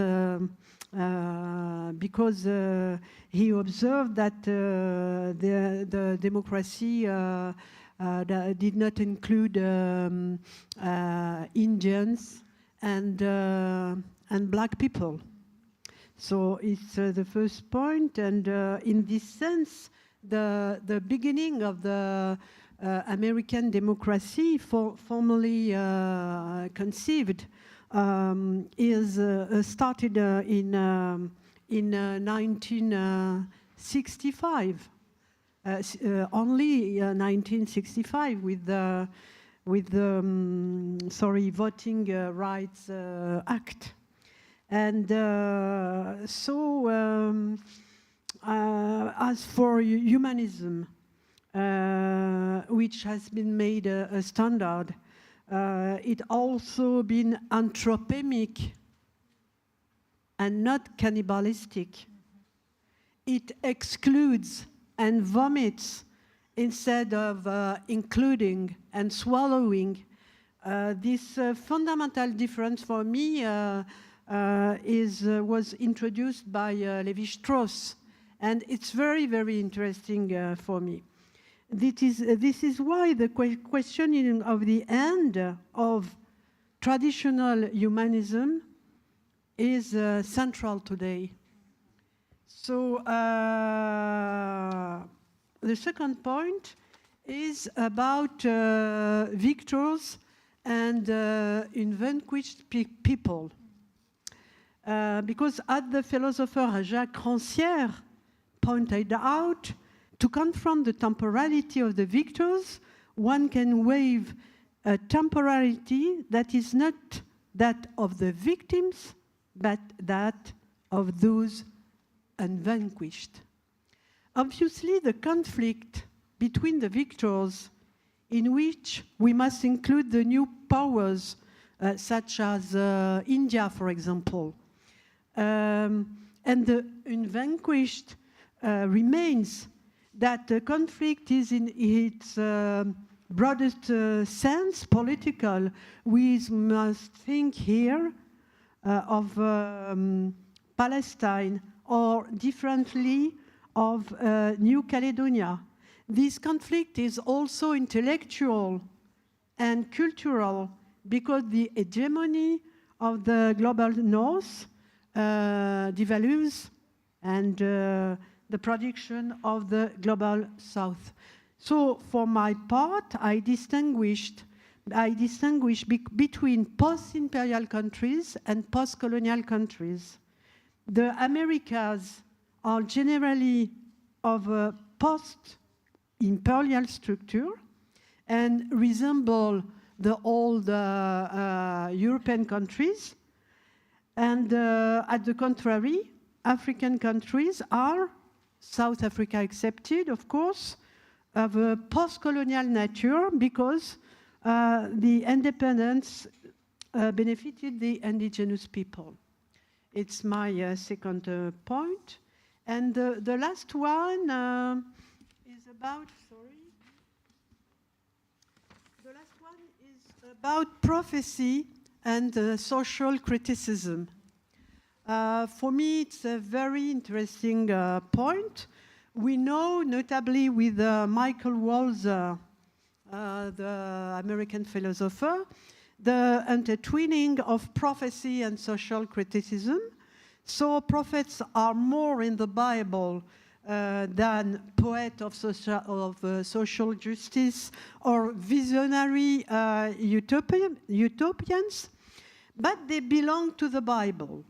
because he observed that the democracy did not include Indians and black people. So it's the first point, and in this sense, the beginning of the American democracy, formally conceived, is started in 1965, only 1965, with the Voting Rights Act. And as for humanism, which has been made a standard, it also been anthropemic and not cannibalistic. It excludes and vomits instead of including and swallowing. This fundamental difference for me was introduced by Lévi-Strauss, and it's very, very interesting for me. This is why the questioning of the end of traditional humanism is central today. So the second point is about victors and vanquished people. Because as the philosopher Jacques Rancière pointed out, to confront the temporality of the victors, one can wave a temporality that is not that of the victims, but that of those unvanquished. Obviously, the conflict between the victors, in which we must include the new powers, such as India, for example, and the unvanquished remains, that the conflict is in its broadest sense political. We must think here of Palestine, or differently of New Caledonia. This conflict is also intellectual and cultural, because the hegemony of the global north devalues and the production of the global south. So for my part, I distinguish between post-imperial countries and post-colonial countries. The Americas are generally of a post-imperial structure and resemble the old European countries. And at the contrary, African countries are, South Africa accepted, of course, of a post-colonial nature, because the independence benefited the indigenous people. It's my second point. And the last one is about, the last one is about prophecy and social criticism. For me, it's a very interesting point. we know, notably with Michael Walzer, the American philosopher, the intertwining of prophecy and social criticism. So prophets are more in the Bible than poets of social justice or visionary utopians, but they belong to the Bible.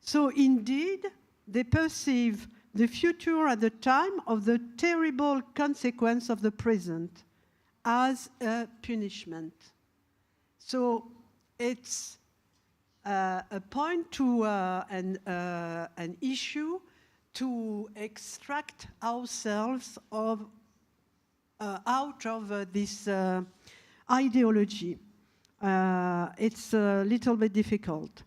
So indeed, they perceive the future at the time of the terrible consequence of the present as a punishment. So it's a point to an issue to extract ourselves out of this ideology. It's a little bit difficult.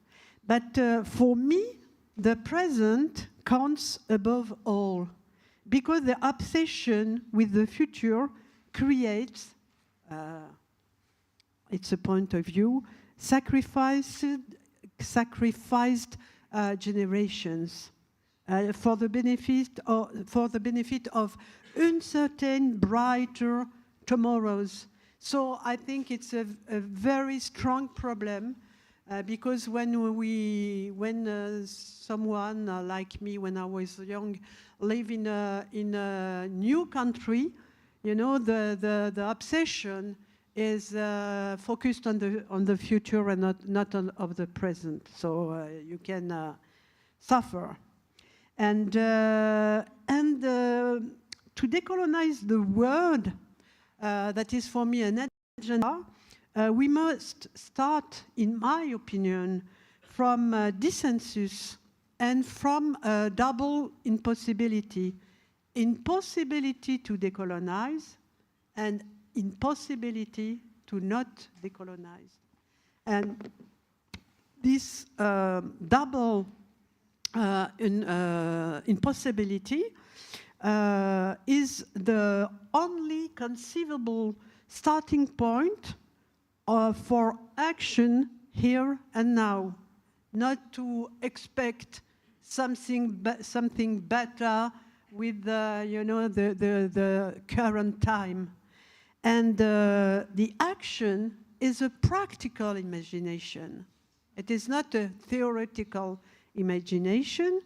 But for me, the present counts above all, because the obsession with the future creates, it's a point of view, sacrificed generations for the benefit of uncertain, brighter tomorrows. So I think it's a very strong problem. Because when someone like me, when I was young, live in a new country, you know, the obsession is focused on the future and not of the present. So you can suffer. And to decolonize the world, that is for me an agenda. We must start, in my opinion, from dissensus and from a double impossibility. Impossibility to decolonize and impossibility to not decolonize. And this double impossibility is the only conceivable starting point for action here and now, not to expect something better with the current time. And the action is a practical imagination. It is not a theoretical imagination.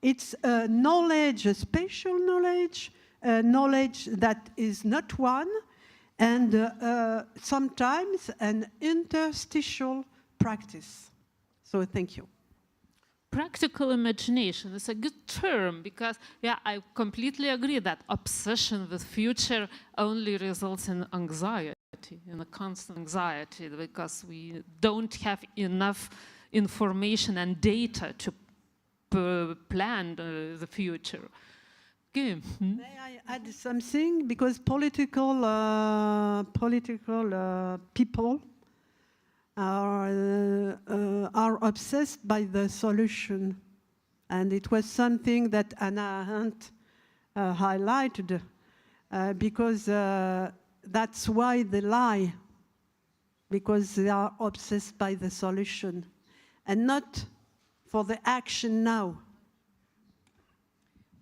It's a knowledge, a spatial knowledge, a knowledge that is not one, and sometimes an interstitial practice. So thank you. Practical imagination is a good term because, yeah, I completely agree that obsession with future only results in anxiety, in a constant anxiety, because we don't have enough information and data to plan the future. Okay. May I add something? Because political people are obsessed by the solution. And it was something that Anna Hunt highlighted, because that's why they lie, because they are obsessed by the solution and not for the action now.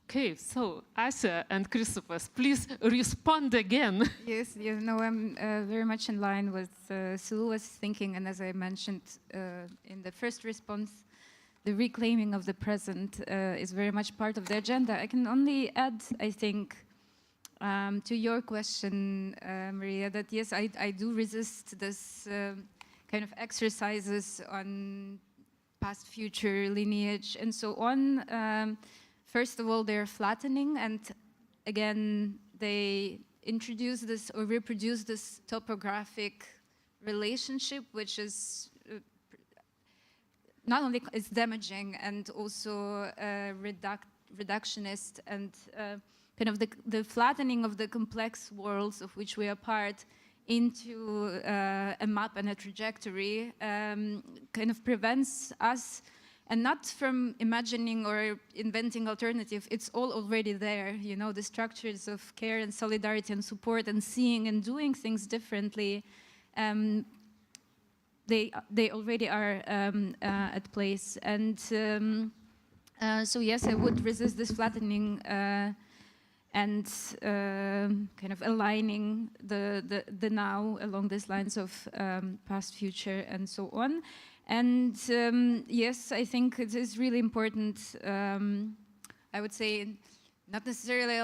Okay, so Sasha and Kristupas, please respond again. Yes, no, I'm very much in line with Seloua's thinking, and as I mentioned in the first response, the reclaiming of the present is very much part of the agenda. I can only add, I think, to your question, Marija, that yes, I do resist this kind of exercises on past, future, lineage, and so on. First of all, they're flattening, and again, they introduce this or reproduce this topographic relationship, which is not only is damaging and also reductionist, and kind of the flattening of the complex worlds of which we are part into a map and a trajectory kind of prevents us, and not from imagining or inventing alternative, it's all already there, you know, the structures of care and solidarity and support and seeing and doing things differently, they already are at place. And so yes, I would resist this flattening and kind of aligning the now along these lines of past, future, and so on. And yes, I think it is really important, I would say, not necessarily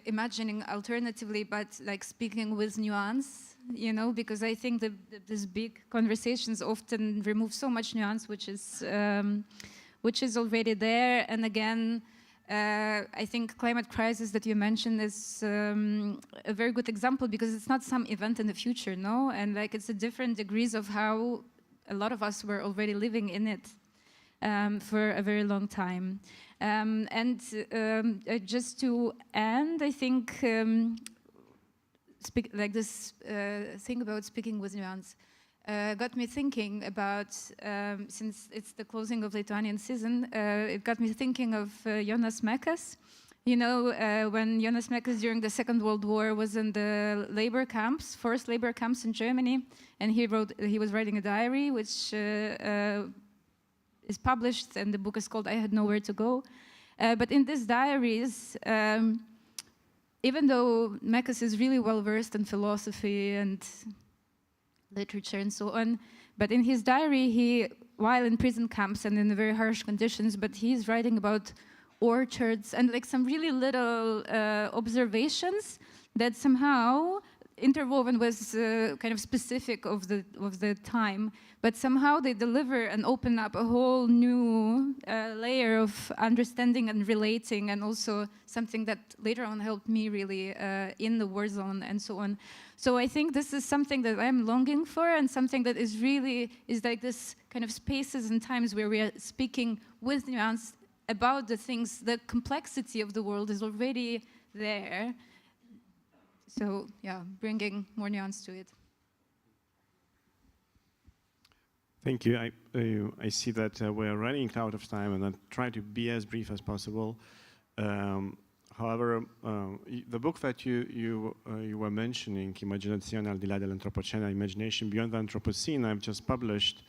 imagining alternatively, but like speaking with nuance, you know, because I think that these big conversations often remove so much nuance, which is already there. And again, I think climate crisis that you mentioned is a very good example, because it's not some event in the future, no? And like it's a different degrees of how a lot of us were already living in it for a very long time. Just to end, I think like this thing about speaking with nuance got me thinking about, since it's the closing of Lithuanian season, it got me thinking of Jonas Mekas. You know, when Jonas Mekas during the Second World War was in the labor camps, forced labor camps in Germany, and he was writing a diary, which is published, and the book is called I Had Nowhere to Go. But in these diaries, even though Mekas is really well versed in philosophy and literature and so on, but in his diary, while in prison camps and in very harsh conditions, but he's writing about orchards and like some really little observations that somehow interwoven with kind of specific of the time, but somehow they deliver and open up a whole new layer of understanding and relating, and also something that later on helped me really in the war zone and so on. So I think this is something that I'm longing for, and something that is like this kind of spaces and times where we are speaking with nuance about the things. The complexity of the world is already there. So yeah, bringing more nuance to it. Thank you. I see that we're running out of time, and I'll try to be as brief as possible. However, the book that you were mentioning, Immaginazione al di là dell'Antropocene, Imagination Beyond the Anthropocene, I've just published,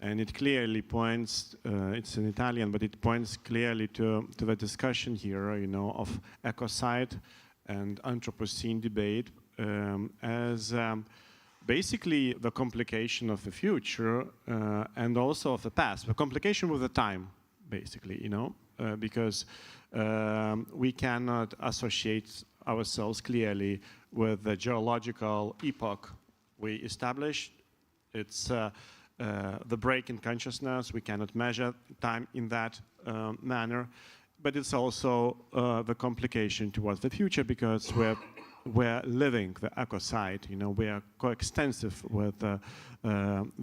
and it clearly points, it's in Italian, but it points clearly to the discussion here, you know, of ecocide and Anthropocene debate as basically the complication of the future and also of the past, the complication with the time, basically, you know, because we cannot associate ourselves clearly with the geological epoch we established. It's the break in consciousness. We cannot measure time in that manner. But it's also the complication towards the future, because we're living the ecocide. You know, we are coextensive with the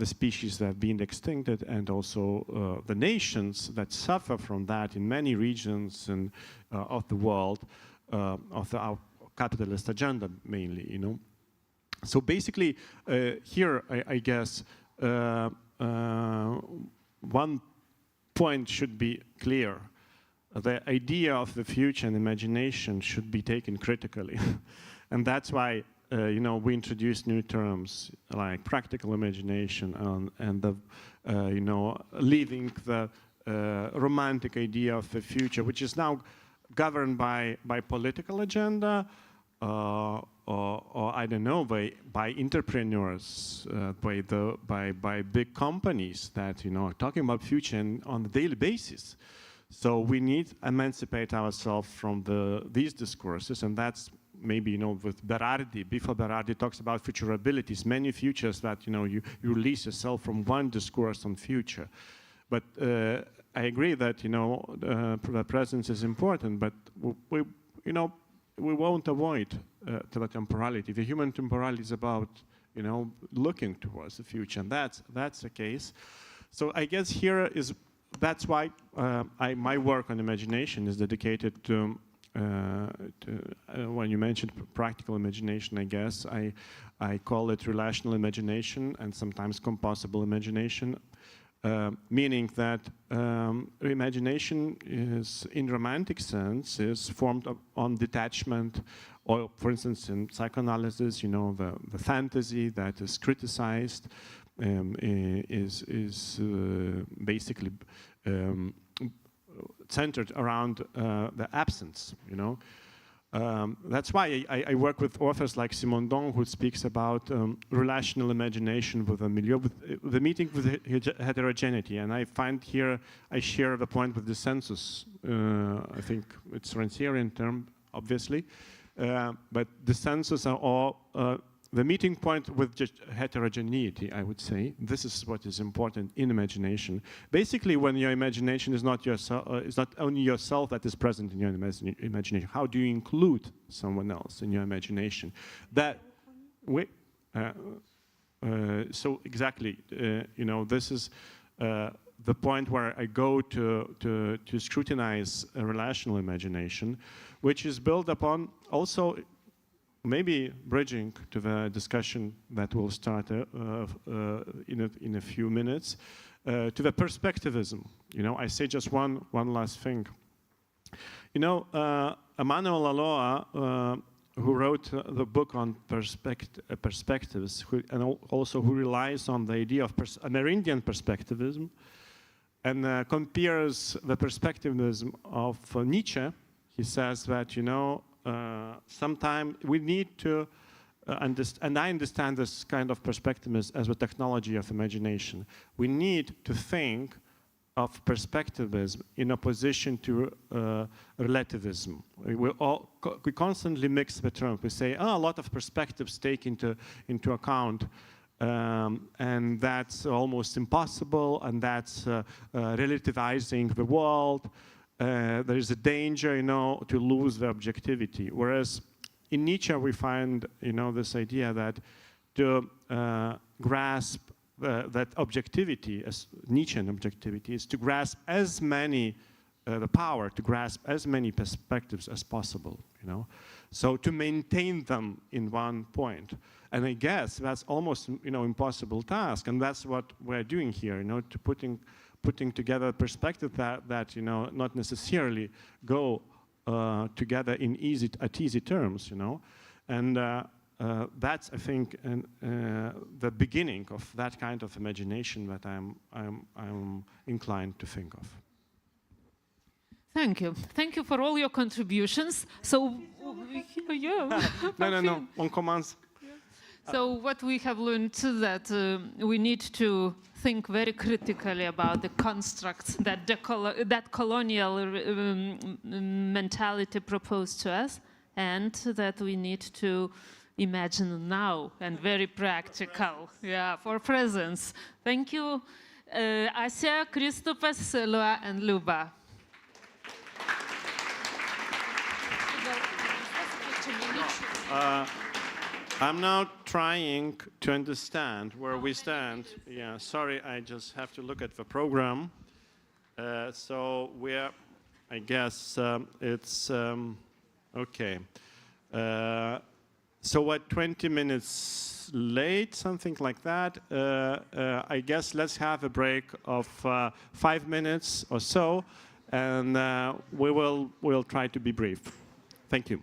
species that have been extincted, and also the nations that suffer from that in many regions and of the world, of our capitalist agenda mainly. You know, so basically here I guess one point should be clear. The idea of the future and imagination should be taken critically. And that's why, you know, we introduced new terms like practical imagination and the, you know, leaving the romantic idea of the future, which is now governed by political agenda, or I don't know, by entrepreneurs, by big companies that, you know, are talking about future on a daily basis. So we need to emancipate ourselves from these discourses, and that's maybe, you know, with Berardi. Before Berardi talks about futurabilities, many futures that, you know, you release yourself from one discourse on future. But I agree that, you know, the presence is important, but we, you know, we won't avoid the temporality. The human temporality is about, you know, looking towards the future, and that's the case. So I guess here is. That's why my work on imagination is dedicated to when you mentioned practical imagination, I guess, I call it relational imagination and sometimes composable imagination, meaning that imagination is, in romantic sense, is formed on detachment, or, for instance, in psychoanalysis, you know, the fantasy that is criticized is basically centered around the absence, you know. That's why I work with authors like Simondon, who speaks about relational imagination with a milieu, with the meeting with heterogeneity. And I find here, I share the point with the census. I think it's a Rancierian term, obviously. But the census are all the meeting point with just heterogeneity, I would say. This is what is important in imagination. Basically, when your imagination is not yourself, it's not only yourself that is present in your imagination. How do you include someone else in your imagination? That so exactly, you know, this is the point where I go to scrutinize a relational imagination, which is built upon also. Maybe bridging to the discussion that will start in a few minutes, to the perspectivism. You know, I say just one last thing. You know, Emmanuel Laloa, who wrote the book on perspectives, and also who relies on the idea of Amerindian perspectivism, and compares the perspectivism of Nietzsche. He says that, you know, sometimes we need to understand, and I understand this kind of perspective as a technology of imagination. We need to think of perspectivism in opposition to relativism. We constantly mix the terms. We say, oh, a lot of perspectives take into account, and that's almost impossible, and that's relativizing the world. There is a danger, you know, to lose the objectivity. Whereas in Nietzsche, we find, you know, this idea that to grasp that objectivity, as Nietzschean objectivity, is to grasp as many, the power to grasp as many perspectives as possible, you know. So to maintain them in one point. And I guess that's almost, you know, impossible task. And that's what we're doing here, you know, to putting together a perspective that you know, not necessarily go together in easy terms, you know, and that's, I think, the beginning of that kind of imagination that I'm inclined to think of. Thank you for all your contributions. So, yeah. No, on commence. So what we have learned is that we need to think very critically about the constructs that colonial mentality proposed to us, and that we need to imagine now and very practical, yeah, for presence. Thank you, Asia, Kristupas, Seloua, and Luba. I'm now trying to understand where we stand. Yeah, sorry, I just have to look at the program. So we're, I guess it's, okay. So we're 20 minutes late, something like that. I guess let's have a break of 5 minutes or so, and we'll try to be brief. Thank you.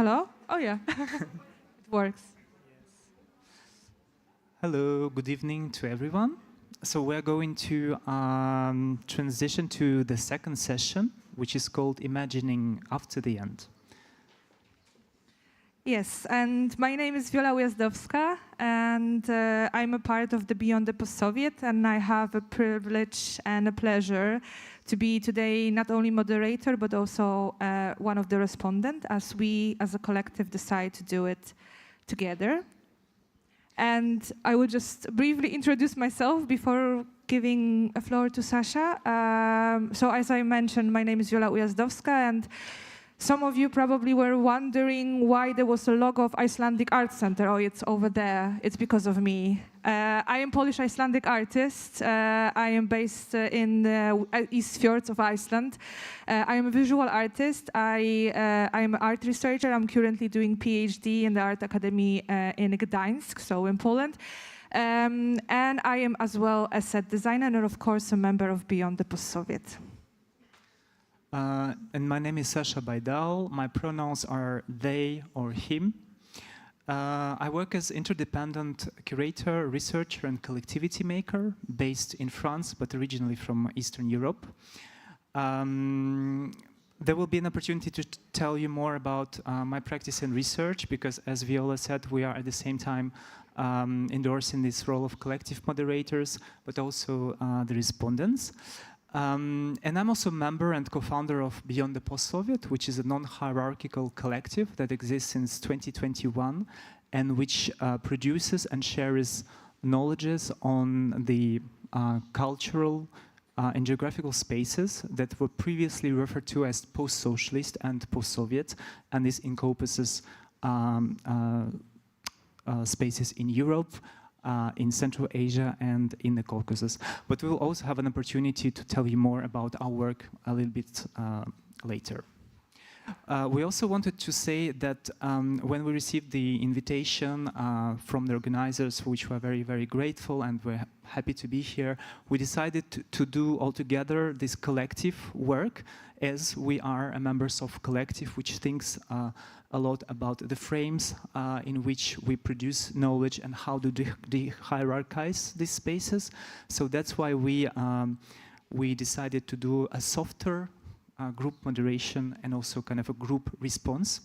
Hello? Oh, yeah. It works. Hello, good evening to everyone. So we're going to transition to the second session, which is called Imagining After the End. Yes, and my name is Wiola Ujazdowska, and I'm a part of the Beyond the Post-Soviet, and I have a privilege and a pleasure to be today not only moderator, but also one of the respondents, as we as a collective decide to do it together. And I will just briefly introduce myself before giving a floor to Sasha. So as I mentioned, my name is Wiola Ujazdowska, and some of you probably were wondering why there was a logo of Icelandic Art Center. Oh, it's over there. It's because of me. I am Polish Icelandic artist. I am based in the East Fjords of Iceland. I am a visual artist. I am an art researcher. I'm currently doing PhD in the Art Academy in Gdańsk, so in Poland. And I am as well a set designer and of course a member of Beyond the Post-Soviet. And my name is Sasha Baydal. My pronouns are they or him. I work as interdependent curator, researcher, and collectivity maker based in France, but originally from Eastern Europe. There will be an opportunity to tell you more about my practice and research, because as Wiola said, we are at the same time endorsing this role of collective moderators, but also the respondents. And I'm also a member and co-founder of Beyond the Post-Soviet, which is a non-hierarchical collective that exists since 2021 and which produces and shares knowledges on the cultural and geographical spaces that were previously referred to as post-socialist and post-Soviet, and this encompasses spaces in Europe, in Central Asia and in the Caucasus. But we will also have an opportunity to tell you more about our work a little bit later. We also wanted to say that when we received the invitation from the organizers, for which we're very, very grateful and we're happy to be here, we decided to do altogether this collective work, as we are members of collective which thinks a lot about the frames in which we produce knowledge and how to de-hierarchize these spaces. So that's why we decided to do a softer group moderation and also kind of a group response.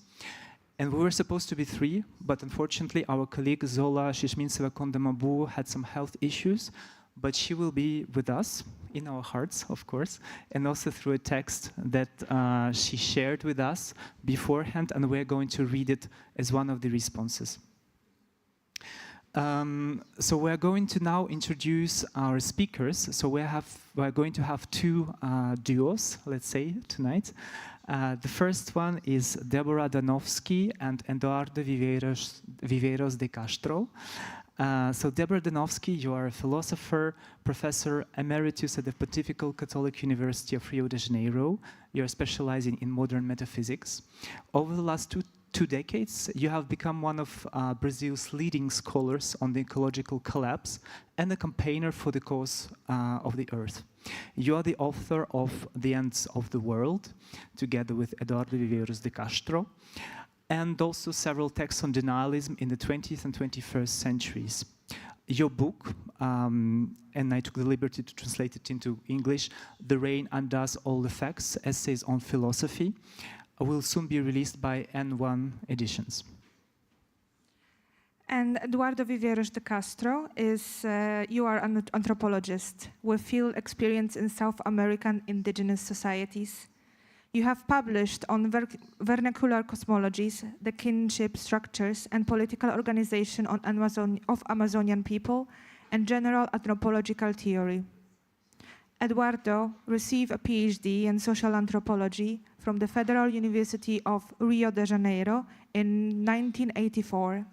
And we were supposed to be 3, but unfortunately our colleague Zola Chichmintseva-Kondamambou had some health issues, but she will be with us in our hearts, of course, and also through a text that she shared with us beforehand, and we're going to read it as one of the responses. So we're going to now introduce our speakers. So we're going to have 2 duos, let's say, tonight. The first one is Déborah Danowski and Eduardo Viveiros de Castro. So Déborah Danowski, you are a philosopher, professor emeritus at the Pontifical Catholic University of Rio de Janeiro. You're specializing in modern metaphysics. Over the last two decades, you have become one of Brazil's leading scholars on the ecological collapse and a campaigner for the cause of the Earth. You are the author of The Ends of the World, together with Eduardo Viveiros de Castro, and also several texts on denialism in the 20th and 21st centuries. Your book, and I took the liberty to translate it into English, The Rain Undoes All the Facts, Essays on Philosophy, will soon be released by N1 Editions. And Eduardo Viveiros de Castro is, you are an anthropologist with field experience in South American indigenous societies. You have published on vernacular cosmologies, the kinship structures and political organization of Amazonian people, and general anthropological theory. Eduardo received a PhD in social anthropology from the Federal University of Rio de Janeiro in 1984.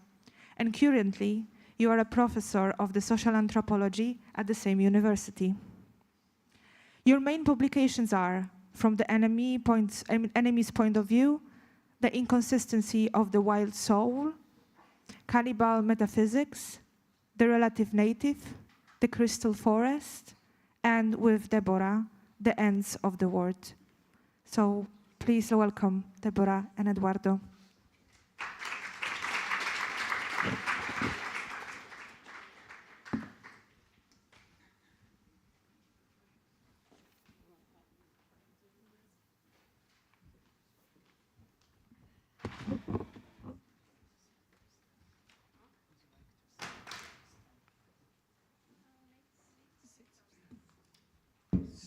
And currently, you are a professor of the social anthropology at the same university. Your main publications are From the Enemy's Point of View, The Inconsistency of the Wild Soul, Cannibal Metaphysics, The Relative Native, The Crystal Forest, and with Déborah, The Ends of the World. So please welcome Déborah and Eduardo.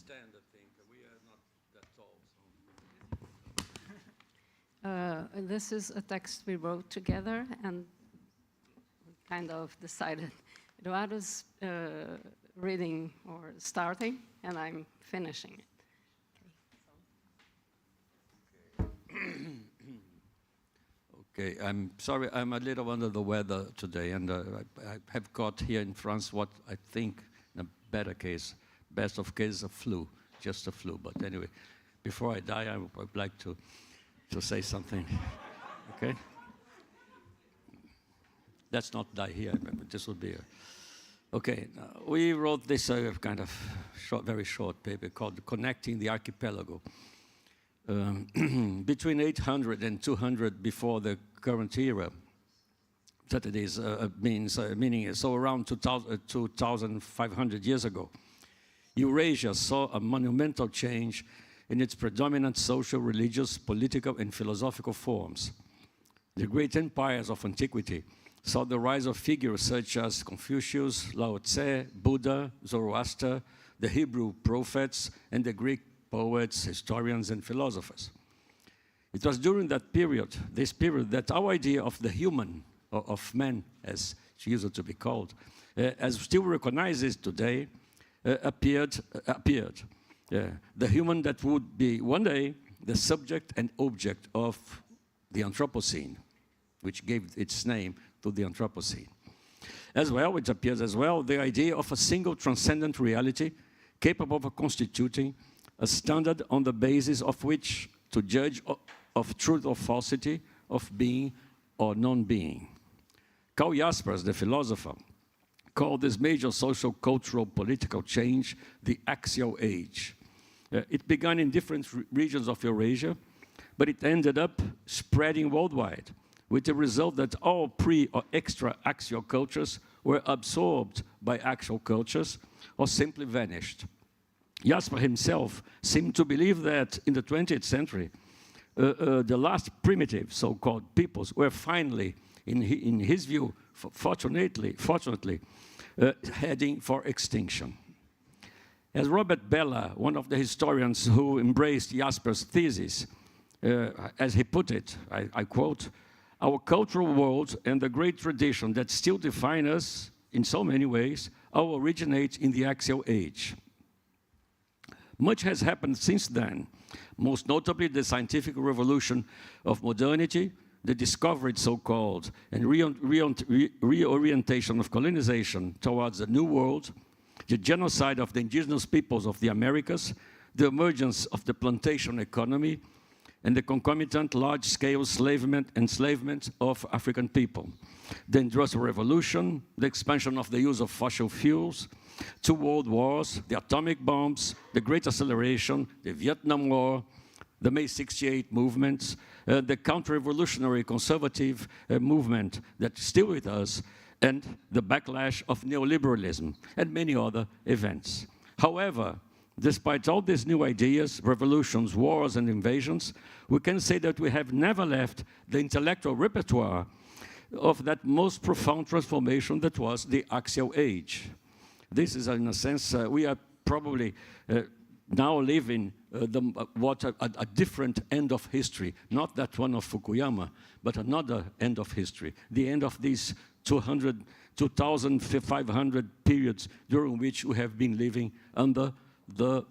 stand, I think. We are not that tall. This is a text we wrote together, and we kind of decided Eduardo's reading or starting, and I'm finishing it. Okay, I'm sorry, I'm a little under the weather today, and I have got here in France what I think, in a better case, best of cases, a flu, just a flu. But anyway, before I die, I would like to say something, okay? Let's not die here, this would be okay, we wrote this kind of short, very short paper called Connecting the Archipelago. Between 800 and 200 before the current era, that it is meaning so around 2,500 years ago, Eurasia saw a monumental change in its predominant social, religious, political, and philosophical forms. The great empires of antiquity saw the rise of figures such as Confucius, Lao Tse, Buddha, Zoroaster, the Hebrew prophets, and the Greek poets, historians, and philosophers. It was during that period, that our idea of the human, or of man, as she used to be called, as still recognizes today, appeared. The human that would be one day the subject and object of the Anthropocene, which gave its name to the Anthropocene. As well, it appears as well the idea of a single transcendent reality capable of constituting a standard on the basis of which to judge of truth or falsity, of being or non-being. Karl Jaspers, the philosopher, called this major social, cultural, political change the axial age. It began in different regions of Eurasia, but it ended up spreading worldwide, with the result that all pre- or extra-axial cultures were absorbed by axial cultures or simply vanished. Jasper himself seemed to believe that in the 20th century, the last primitive so-called peoples were finally, in his view, fortunately, heading for extinction. As Robert Bellah, one of the historians who embraced Jasper's thesis, as he put it, I quote, "Our cultural world and the great tradition that still define us in so many ways all originate in the axial age. Much has happened since then, most notably the scientific revolution of modernity, the discovery, so-called, and reorientation of colonization towards the New World, the genocide of the indigenous peoples of the Americas, the emergence of the plantation economy, and the concomitant large-scale enslavement of African people, the Industrial Revolution, the expansion of the use of fossil fuels, 2 world wars, the atomic bombs, the Great Acceleration, the Vietnam War, the May '68 movements, the counter-revolutionary conservative movement that's still with us, and the backlash of neoliberalism, and many other events. However, despite all these new ideas, revolutions, wars, and invasions, we can say that we have never left the intellectual repertoire of that most profound transformation that was the axial age. This is, in a sense, we are probably now living a different end of history, not that one of Fukuyama, but another end of history, the end of these 2,500 periods during which we have been living under the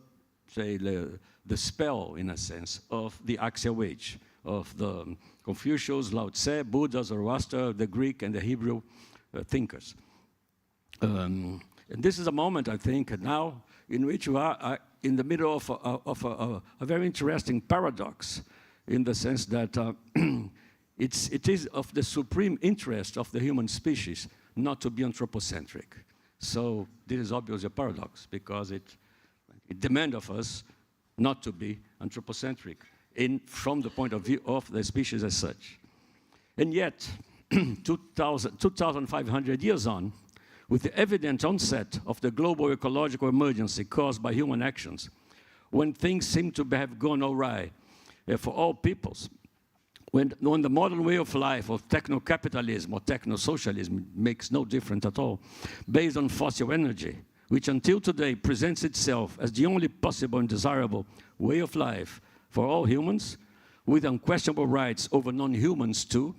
spell, in a sense, of the axial age, of the Confucius, Lao Tse, Buddha, Zoroaster, the Greek and the Hebrew thinkers. And this is a moment, I think, now in which we are in the middle of a very interesting paradox, in the sense that it is of the supreme interest of the human species not to be anthropocentric. So this is obviously a paradox, because it demands of us not to be anthropocentric from the point of view of the species as such. And yet, 2,500 years on, with the evident onset of the global ecological emergency caused by human actions, when things seem to have gone awry for all peoples, when the modern way of life of techno-capitalism or techno-socialism makes no difference at all, based on fossil energy, which until today presents itself as the only possible and desirable way of life for all humans, with unquestionable rights over non-humans too,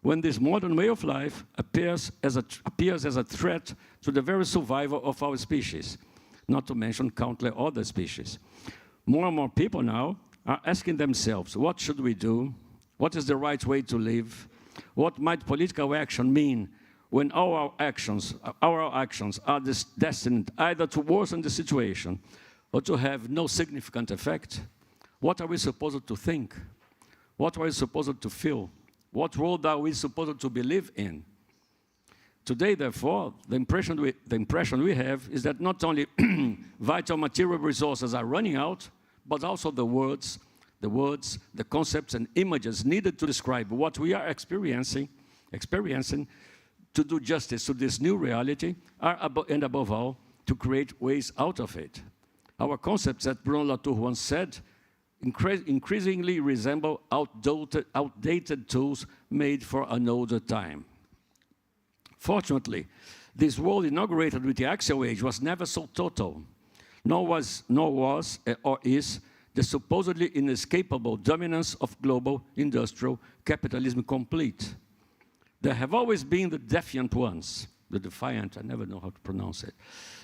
when this modern way of life appears as a threat to the very survival of our species, not to mention countless other species. More and more people now are asking themselves, what should we do? What is the right way to live? What might political action mean when our actions are destined either to worsen the situation or to have no significant effect? What are we supposed to think? What are we supposed to feel? What role are we supposed to believe in? Today, therefore, the impression we have is that not only vital material resources are running out, but also the words, the concepts and images needed to describe what we are experiencing to do justice to this new reality, and above all, to create ways out of it. Our concepts, as Bruno Latour once said, increasingly resemble outdated tools made for an older time. Fortunately, this world inaugurated with the Axial Age was never so total, nor was or is the supposedly inescapable dominance of global industrial capitalism complete. There have always been the defiant ones, the defiant, I never know how to pronounce it,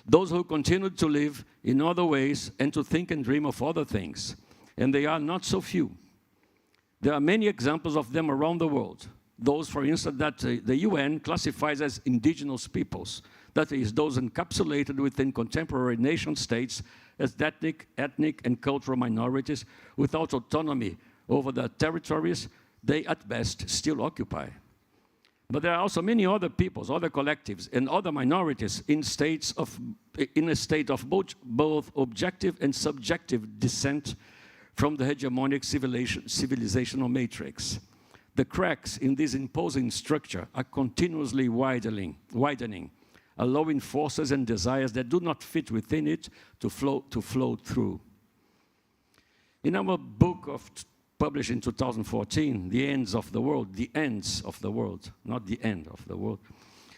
those who continued to live in other ways and to think and dream of other things. And they are not so few. There are many examples of them around the world. Those, for instance, that the UN classifies as indigenous peoples. That is, those encapsulated within contemporary nation states as ethnic and cultural minorities without autonomy over the territories they at best still occupy. But there are also many other peoples, other collectives, and other minorities in a state of both objective and subjective descent from the hegemonic civilizational matrix. The cracks in this imposing structure are continuously widening, allowing forces and desires that do not fit within it to flow through. In our book published in 2014, The Ends of the World, not the end of the world,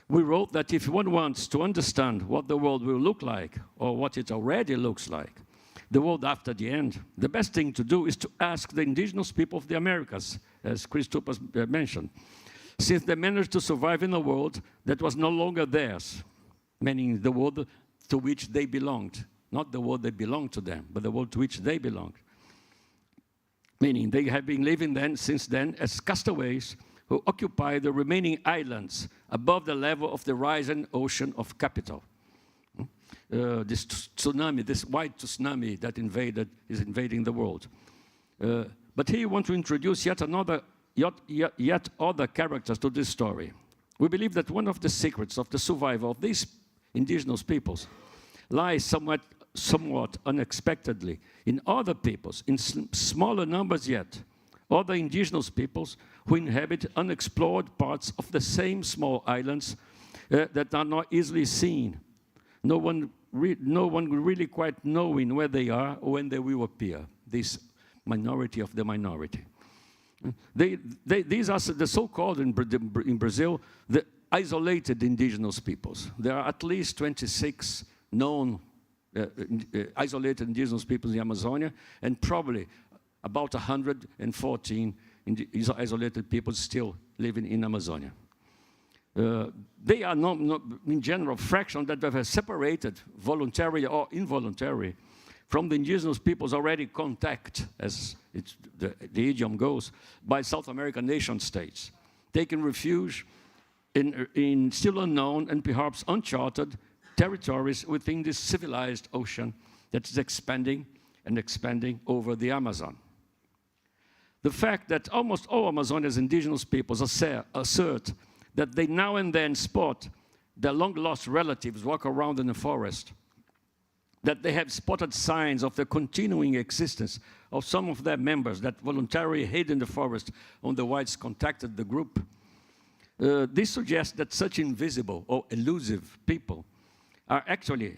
we wrote that if one wants to understand what the world will look like, or what it already looks like, the world after the end, the best thing to do is to ask the indigenous people of the Americas, as Kristupas mentioned, since they managed to survive in a world that was no longer theirs, meaning the world to which they belonged, not the world that belonged to them, but the world to which they belonged. Meaning they have been living since then as castaways who occupy the remaining islands above the level of the rising ocean of capital. This tsunami, this white tsunami that is invading the world. But here we want to introduce yet other characters to this story. We believe that one of the secrets of the survival of these indigenous peoples lies somewhat unexpectedly in other peoples, in smaller numbers yet, other indigenous peoples who inhabit unexplored parts of the same small islands that are not easily seen. No one really quite knowing where they are or when they will appear, this minority of the minority. These are the so-called, in Brazil, the isolated indigenous peoples. There are at least 26 known isolated indigenous peoples in the Amazonia, and probably about 114 isolated peoples still living in Amazonia. They are not, in general, fractions that have separated, voluntary or involuntary, from the indigenous peoples already contact, as the idiom goes, by South American nation states, taking refuge in still unknown and perhaps uncharted territories within this civilized ocean that is expanding and expanding over the Amazon. The fact that almost all Amazonia's indigenous peoples assert that they now and then spot their long-lost relatives walk around in the forest, that they have spotted signs of the continuing existence of some of their members that voluntarily hid in the forest when the whites contacted the group. This suggests that such invisible or elusive peoples are actually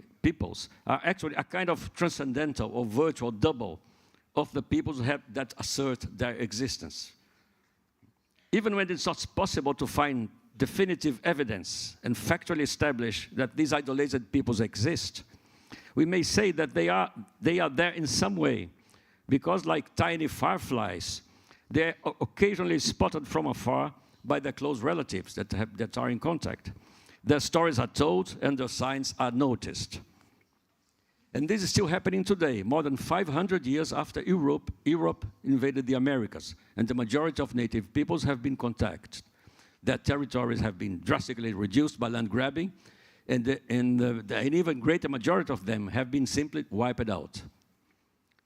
a kind of transcendental or virtual double of the peoples that assert their existence. Even when it's not possible to find definitive evidence and factually establish that these isolated peoples exist, we may say that they are there in some way, because like tiny fireflies, they are occasionally spotted from afar by their close relatives that are in contact. Their stories are told and their signs are noticed. And this is still happening today, more than 500 years after Europe invaded the Americas, and the majority of native peoples have been contacted. Their territories have been drastically reduced by land grabbing, and an even greater majority of them have been simply wiped out.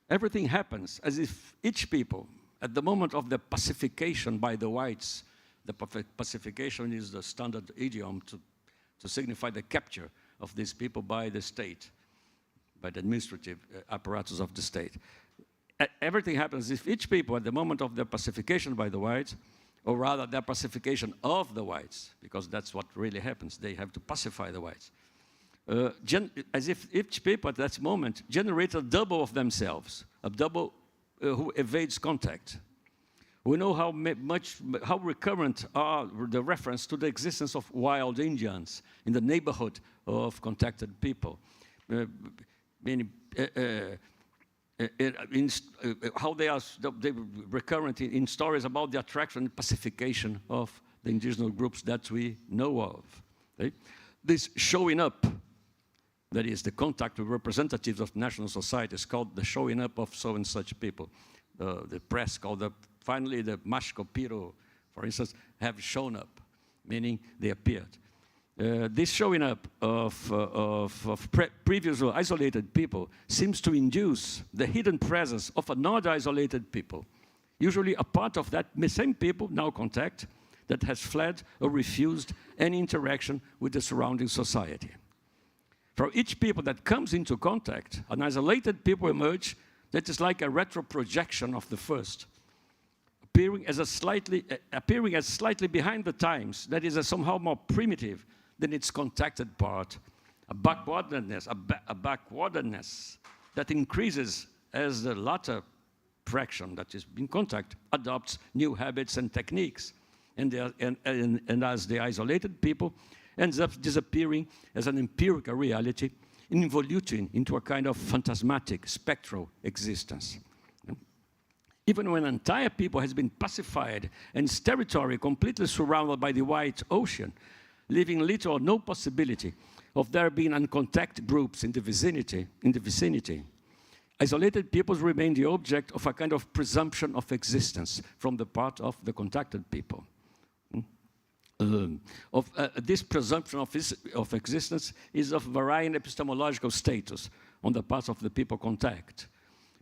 Everything happens as if each people, at the moment of the pacification by the whites, the pacification is the standard idiom to signify the capture of these people by the state, by the administrative apparatus of the state. Everything happens if each people, at the moment of their pacification by the whites, or rather their pacification of the whites, because that's what really happens, they have to pacify the whites, as if each people at that moment generates a double of themselves, a double who evades contact. We know how recurrent are the reference to the existence of wild Indians in the neighborhood of contacted people. How they are recurrent in stories about the attraction and pacification of the indigenous groups that we know of. Okay? This showing up, that is the contact with representatives of national societies, called the showing up of so and such people. The press called up, finally the Mashkopiro, for instance, have shown up, meaning they appeared. This showing up of previously isolated people seems to induce the hidden presence of another isolated people, usually a part of that same people now contact that has fled or refused any interaction with the surrounding society. For each people that comes into contact, an isolated people emerge that is like a retro-projection of the first, appearing as slightly behind the times, that is somehow more primitive than its contacted part, a backwardness that increases as the latter fraction that is in contact adopts new habits and techniques, and as the isolated people ends up disappearing as an empirical reality, involuting into a kind of phantasmatic, spectral existence. Even when an entire people has been pacified and its territory completely surrounded by the white ocean, leaving little or no possibility of there being uncontacted groups in the vicinity, isolated peoples remain the object of a kind of presumption of existence from the part of the contacted people. This presumption of existence is of varying epistemological status on the part of the people contact.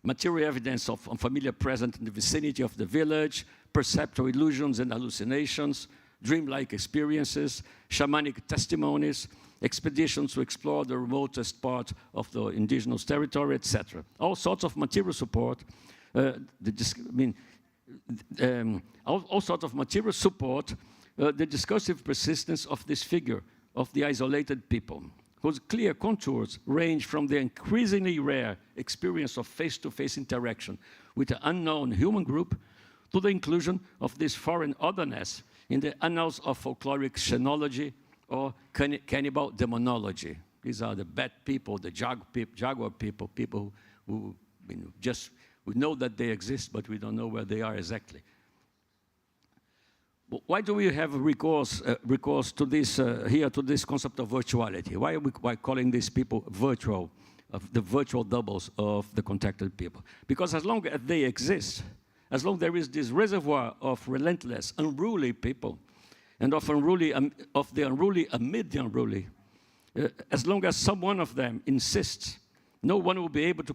Material evidence of familiar presence in the vicinity of the village, perceptual illusions and hallucinations, dreamlike experiences, shamanic testimonies, expeditions to explore the remotest part of the indigenous territory, etc. All sorts of material support, all sorts of material support the discursive persistence of this figure of the isolated people, whose clear contours range from the increasingly rare experience of face-to-face interaction with an unknown human group to the inclusion of this foreign otherness in the annals of folkloric xenology or cannibal demonology. These are the bad people, the jaguar people, people who we know that they exist, but we don't know where they are exactly. Why do we have recourse to this to this concept of virtuality? Why are we calling these people virtual, the virtual doubles of the contacted people? Because as long as they exist, as long as there is this reservoir of relentless, unruly people, and of the unruly amid the unruly, as long as some one of them insists, no one will be able to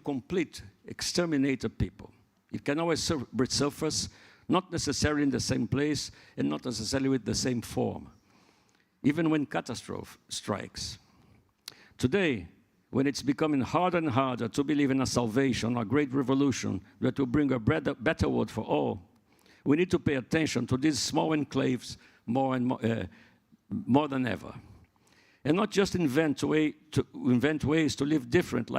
exterminate a people. It can always resurface, not necessarily in the same place and not necessarily with the same form, even when catastrophe strikes. Today, when it's becoming harder and harder to believe in a salvation, a great revolution that will bring a better world for all, we need to pay attention to these small enclaves more than ever. And not just invent ways to live differently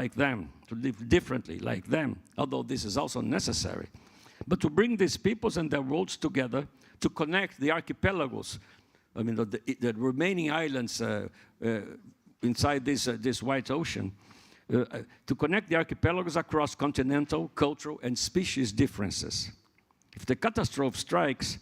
like them, although this is also necessary, but to bring these peoples and their worlds together, to connect the archipelagos I mean, the remaining islands inside this white ocean, to connect the archipelagos across continental, cultural, and species differences. If the catastrophe strikes,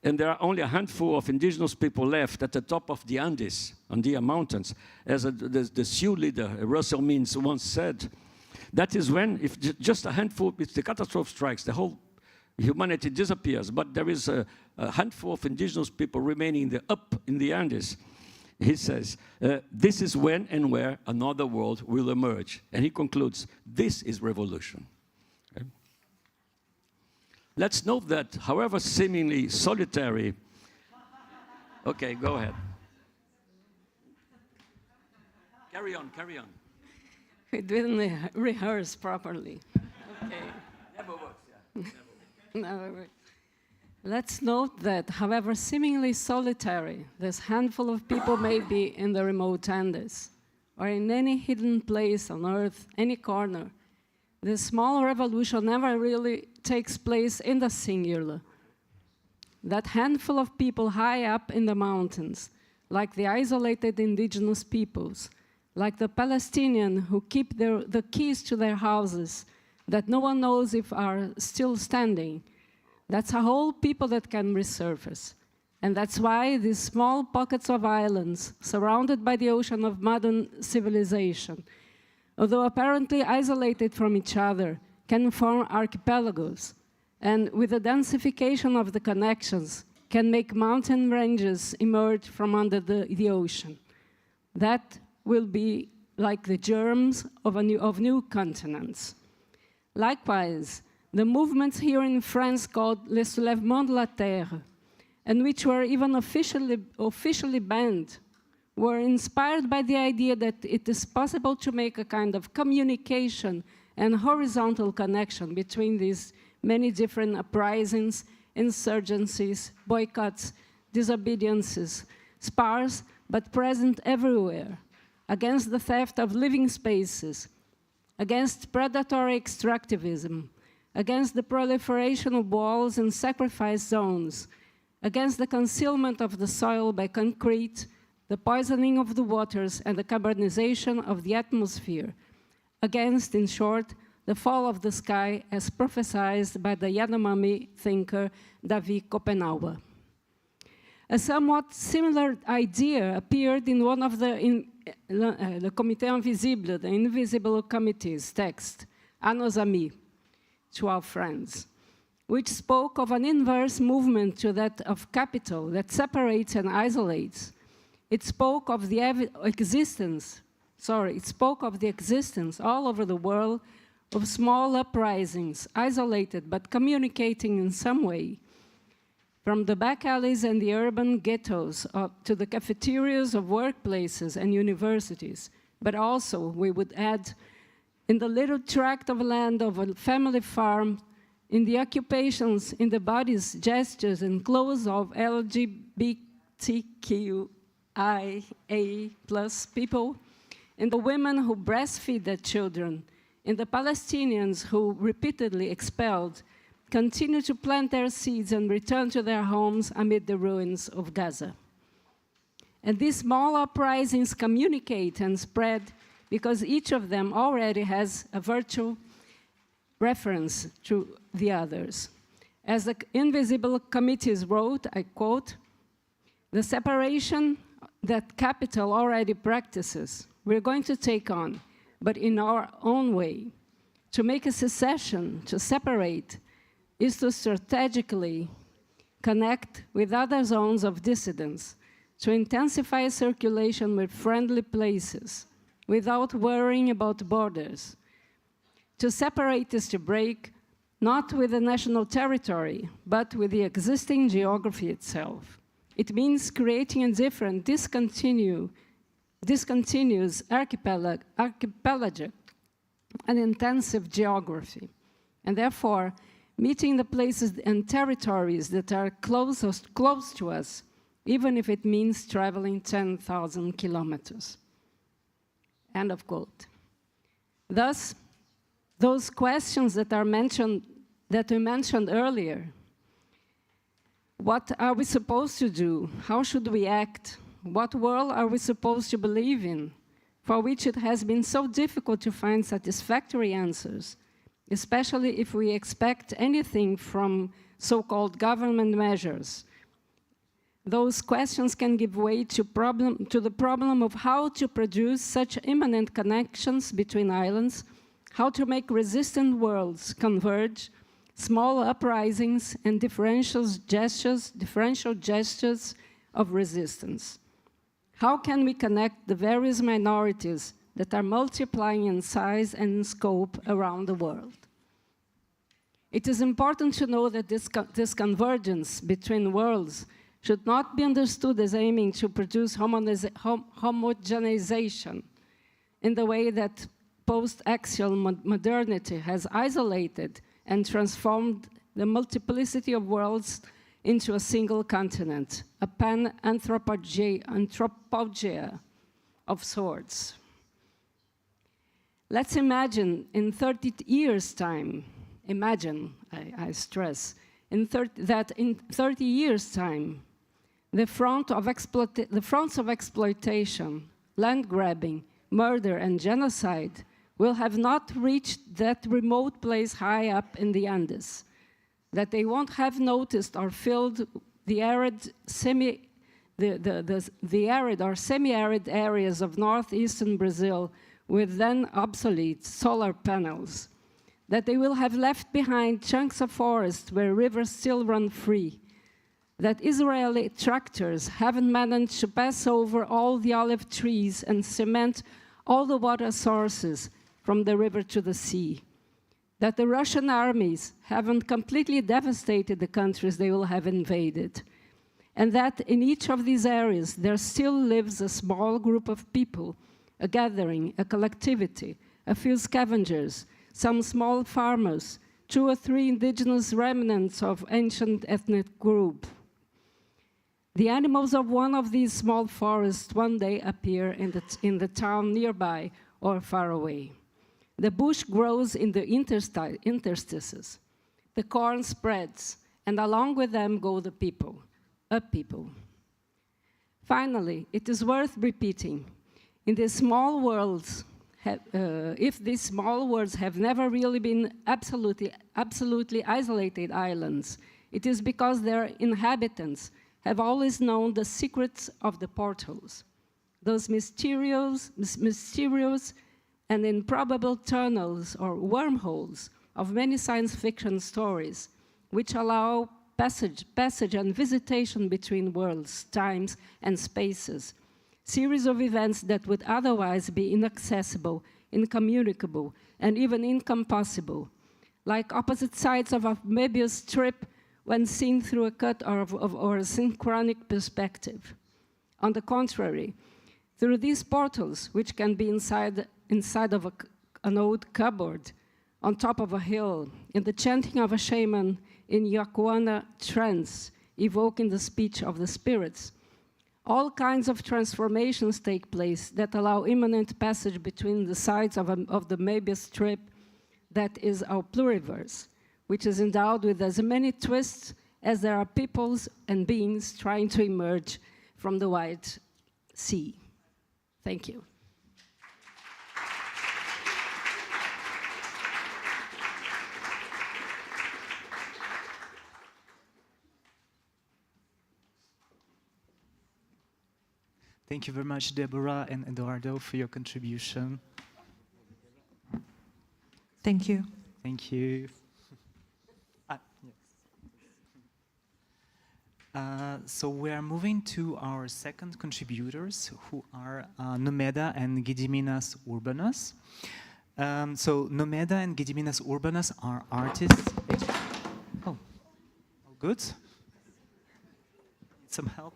and there are only a handful of indigenous people left at the top of the Andes, Andean mountains, as the Sioux leader, Russell Means, once said, that is when, if just a handful, if the catastrophe strikes, the whole humanity disappears, but there is a handful of indigenous people remaining up in the Andes. He says, this is when and where another world will emerge. And he concludes, this is revolution. Okay? Let's note that, however seemingly solitary... Okay, go ahead. Carry on, carry on. We didn't rehearse properly. Okay. Never works, yeah. Never works. Let's note that, however seemingly solitary this handful of people may be in the remote Andes, or in any hidden place on Earth, any corner, this small revolution never really takes place in the singular. That handful of people high up in the mountains, like the isolated indigenous peoples, like the Palestinians who keep the keys to their houses that no one knows if are still standing, that's a whole people that can resurface. And that's why these small pockets of islands, surrounded by the ocean of modern civilization, although apparently isolated from each other, can form archipelagos, and with the densification of the connections, can make mountain ranges emerge from under the ocean. That will be like the germs of new continents. Likewise, the movements here in France called Les Soulèvements de la Terre, and which were even officially banned, were inspired by the idea that it is possible to make a kind of communication and horizontal connection between these many different uprisings, insurgencies, boycotts, disobediences, sparse but present everywhere, against the theft of living spaces, against predatory extractivism, against the proliferation of walls and sacrifice zones, against the concealment of the soil by concrete, the poisoning of the waters and the carbonization of the atmosphere, against, in short, the fall of the sky as prophesied by the Yanomami thinker David Kopenhauer. A somewhat similar idea appeared in one of the Comité Invisible, the Invisible Committee's text, À nos amis, to our friends, which spoke of an inverse movement to that of capital that separates and isolates. It spoke of the existence all over the world of small uprisings, isolated but communicating in some way, from the back alleys and the urban ghettos to the cafeterias of workplaces and universities, but also, we would add, in the little tract of land of a family farm, in the occupations, in the bodies, gestures, and clothes of LGBTQIA+ people, in the women who breastfeed their children, in the Palestinians who, repeatedly expelled, continue to plant their seeds and return to their homes amid the ruins of Gaza. And these small uprisings communicate and spread because each of them already has a virtual reference to the others. As the Invisible Committees wrote, I quote, "The separation that capital already practices, we're going to take on, but in our own way. To make a secession, to separate, is to strategically connect with other zones of dissidence, to intensify circulation with friendly places, without worrying about borders. To separate is to break, not with the national territory, but with the existing geography itself. It means creating a different, discontinuous archipelagic and intensive geography, and therefore meeting the places and territories that are close to us, even if it means traveling 10,000 kilometers." End of quote. Thus, those questions that we mentioned earlier, What are we supposed to do? How should we act? What world are we supposed to believe in, for which it has been so difficult to find satisfactory answers, especially if we expect anything from so-called government measures? Those questions can give way to the problem of how to produce such immanent connections between islands, how to make resistant worlds converge, small uprisings and differential gestures of resistance. How can we connect the various minorities that are multiplying in size and in scope around the world? It is important to know that this convergence between worlds should not be understood as aiming to produce homogenization in the way that post-axial modernity has isolated and transformed the multiplicity of worlds into a single continent, a pan-anthropogeia of sorts. Let's imagine in 30 years' time, I stress, that in 30 years' time, the fronts of exploitation, land grabbing, murder, and genocide will have not reached that remote place high up in the Andes, that they won't have noticed or filled the arid, arid or semi-arid areas of northeastern Brazil with then obsolete solar panels, that they will have left behind chunks of forest where rivers still run free, that Israeli tractors haven't managed to pass over all the olive trees and cement all the water sources from the river to the sea, that the Russian armies haven't completely devastated the countries they will have invaded, and that in each of these areas there still lives a small group of people, a gathering, a collectivity, a few scavengers, some small farmers, 2 or 3 indigenous remnants of ancient ethnic group. The animals of one of these small forests one day appear in the town nearby or far away. The bush grows in the interstices. The corn spreads, and along with them go the people, a people. Finally, it is worth repeating, in these small worlds, if these small worlds have never really been absolutely isolated islands, it is because their inhabitants have always known the secrets of the portals, those mysterious and improbable tunnels or wormholes of many science fiction stories, which allow passage and visitation between worlds, times, and spaces, series of events that would otherwise be inaccessible, incommunicable, and even incompossible, like opposite sides of a Möbius strip when seen through a cut or a synchronic perspective. On the contrary, through these portals, which can be inside of an old cupboard, on top of a hill, in the chanting of a shaman in Yakuana trance, evoking the speech of the spirits, all kinds of transformations take place that allow immanent passage between the sides of the Möbius strip that is our pluriverse, which is endowed with as many twists as there are peoples and beings trying to emerge from the White Sea. Thank you. Thank you very much, Déborah and Eduardo, for your contribution. Thank you. Thank you. So we are moving to our second contributors, who are Nomeda and Gediminas Urbonas. So Nomeda and Gediminas Urbonas are artists. Oh, good. Need some help?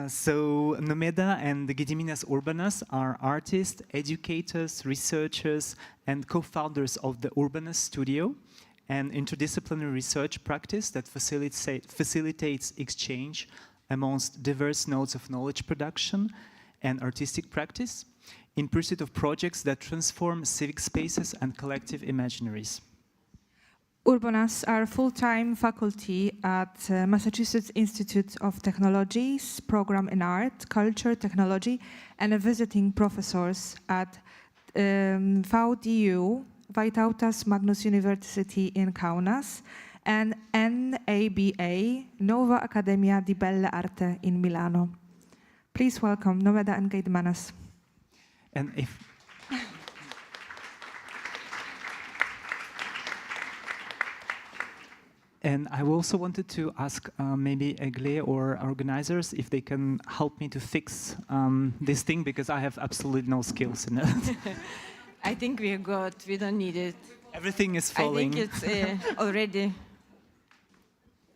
So Nomeda and the Gediminas Urbonas are artists, educators, researchers, and co-founders of the Urbonas Studio, an interdisciplinary research practice that facilitates exchange amongst diverse nodes of knowledge production and artistic practice in pursuit of projects that transform civic spaces and collective imaginaries. Urbonas are full-time faculty at Massachusetts Institute of Technology's program in art, culture, technology, and a visiting professors at VDU, Vytautas Magnus University in Kaunas, and NABA, Nova Accademia di Belle Arte in Milano. Please welcome Nomeda and Gediminas. And if And I also wanted to ask maybe Egle or organizers if they can help me to fix this thing, because I have absolutely no skills in it. I think we're good. We don't need it. Everything is falling. I think it's already.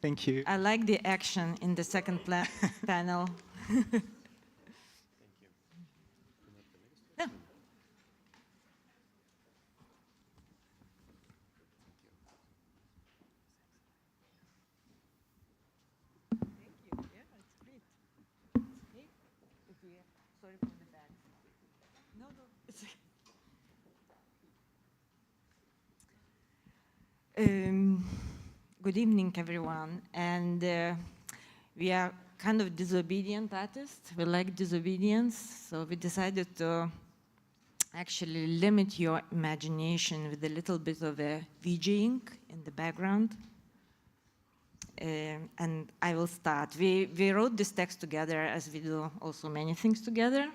Thank you. I like the action in the second panel. Good evening, everyone. And we are kind of disobedient artists. We like disobedience, so we decided to actually limit your imagination with a little bit of a VJing in the background. And I will start. We wrote this text together, as we do also many things together,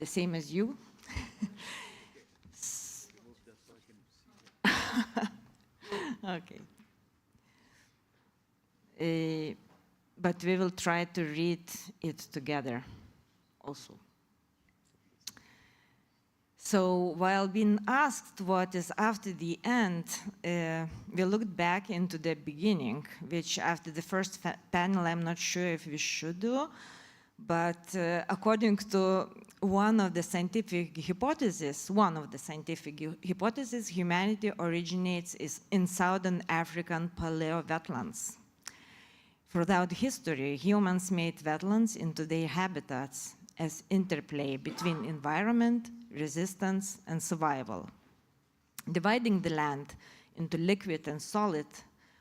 the same as you. Okay. But we will try to read it together also. So while being asked what is after the end, we looked back into the beginning, which after the first panel, I'm not sure if we should do, but according to one of the scientific hypotheses, humanity originates in southern African paleo wetlands. Throughout history, humans made wetlands into their habitats as interplay between environment, resistance, and survival, dividing the land into liquid and solid,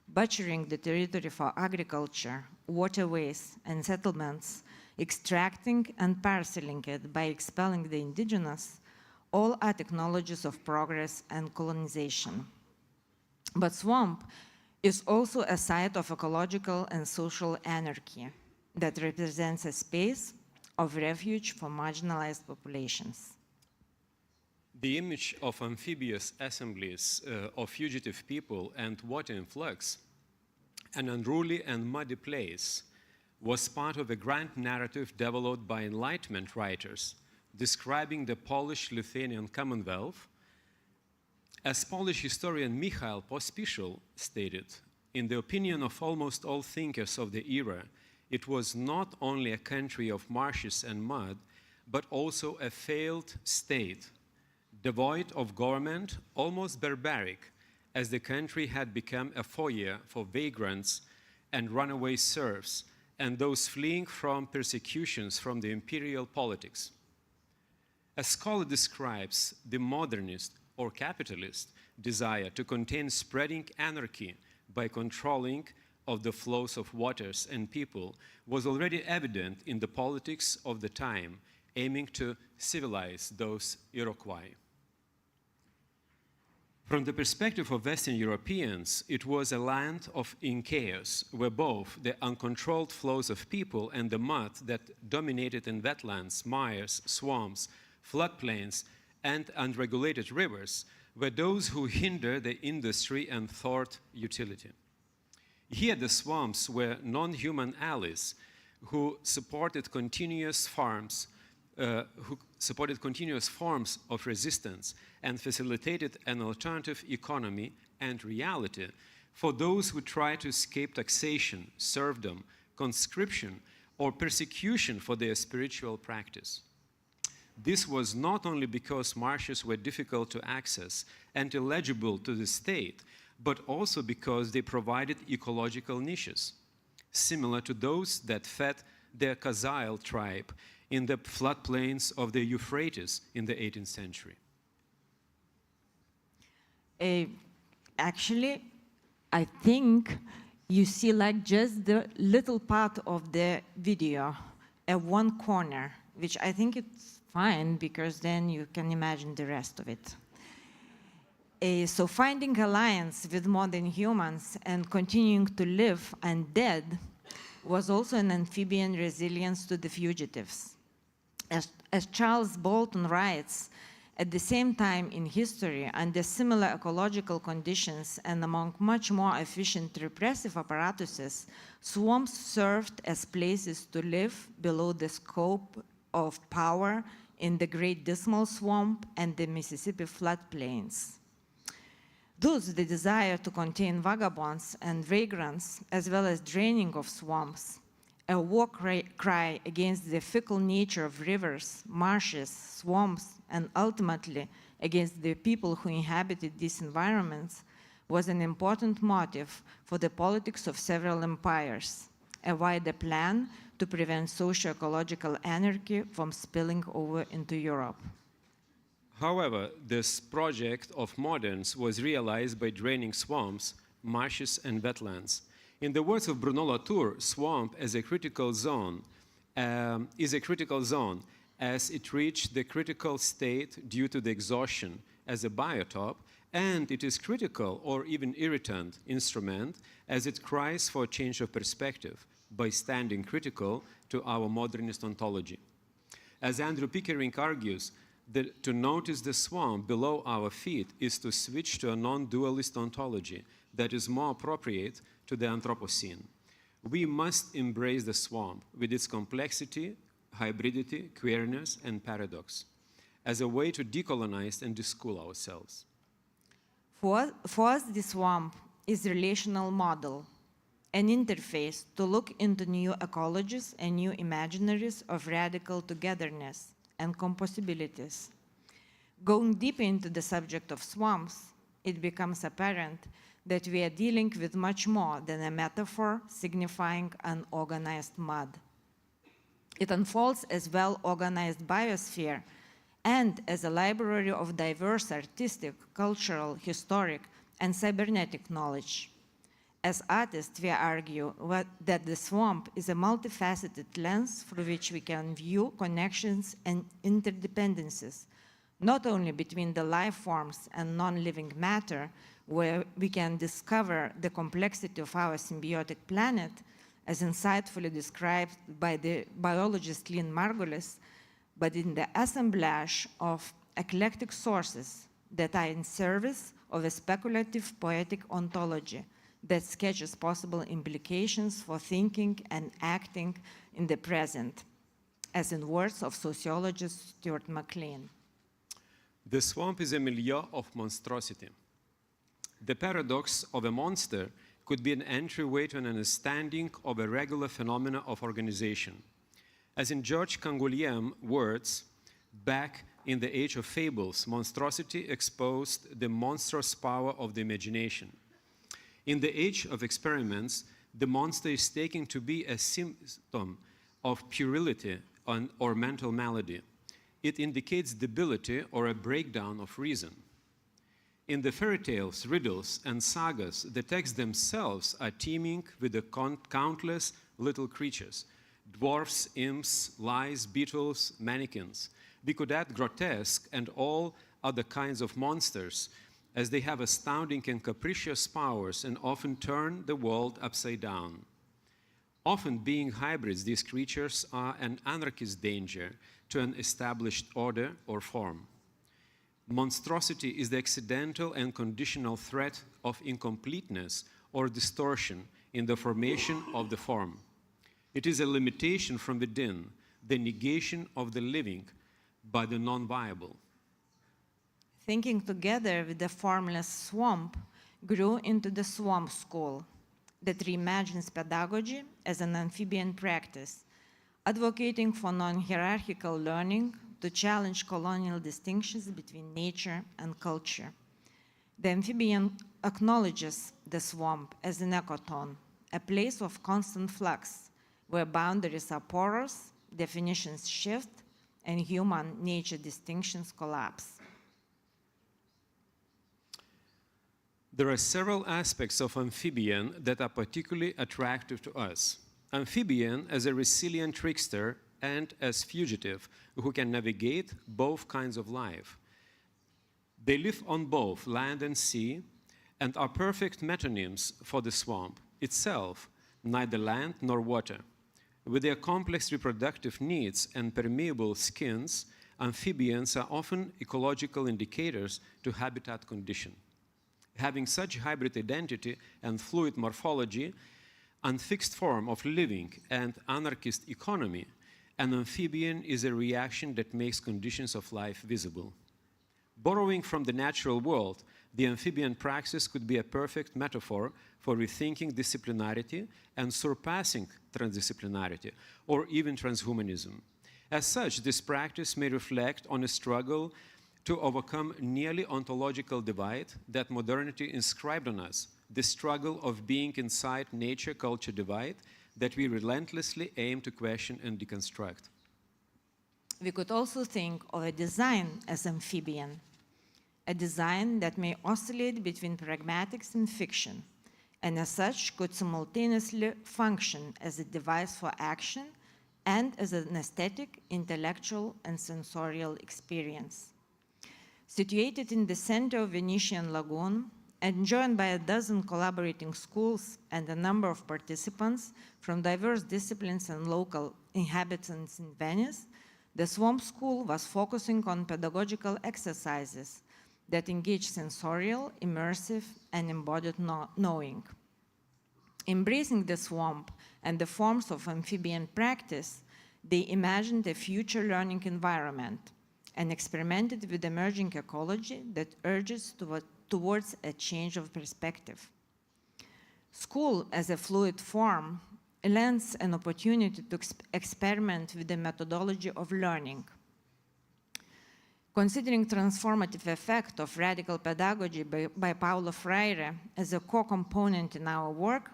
butchering the territory for agriculture, waterways, and settlements, extracting and parceling it by expelling the indigenous, all are technologies of progress and colonization. But swamp is also a site of ecological and social anarchy that represents a space of refuge for marginalized populations. The image of amphibious assemblies of fugitive people and water influx, an unruly and muddy place, was part of a grand narrative developed by Enlightenment writers describing the Polish-Lithuanian Commonwealth. As Polish historian Michał Pospiszal stated, in the opinion of almost all thinkers of the era, it was not only a country of marshes and mud, but also a failed state, devoid of government, almost barbaric, as the country had become a foyer for vagrants and runaway serfs, and those fleeing from persecutions from the imperial politics. A scholar describes the modernist or capitalist desire to contain spreading anarchy by controlling of the flows of waters and people was already evident in the politics of the time, aiming to civilize those Iroquois. From the perspective of Western Europeans, it was a land in chaos, where both the uncontrolled flows of people and the mud that dominated in wetlands, mires, swamps, floodplains, and unregulated rivers were those who hindered the industry and thwart utility. Here the swamps were non-human allies who supported continuous forms of resistance and facilitated an alternative economy and reality for those who tried to escape taxation, serfdom, conscription, or persecution for their spiritual practice. This was not only because marshes were difficult to access and illegible to the state, but also because they provided ecological niches, similar to those that fed the Kazile tribe in the floodplains of the Euphrates in the 18th century? Actually, I think you see like just the little part of the video at one corner, which I think it's fine because then you can imagine the rest of it. So finding alliance with modern humans and continuing to live undead was also an amphibian resilience to the fugitives. As Charles Bolton writes, at the same time in history, under similar ecological conditions and among much more efficient repressive apparatuses, swamps served as places to live below the scope of power in the Great Dismal Swamp and the Mississippi floodplains. Thus, the desire to contain vagabonds and vagrants, as well as draining of swamps, a war cry against the fickle nature of rivers, marshes, swamps, and ultimately against the people who inhabited these environments, was an important motive for the politics of several empires, a wider plan to prevent socio-ecological anarchy from spilling over into Europe. However, this project of moderns was realized by draining swamps, marshes, and wetlands. In the words of Bruno Latour, swamp is a critical zone, as it reached the critical state due to the exhaustion as a biotope, and it is critical or even irritant instrument as it cries for a change of perspective by standing critical to our modernist ontology. As Andrew Pickering argues, to notice the swamp below our feet is to switch to a non-dualist ontology that is more appropriate to the Anthropocene. We must embrace the swamp with its complexity, hybridity, queerness, and paradox as a way to decolonize and deschool ourselves. For us, the swamp is a relational model, an interface to look into new ecologies and new imaginaries of radical togetherness and compossibilities. Going deeper into the subject of swamps, it becomes apparent that we are dealing with much more than a metaphor signifying unorganized mud. It unfolds as well-organized biosphere and as a library of diverse artistic, cultural, historic, and cybernetic knowledge. As artists, we argue that the swamp is a multifaceted lens through which we can view connections and interdependencies, not only between the life forms and non-living matter, where we can discover the complexity of our symbiotic planet, as insightfully described by the biologist Lynn Margulis, but in the assemblage of eclectic sources that are in service of a speculative poetic ontology that sketches possible implications for thinking and acting in the present, as in words of sociologist Stuart McLean. The swamp is a milieu of monstrosity. The paradox of a monster could be an entryway to an understanding of a regular phenomena of organization. As in George Canguilhem's words, back in the age of fables, monstrosity exposed the monstrous power of the imagination. In the age of experiments, the monster is taken to be a symptom of puerility or mental malady. It indicates debility or a breakdown of reason. In the fairy tales, riddles, and sagas, the texts themselves are teeming with the countless little creatures, dwarfs, imps, lies, beetles, mannequins. We could add grotesque and all other kinds of monsters, as they have astounding and capricious powers and often turn the world upside down. Often being hybrids, these creatures are an anarchist danger to an established order or form. Monstrosity is the accidental and conditional threat of incompleteness or distortion in the formation of the form. It is a limitation from within, the negation of the living by the non-viable. Thinking together with the formless swamp grew into the swamp school that reimagines pedagogy as an amphibian practice, advocating for non-hierarchical learning to challenge colonial distinctions between nature and culture. The amphibian acknowledges the swamp as an ecotone, a place of constant flux, where boundaries are porous, definitions shift, and human-nature distinctions collapse. There are several aspects of amphibian that are particularly attractive to us. Amphibian as a resilient trickster and as fugitive who can navigate both kinds of life. They live on both land and sea and are perfect metonyms for the swamp itself, neither land nor water. With their complex reproductive needs and permeable skins, amphibians are often ecological indicators to habitat condition. Having such hybrid identity and fluid morphology, unfixed form of living and anarchist economy, an amphibian is a reaction that makes conditions of life visible. Borrowing from the natural world, the amphibian praxis could be a perfect metaphor for rethinking disciplinarity and surpassing transdisciplinarity, or even transhumanism. As such, this practice may reflect on a struggle to overcome nearly ontological divide that modernity inscribed on us, the struggle of being inside nature-culture divide that we relentlessly aim to question and deconstruct. We could also think of a design as amphibian, a design that may oscillate between pragmatics and fiction, and as such could simultaneously function as a device for action and as an aesthetic, intellectual, and sensorial experience. Situated in the center of Venetian Lagoon, and joined by a dozen collaborating schools and a number of participants from diverse disciplines and local inhabitants in Venice, the Swamp School was focusing on pedagogical exercises that engage sensorial, immersive, and embodied knowing. Embracing the swamp and the forms of amphibian practice, they imagined a future learning environment and experimented with emerging ecology that urges towards a change of perspective. School as a fluid form lends an opportunity to experiment with the methodology of learning. Considering transformative effect of radical pedagogy by Paulo Freire as a core component in our work,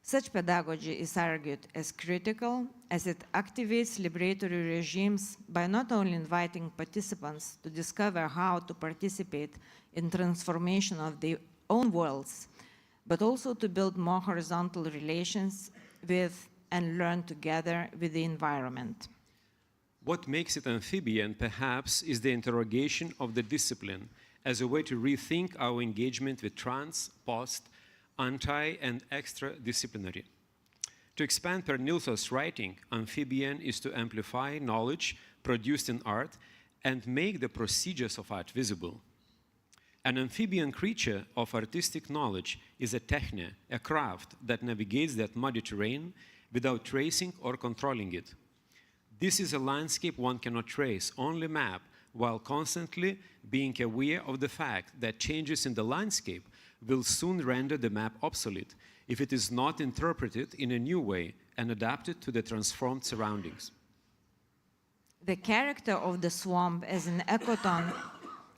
such pedagogy is argued as critical as it activates liberatory regimes by not only inviting participants to discover how to participate in transformation of their own worlds, but also to build more horizontal relations with and learn together with the environment. What makes it amphibian, perhaps, is the interrogation of the discipline as a way to rethink our engagement with trans, post, anti, and extra-disciplinary. To expand Per Nilsso's writing, amphibian is to amplify knowledge produced in art and make the procedures of art visible. An amphibian creature of artistic knowledge is a techne, a craft that navigates that muddy terrain without tracing or controlling it. This is a landscape one cannot trace, only map, while constantly being aware of the fact that changes in the landscape will soon render the map obsolete if it is not interpreted in a new way and adapted to the transformed surroundings. The character of the swamp as an ecotone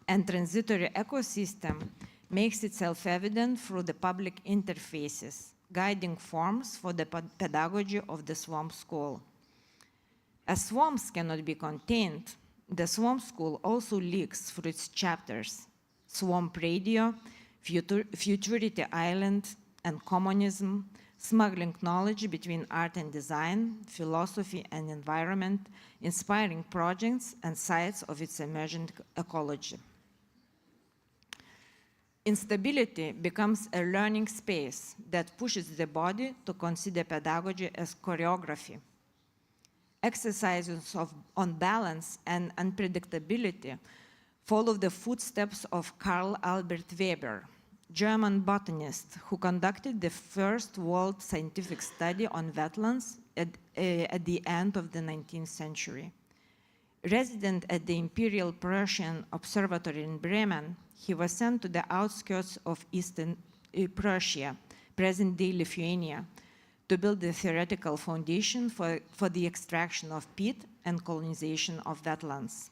and transitory ecosystem makes itself evident through the public interfaces, guiding forms for the pedagogy of the Swamp School. As swamps cannot be contained, the Swamp School also leaks through its chapters: Swamp Radio, Futurity Island, and Communism, smuggling knowledge between art and design, philosophy and environment, inspiring projects and sites of its emergent ecology. Instability becomes a learning space that pushes the body to consider pedagogy as choreography. Exercises on balance and unpredictability follow the footsteps of Karl Albert Weber, German botanist who conducted the first world scientific study on wetlands at the end of the 19th century. Resident at the Imperial Prussian Observatory in Bremen, he was sent to the outskirts of Eastern Prussia, present-day Lithuania, to build the theoretical foundation for the extraction of peat and colonization of wetlands.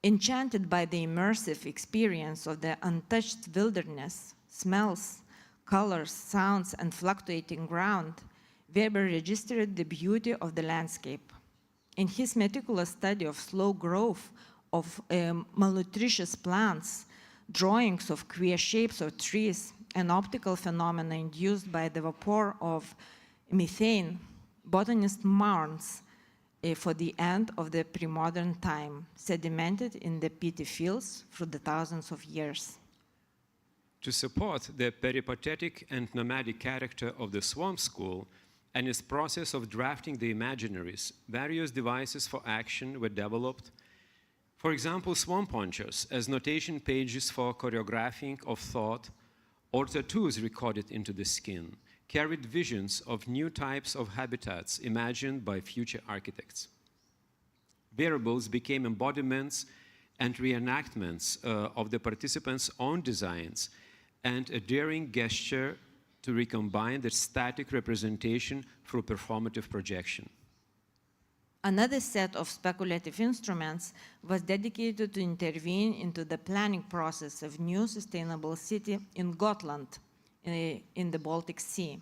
Enchanted by the immersive experience of the untouched wilderness, smells, colors, sounds, and fluctuating ground, Weber registered the beauty of the landscape. In his meticulous study of slow growth of malnutritious plants, drawings of queer shapes of trees, and optical phenomena induced by the vapor of methane, botanist mourns for the end of the pre-modern time, sedimented in the peaty fields through the thousands of years. To support the peripatetic and nomadic character of the swamp school and its process of drafting the imaginaries, various devices for action were developed. For example, swamp ponchos as notation pages for choreographing of thought, or tattoos recorded into the skin, carried visions of new types of habitats imagined by future architects. Wearables became embodiments and reenactments of the participants' own designs, and a daring gesture to recombine the static representation through performative projection. Another set of speculative instruments was dedicated to intervene into the planning process of new sustainable city in Gotland, in the Baltic Sea.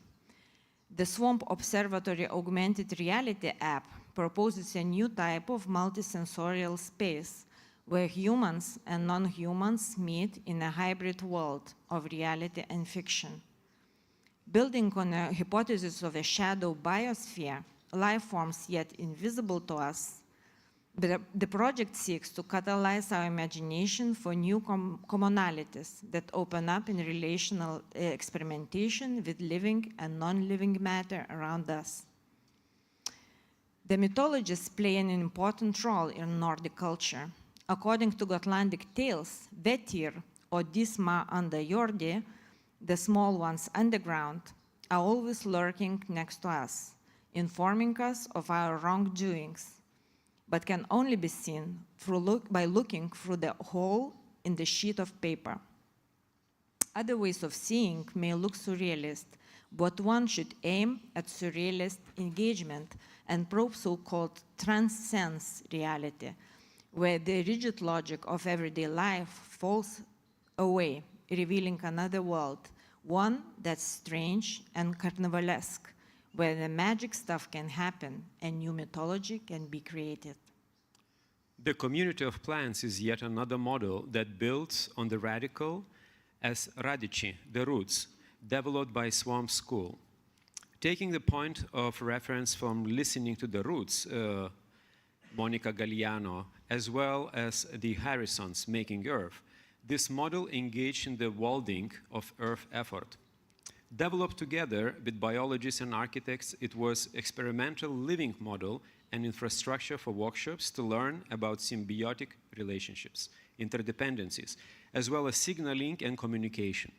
The Swamp Observatory Augmented Reality app proposes a new type of multisensorial space where humans and non-humans meet in a hybrid world of reality and fiction. Building on a hypothesis of a shadow biosphere, life forms yet invisible to us, the project seeks to catalyze our imagination for new commonalities that open up in relational experimentation with living and non-living matter around us. The mythologies play an important role in Nordic culture. According to Gotlandic tales, Vetir, or Disma under Jordi, the small ones underground, are always lurking next to us, informing us of our wrongdoings, but can only be seen by looking through the hole in the sheet of paper. Other ways of seeing may look surrealist, but one should aim at surrealist engagement and probe so-called transcends reality, where the rigid logic of everyday life falls away, revealing another world, one that's strange and carnivalesque, where the magic stuff can happen and new mythology can be created. The community of plants is yet another model that builds on the radical as radici, the roots, developed by Swamp School. Taking the point of reference from listening to the roots, Monica Galliano, as well as the Harrisons making Earth, this model engaged in the welding of Earth effort. Developed together with biologists and architects, it was experimental living model and infrastructure for workshops to learn about symbiotic relationships, interdependencies, as well as signaling and communication.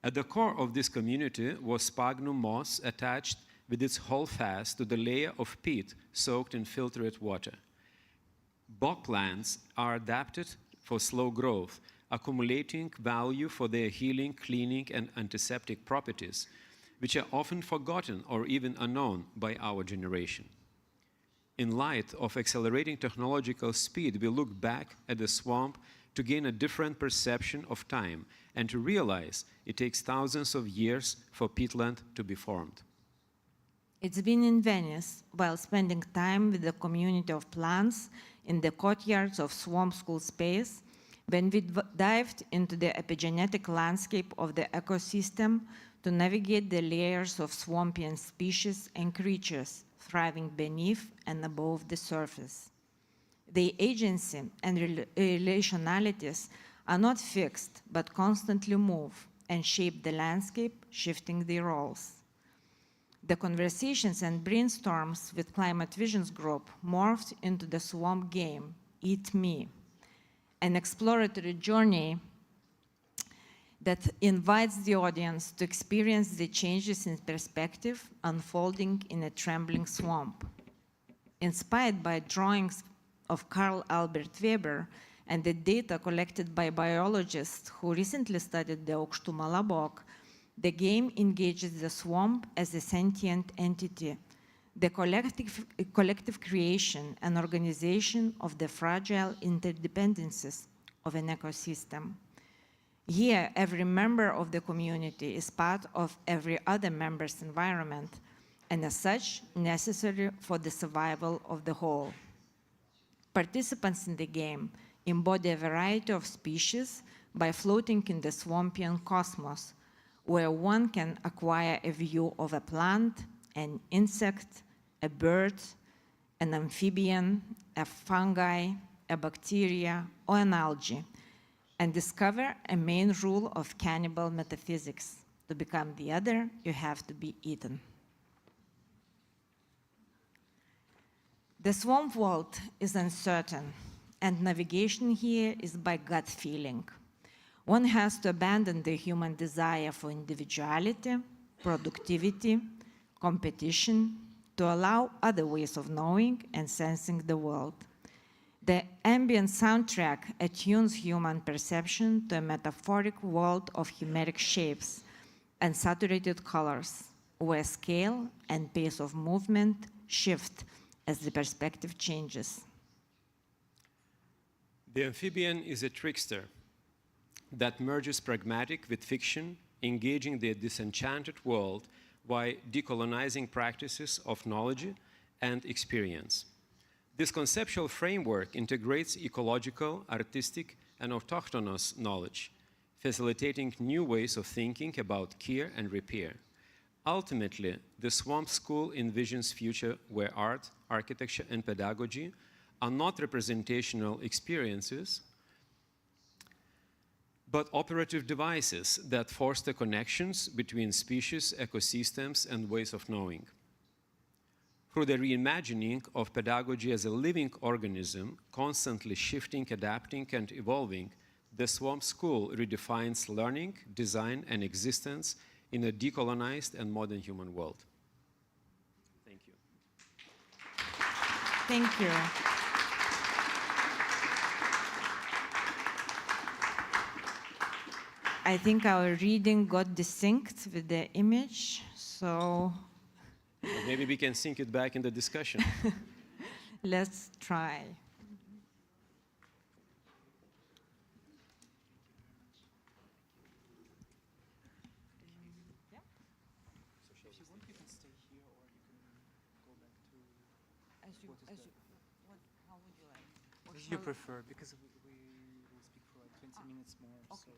At the core of this community was sphagnum moss attached with its holdfast to the layer of peat soaked in filtered water. Bog plants are adapted for slow growth, accumulating value for their healing, cleaning, and antiseptic properties, which are often forgotten or even unknown by our generation. In light of accelerating technological speed, we look back at the swamp to gain a different perception of time and to realize it takes thousands of years for peatland to be formed. It's been in Venice while spending time with the community of plants in the courtyards of Swamp School space when we dived into the epigenetic landscape of the ecosystem to navigate the layers of swampian species and creatures thriving beneath and above the surface. The agency and relationalities are not fixed, but constantly move and shape the landscape, shifting their roles. The conversations and brainstorms with Climate Visions Group morphed into the swamp game, Eat Me, an exploratory journey that invites the audience to experience the changes in perspective unfolding in a trembling swamp. Inspired by drawings of Carl Albert Weber and the data collected by biologists who recently studied the Aukštumala bog, the game engages the swamp as a sentient entity, the collective creation and organization of the fragile interdependencies of an ecosystem. Here, every member of the community is part of every other member's environment, and as such, necessary for the survival of the whole. Participants in the game embody a variety of species by floating in the swampian cosmos, where one can acquire a view of a plant, an insect, a bird, an amphibian, a fungi, a bacteria, or an algae, and discover a main rule of cannibal metaphysics. To become the other, you have to be eaten. The swamp world is uncertain, and navigation here is by gut feeling. One has to abandon the human desire for individuality, productivity, competition, to allow other ways of knowing and sensing the world. The ambient soundtrack attunes human perception to a metaphoric world of chimeric shapes and saturated colors, where scale and pace of movement shift as the perspective changes. The amphibian is a trickster that merges pragmatic with fiction, engaging the disenchanted world while decolonizing practices of knowledge and experience. This conceptual framework integrates ecological, artistic, and autochthonous knowledge, facilitating new ways of thinking about care and repair. Ultimately, the Swamp School envisions future where art, architecture, and pedagogy are not representational experiences, but operative devices that foster connections between species, ecosystems, and ways of knowing. Through the reimagining of pedagogy as a living organism, constantly shifting, adapting, and evolving, the Swamp School redefines learning, design, and existence in a decolonized and modern human world. Thank you. Thank you. I think our reading got desynced with the image, so... Well, maybe we can sync it back in the discussion. Let's try. What do you prefer? Because we will speak for like 20 minutes more. Okay. So,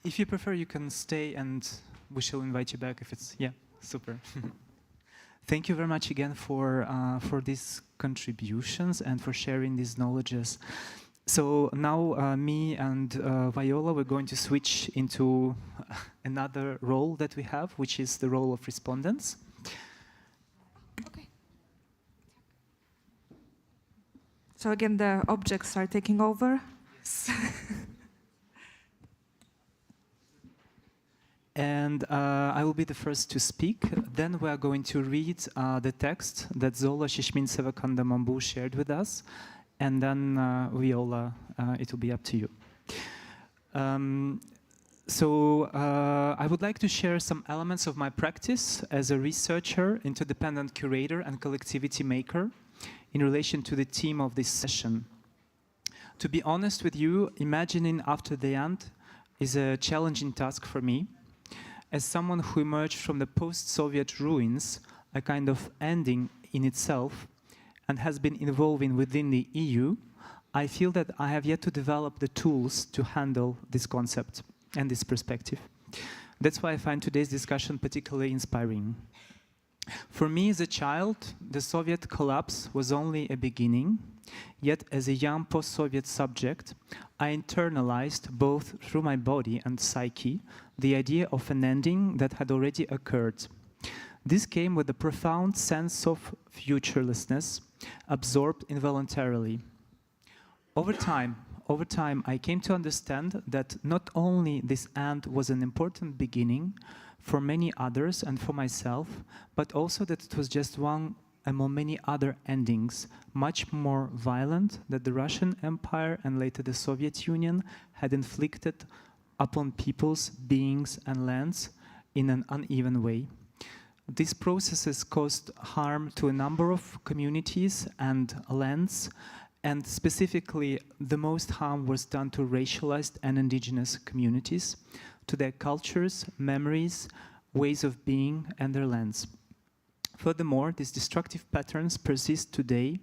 if you prefer, you can stay and we shall invite you back if it's, yeah, super. Thank you very much again for these contributions and for sharing these knowledges. So now me and Wiola, we're going to switch into another role that we have, which is the role of respondents. Okay. So again, the objects are taking over. Yes. And I will be the first to speak. Then we are going to read the text that Zola Chichmintseva-Kondamambou shared with us. And then Wiola, it will be up to you. So I would like to share some elements of my practice as a researcher, interdependent curator, and collectivity maker in relation to the theme of this session. To be honest with you, imagining after the end is a challenging task for me. As someone who emerged from the post-Soviet ruins, a kind of ending in itself, and has been evolving within the EU, I feel that I have yet to develop the tools to handle this concept and this perspective. That's why I find today's discussion particularly inspiring. For me as a child, the Soviet collapse was only a beginning, yet as a young post-Soviet subject, I internalized both through my body and psyche the idea of an ending that had already occurred. This came with a profound sense of futurelessness, absorbed involuntarily. Over time, I came to understand that not only this end was an important beginning for many others and for myself, but also that it was just one among many other endings, much more violent, that the Russian Empire and later the Soviet Union had inflicted upon peoples, beings, and lands in an uneven way. These processes caused harm to a number of communities and lands, and specifically the most harm was done to racialized and indigenous communities, to their cultures, memories, ways of being, and their lands. Furthermore, these destructive patterns persist today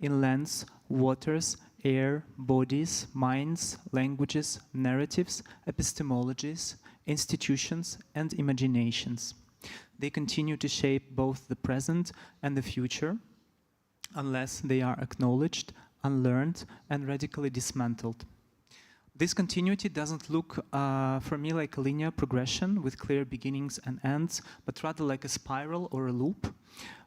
in lands, waters, air, bodies, minds, languages, narratives, epistemologies, institutions, and imaginations. They continue to shape both the present and the future, unless they are acknowledged, unlearned, and radically dismantled. This continuity doesn't look for me like a linear progression with clear beginnings and ends, but rather like a spiral or a loop.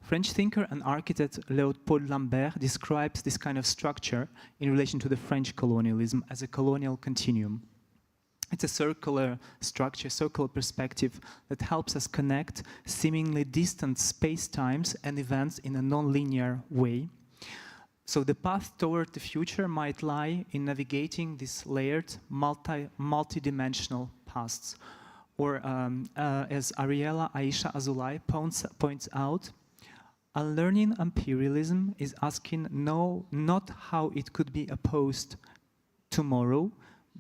French thinker and architect Léopold Lambert describes this kind of structure in relation to the French colonialism as a colonial continuum. It's a circular structure, circular perspective that helps us connect seemingly distant space-times and events in a non-linear way. So the path toward the future might lie in navigating these layered, multi-dimensional paths. Or as Ariella Aisha Azulay points out, unlearning imperialism is asking not how it could be opposed tomorrow,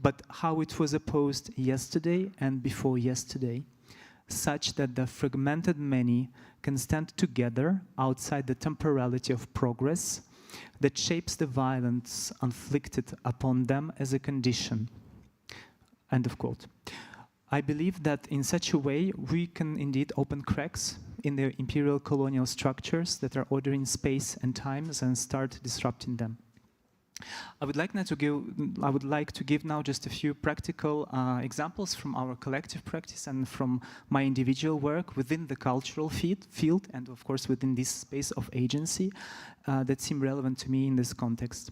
but how it was opposed yesterday and before yesterday, such that the fragmented many can stand together outside the temporality of progress that shapes the violence inflicted upon them as a condition. End of quote. I believe that in such a way we can indeed open cracks in the imperial colonial structures that are ordering space and times and start disrupting them. I would like to give now just a few practical examples from our collective practice and from my individual work within the cultural field and of course within this space of agency that seem relevant to me in this context.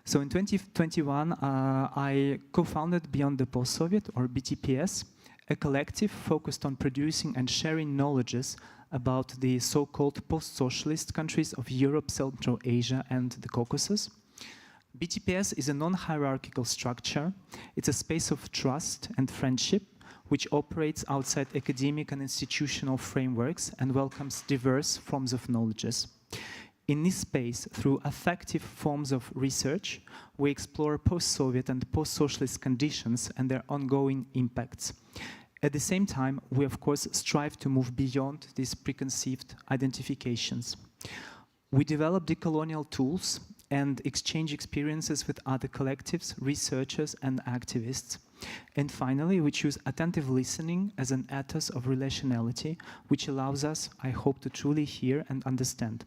So in 2021, I co-founded Beyond the Post-Soviet, or BTPS, a collective focused on producing and sharing knowledges about the so-called post-socialist countries of Europe, Central Asia, and the Caucasus. BTPS is a non-hierarchical structure. It's a space of trust and friendship which operates outside academic and institutional frameworks and welcomes diverse forms of knowledges. In this space, through effective forms of research, we explore post-Soviet and post-socialist conditions and their ongoing impacts. At the same time, we of course strive to move beyond these preconceived identifications. We develop decolonial tools and exchange experiences with other collectives, researchers, and activists. And finally, we choose attentive listening as an ethos of relationality, which allows us, I hope, to truly hear and understand.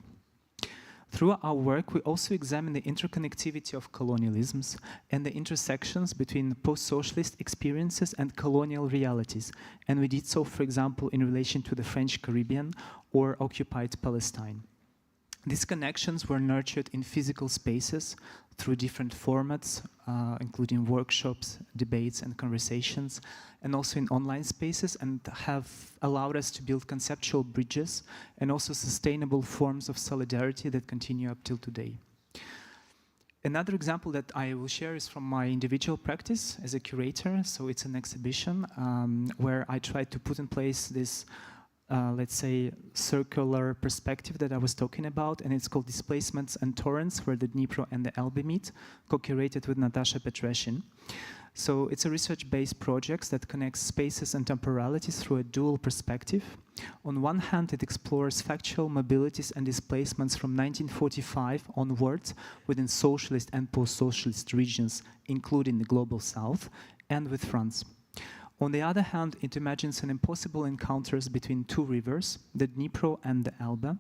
Through our work, we also examine the interconnectivity of colonialisms and the intersections between post-socialist experiences and colonial realities. And we did so, for example, in relation to the French Caribbean or occupied Palestine. These connections were nurtured in physical spaces through different formats, including workshops, debates, and conversations, and also in online spaces, and have allowed us to build conceptual bridges and also sustainable forms of solidarity that continue up till today. Another example that I will share is from my individual practice as a curator. So it's an exhibition where I tried to put in place this let's say, circular perspective that I was talking about, and it's called Displacements and Torrents, where the Dnipro and the Elbe meet, co-curated with Natasha Petreshin. So it's a research-based project that connects spaces and temporalities through a dual perspective. On one hand, it explores factual mobilities and displacements from 1945 onwards within socialist and post-socialist regions, including the Global South, and with France. On the other hand, it imagines an impossible encounters between two rivers, the Dnipro and the Elbe.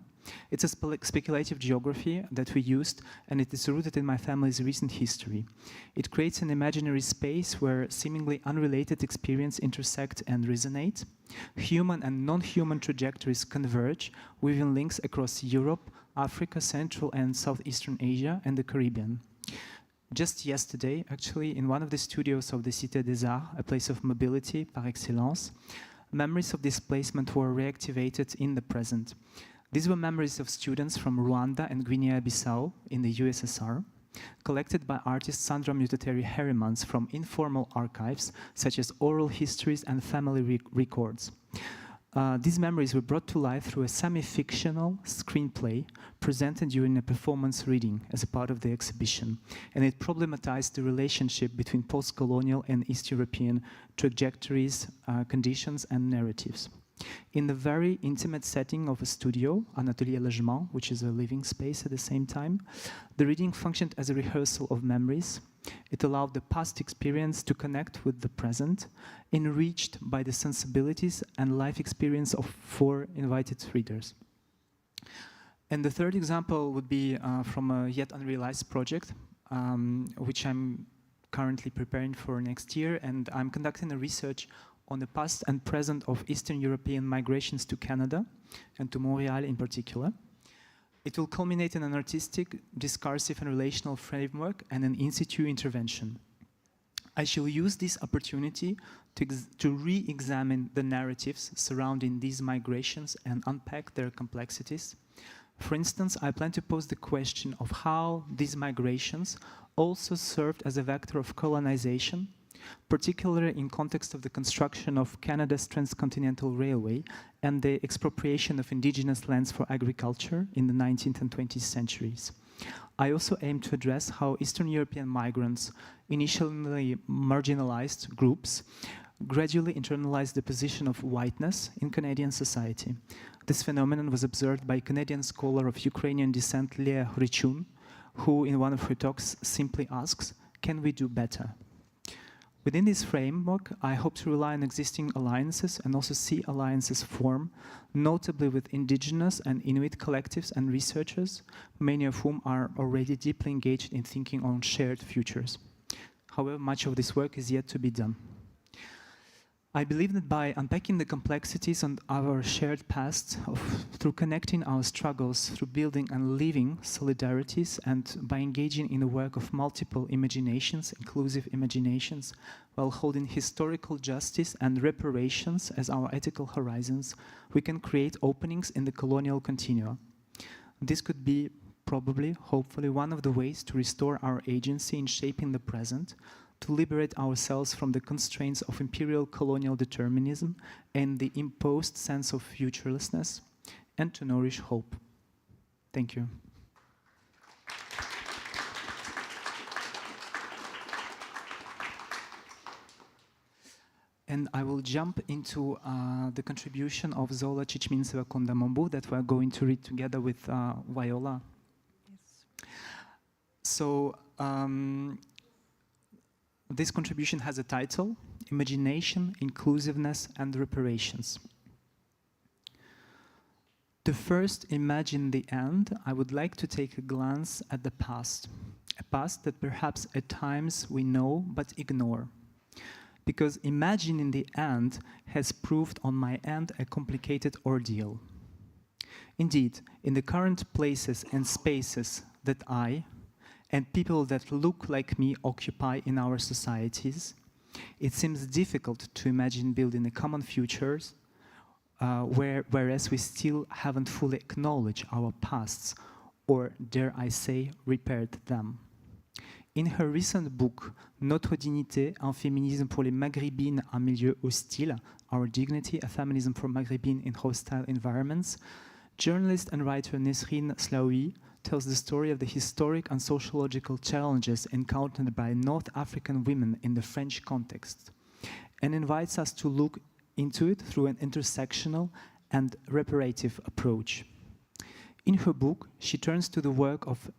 It's a speculative geography that we used, and it is rooted in my family's recent history. It creates an imaginary space where seemingly unrelated experiences intersect and resonate. Human and non-human trajectories converge, weaving links across Europe, Africa, Central and Southeastern Asia, and the Caribbean. Just yesterday, actually, in one of the studios of the Cité des Arts, a place of mobility par excellence, memories of displacement were reactivated in the present. These were memories of students from Rwanda and Guinea-Bissau in the USSR, collected by artist Sandra Mutateri-Herrimans from informal archives, such as oral histories and family records. These memories were brought to life through a semi-fictional screenplay presented during a performance reading as a part of the exhibition, and it problematized the relationship between post-colonial and East European trajectories, conditions, and narratives. In the very intimate setting of a studio, an atelier logement, which is a living space at the same time, the reading functioned as a rehearsal of memories. It allowed the past experience to connect with the present, enriched by the sensibilities and life experience of 4 invited readers. And the third example would be from a yet unrealized project, which I'm currently preparing for next year, and I'm conducting a research on the past and present of Eastern European migrations to Canada, and to Montreal in particular. It will culminate in an artistic, discursive and relational framework and an in-situ intervention. I shall use this opportunity to re-examine the narratives surrounding these migrations and unpack their complexities. For instance, I plan to pose the question of how these migrations also served as a vector of colonization, particularly in context of the construction of Canada's transcontinental railway and the expropriation of indigenous lands for agriculture in the 19th and 20th centuries. I also aim to address how Eastern European migrants, initially marginalized groups, gradually internalized the position of whiteness in Canadian society. This phenomenon was observed by Canadian scholar of Ukrainian descent Leah Hrychun, who in one of her talks simply asks, "Can we do better?" Within this framework, I hope to rely on existing alliances and also see alliances form, notably with indigenous and Inuit collectives and researchers, many of whom are already deeply engaged in thinking on shared futures. However, much of this work is yet to be done. I believe that by unpacking the complexities of our shared past, through connecting our struggles, through building and living solidarities, and by engaging in the work of multiple imaginations, inclusive imaginations, while holding historical justice and reparations as our ethical horizons, we can create openings in the colonial continua. This could be probably, hopefully, one of the ways to restore our agency in shaping the present, to liberate ourselves from the constraints of imperial colonial determinism and the imposed sense of futurelessness, and to nourish hope. Thank you. And I will jump into the contribution of Zola Chichmintseva-Kondamambou that we're going to read together with Wiola. Yes. So, this contribution has a title, Imagination, Inclusiveness and Reparations. To first imagine the end, I would like to take a glance at the past, a past that perhaps at times we know but ignore. Because imagining the end has proved on my end a complicated ordeal. Indeed, in the current places and spaces that I, and people that look like me occupy in our societies, it seems difficult to imagine building a common future whereas we still haven't fully acknowledged our pasts, or dare I say, repaired them. In her recent book, Notre dignité, un féminisme pour les Maghrébines en milieu hostile, Our Dignity, a Feminism for Maghrébines in Hostile Environments, journalist and writer Nesrine Slaoui tells the story of the historic and sociological challenges encountered by North African women in the French context, and invites us to look into it through an intersectional and reparative approach. In her book, she turns to the work of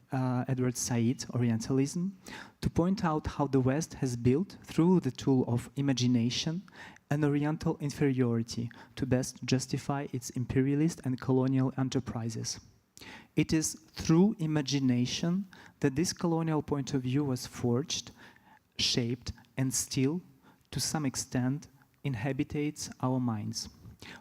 Edward Said, Orientalism, to point out how the West has built, through the tool of imagination, an Oriental inferiority to best justify its imperialist and colonial enterprises. It is through imagination that this colonial point of view was forged, shaped, and still, to some extent, inhabitates our minds.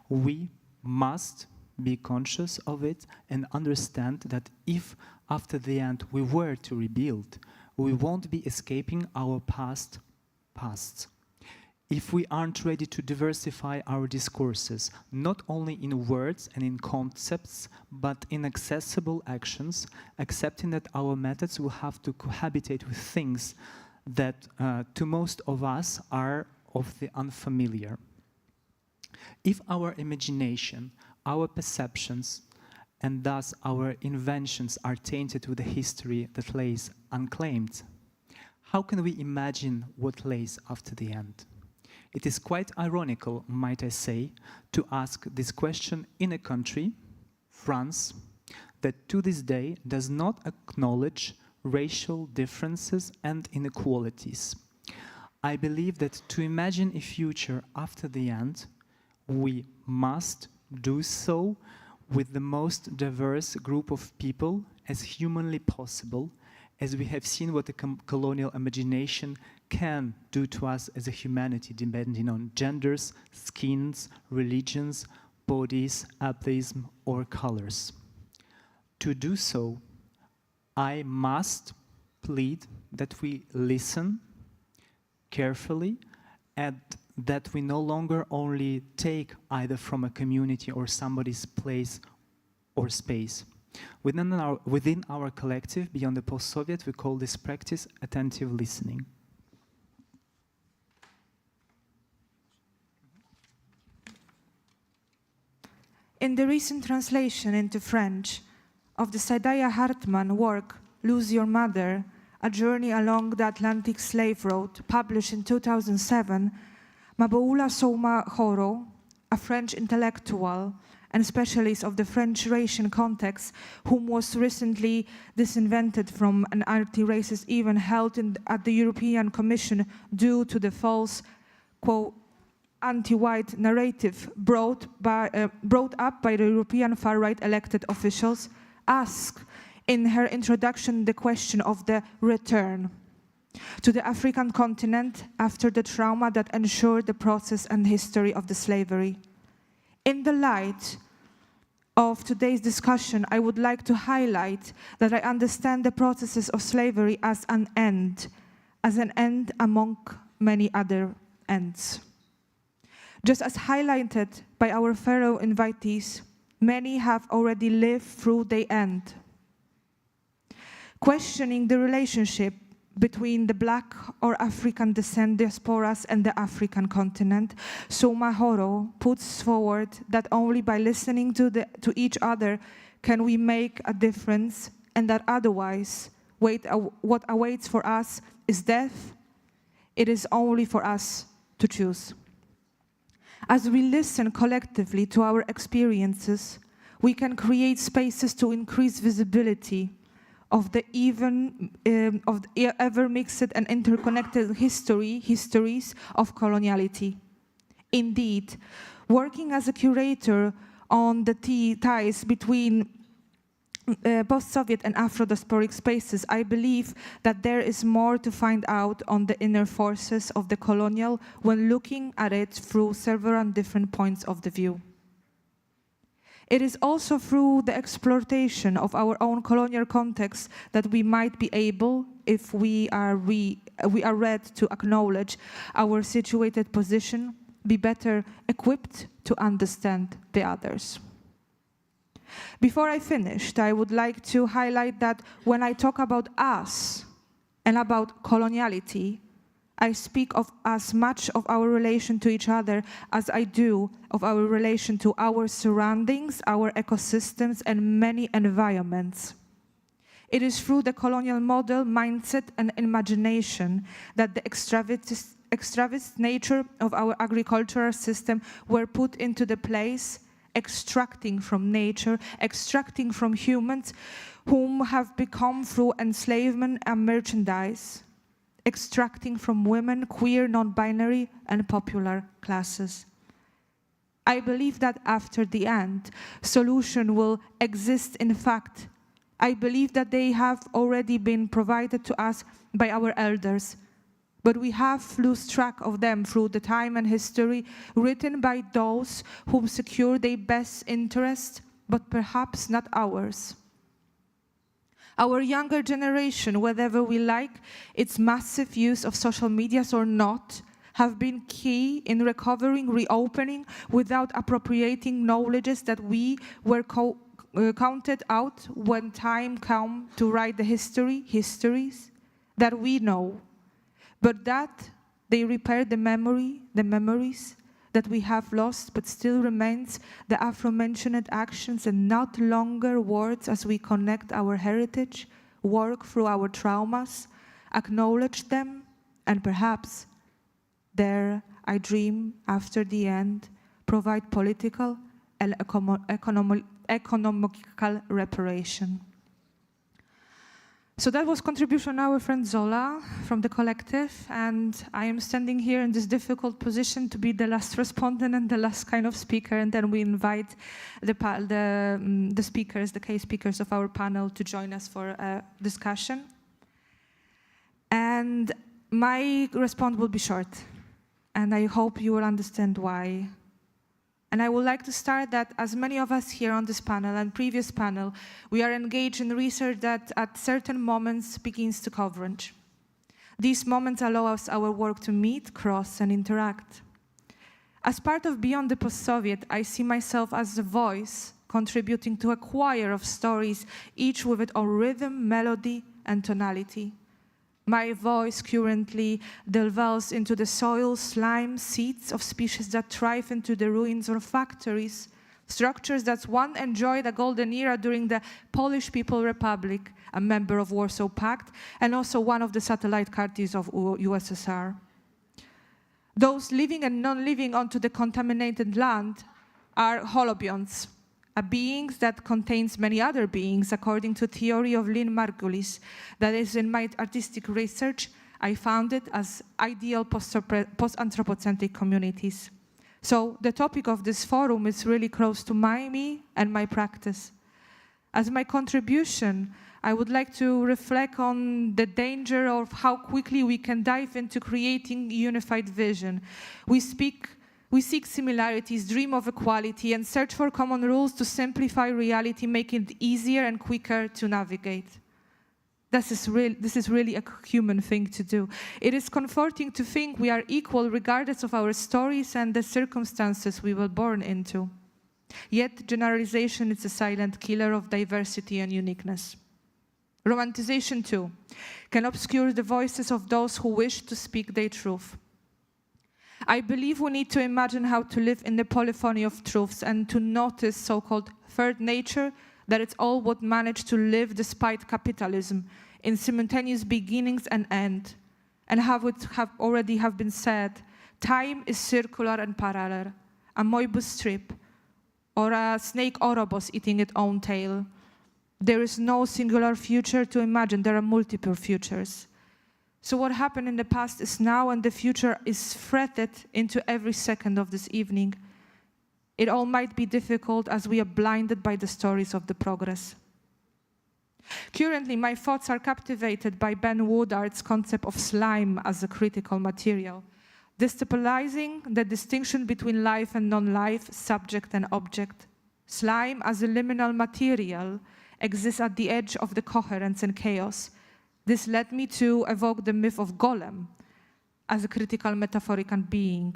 We must be conscious of it and understand that if, after the end, we were to rebuild, we won't be escaping our pasts. If we aren't ready to diversify our discourses, not only in words and in concepts, but in accessible actions, accepting that our methods will have to cohabitate with things that to most of us are of the unfamiliar. If our imagination, our perceptions, and thus our inventions are tainted with a history that lays unclaimed, how can we imagine what lays after the end? It is quite ironical, might I say, to ask this question in a country, France, that to this day does not acknowledge racial differences and inequalities. I believe that to imagine a future after the end, we must do so with the most diverse group of people as humanly possible, as we have seen what the colonial imagination can do to us as a humanity, depending on genders, skins, religions, bodies, atheism, or colors. To do so, I must plead that we listen carefully and that we no longer only take either from a community or somebody's place or space. Within our collective, beyond the post-Soviet, we call this practice attentive listening. In the recent translation into French of the Saidiya Hartman work, Lose Your Mother, A Journey Along the Atlantic Slave Road, published in 2007, Mabula Souma-Horo, a French intellectual and specialist of the French Russian context, whom was recently disinvented from an anti-racist event held at the European Commission due to the false, quote, anti-white narrative brought up by the European far-right elected officials, asked in her introduction the question of the return to the African continent after the trauma that ensured the process and history of the slavery. In the light of today's discussion, I would like to highlight that I understand the processes of slavery as an end among many other ends. Just as highlighted by our fellow invitees, many have already lived through the end. Questioning the relationship between the Black or African descent diasporas and the African continent, Souma-Horo puts forward that only by listening to each other can we make a difference, and that otherwise what awaits for us is death. It is only for us to choose. As we listen collectively to our experiences, we can create spaces to increase visibility of the ever-mixed and interconnected histories of coloniality. Indeed, working as a curator on the ties between post-Soviet and Afro-diasporic spaces, I believe that there is more to find out on the inner forces of the colonial when looking at it through several different points of the view. It is also through the exploitation of our own colonial context that we might be able, if we are ready to acknowledge our situated position, be better equipped to understand the others. Before I finished, I would like to highlight that when I talk about us and about coloniality, I speak of as much of our relation to each other as I do of our relation to our surroundings, our ecosystems, and many environments. It is through the colonial model, mindset, and imagination that the extravagant nature of our agricultural system were put into the place, extracting from nature, extracting from humans whom have become through enslavement and merchandise, extracting from women, queer, non-binary, and popular classes. I believe that after the end, solution will exist in fact. I believe that they have already been provided to us by our elders, but we have lost track of them through the time and history written by those who secure their best interest, but perhaps not ours. Our younger generation, whether we like its massive use of social media or not, have been key in recovering, reopening, without appropriating knowledges that we were counted out when time came to write the histories that we know, but that they repair the memories, that we have lost but still remains the aforementioned actions and not longer words as we connect our heritage, work through our traumas, acknowledge them, and perhaps there I dream after the end, provide political and economical reparation. So that was contribution our friend Zola from the collective, and I am standing here in this difficult position to be the last respondent and the last kind of speaker, and then we invite the speakers, the case speakers of our panel to join us for a discussion. And my response will be short, and I hope you will understand why. And I would like to start that as many of us here on this panel and previous panel, we are engaged in research that at certain moments begins to converge. These moments allow us our work to meet, cross, and interact. As part of Beyond the Post-Soviet, I see myself as a voice contributing to a choir of stories, each with its own rhythm, melody, and tonality. My voice currently delves into the soil, slime, seeds of species that thrive into the ruins of factories, structures that once enjoyed a golden era during the Polish People's Republic, a member of Warsaw Pact, and also one of the satellite countries of USSR. Those living and non-living onto the contaminated land are holobionts, a being that contains many other beings, according to theory of Lynn Margulis, that is in my artistic research, I found it as ideal post-anthropocentric communities. So the topic of this forum is really close to me and my practice. As my contribution, I would like to reflect on the danger of how quickly we can dive into creating a unified vision. We seek similarities, dream of equality, and search for common rules to simplify reality, making it easier and quicker to navigate. This is really a human thing to do. It is comforting to think we are equal regardless of our stories and the circumstances we were born into. Yet generalization is a silent killer of diversity and uniqueness. Romanticization, too, can obscure the voices of those who wish to speak their truth. I believe we need to imagine how to live in the polyphony of truths and to notice so-called third nature, that it's all what managed to live despite capitalism in simultaneous beginnings and end. And how it already have been said, time is circular and parallel, a moibus strip, or a snake Ouroboros eating its own tail. There is no singular future to imagine, there are multiple futures. So what happened in the past is now, and the future is threaded into every second of this evening. It all might be difficult as we are blinded by the stories of the progress. Currently, my thoughts are captivated by Ben Woodard's concept of slime as a critical material, destabilizing the distinction between life and non-life, subject and object. Slime as a liminal material exists at the edge of the coherence and chaos. This led me to evoke the myth of Golem as a critical metaphorical being,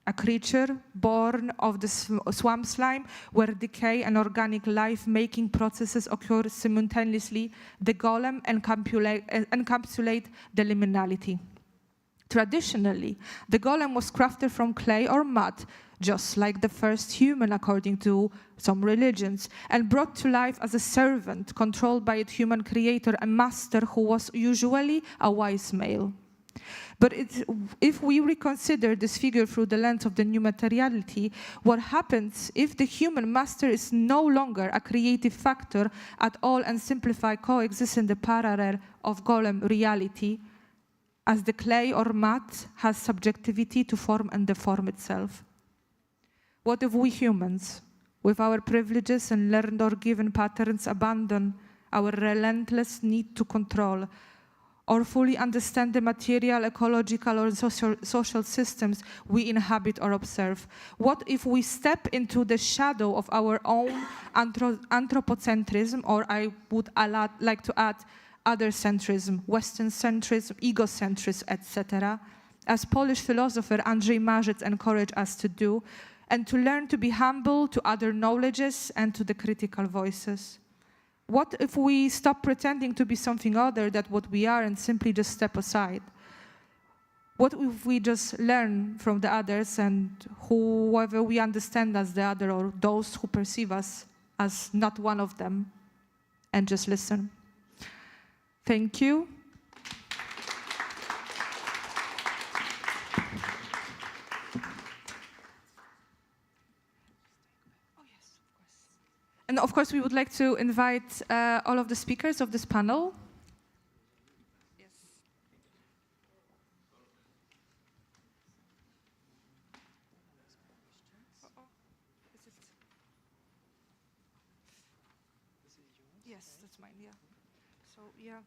a creature born of the swamp slime where decay and organic life-making processes occur simultaneously. The Golem encapsulate the liminality. Traditionally, the Golem was crafted from clay or mud, just like the first human according to some religions, and brought to life as a servant controlled by its human creator, a master who was usually a wise male. But if we reconsider this figure through the lens of the new materiality, what happens if the human master is no longer a creative factor at all and simplify coexist in the parallel of Golem reality, as the clay or mud has subjectivity to form and deform itself? What if we humans, with our privileges and learned or given patterns, abandon our relentless need to control or fully understand the material, ecological, or social systems we inhabit or observe? What if we step into the shadow of our own anthropocentrism, or I would like to add other-centrism, Western-centrism, egocentrism, etc., as Polish philosopher Andrzej Marzec encouraged us to do, and to learn to be humble to other knowledges and to the critical voices? What if we stop pretending to be something other than what we are and simply just step aside? what if we just learn from the others and whoever we understand as the other or those who perceive us as not one of them and just listen. Thank you. And of course, we would like to invite all of the speakers of this panel. Yes, that's mine, yeah. So, yeah.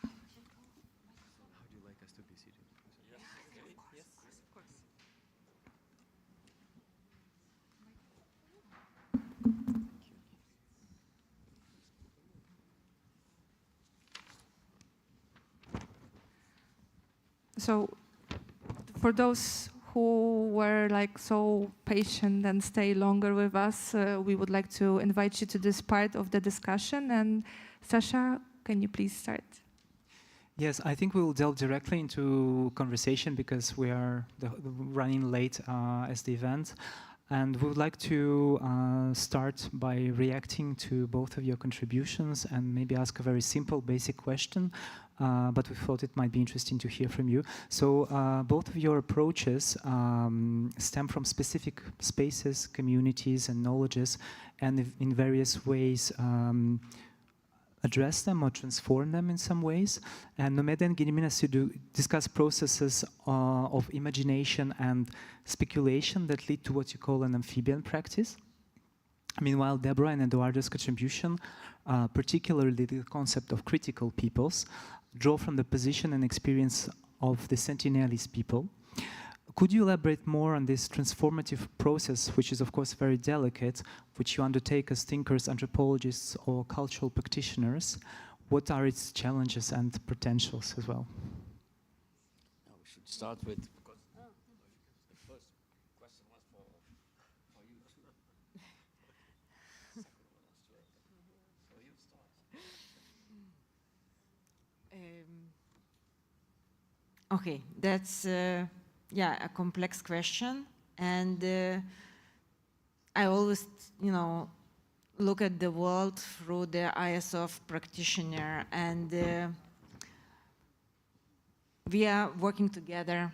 How do you like us to be seated? Yes, of course. So, for those who were like so patient and stay longer with us, we would like to invite you to this part of the discussion. And Sasha, can you please start? Yes, I think we will delve directly into conversation because we are running late as the event. And we would like to start by reacting to both of your contributions and maybe ask a very simple, basic question, but we thought it might be interesting to hear from you. So both of your approaches stem from specific spaces, communities, and knowledges, and in various ways address them or transform them in some ways. And Nomeda and Gediminas, you discuss processes of imagination and speculation that lead to what you call an amphibian practice. Meanwhile, Déborah and Eduardo's contribution, particularly the concept of critical peoples, draw from the position and experience of the Sentinelese people. Could you elaborate more on this transformative process, which is of course very delicate, which you undertake as thinkers, anthropologists, or cultural practitioners? What are its challenges and potentials as well? We should start with, because the first question was for you too. The second one was so you start. Okay, that's a complex question, and I always, look at the world through the eyes of practitioner, and we are working together.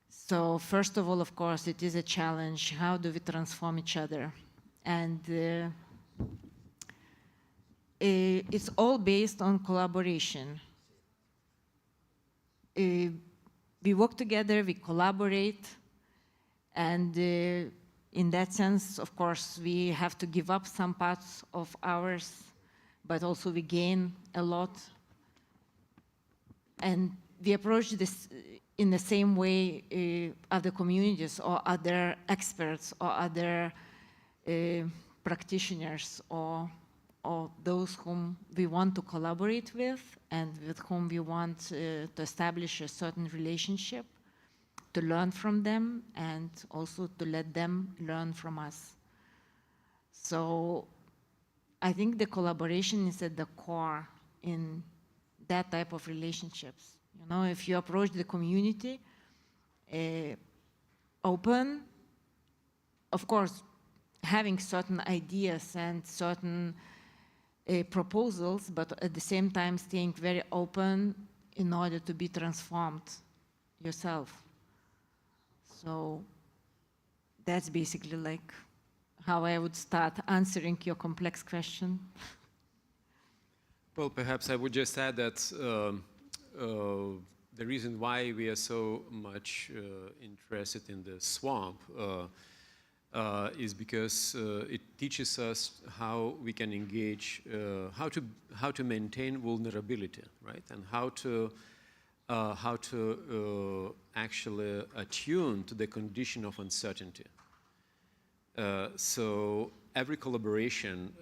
So first of all, of course, it is a challenge. How do we transform each other? And it's all based on collaboration. We work together, we collaborate, and in that sense, of course, we have to give up some parts of ours, but also we gain a lot. And we approach this in the same way other communities or other experts or other practitioners or those whom we want to collaborate with and with whom we want to establish a certain relationship, to learn from them and also to let them learn from us. So I think the collaboration is at the core in that type of relationships. If you approach the community open, of course, having certain ideas and certain proposals, but at the same time staying very open in order to be transformed yourself. So that's basically like how I would start answering your complex question. Well, perhaps I would just add that the reason why we are so much interested in the swamp is because it teaches us how we can engage, how to maintain vulnerability, right? And how to actually attune to the condition of uncertainty. So every collaboration,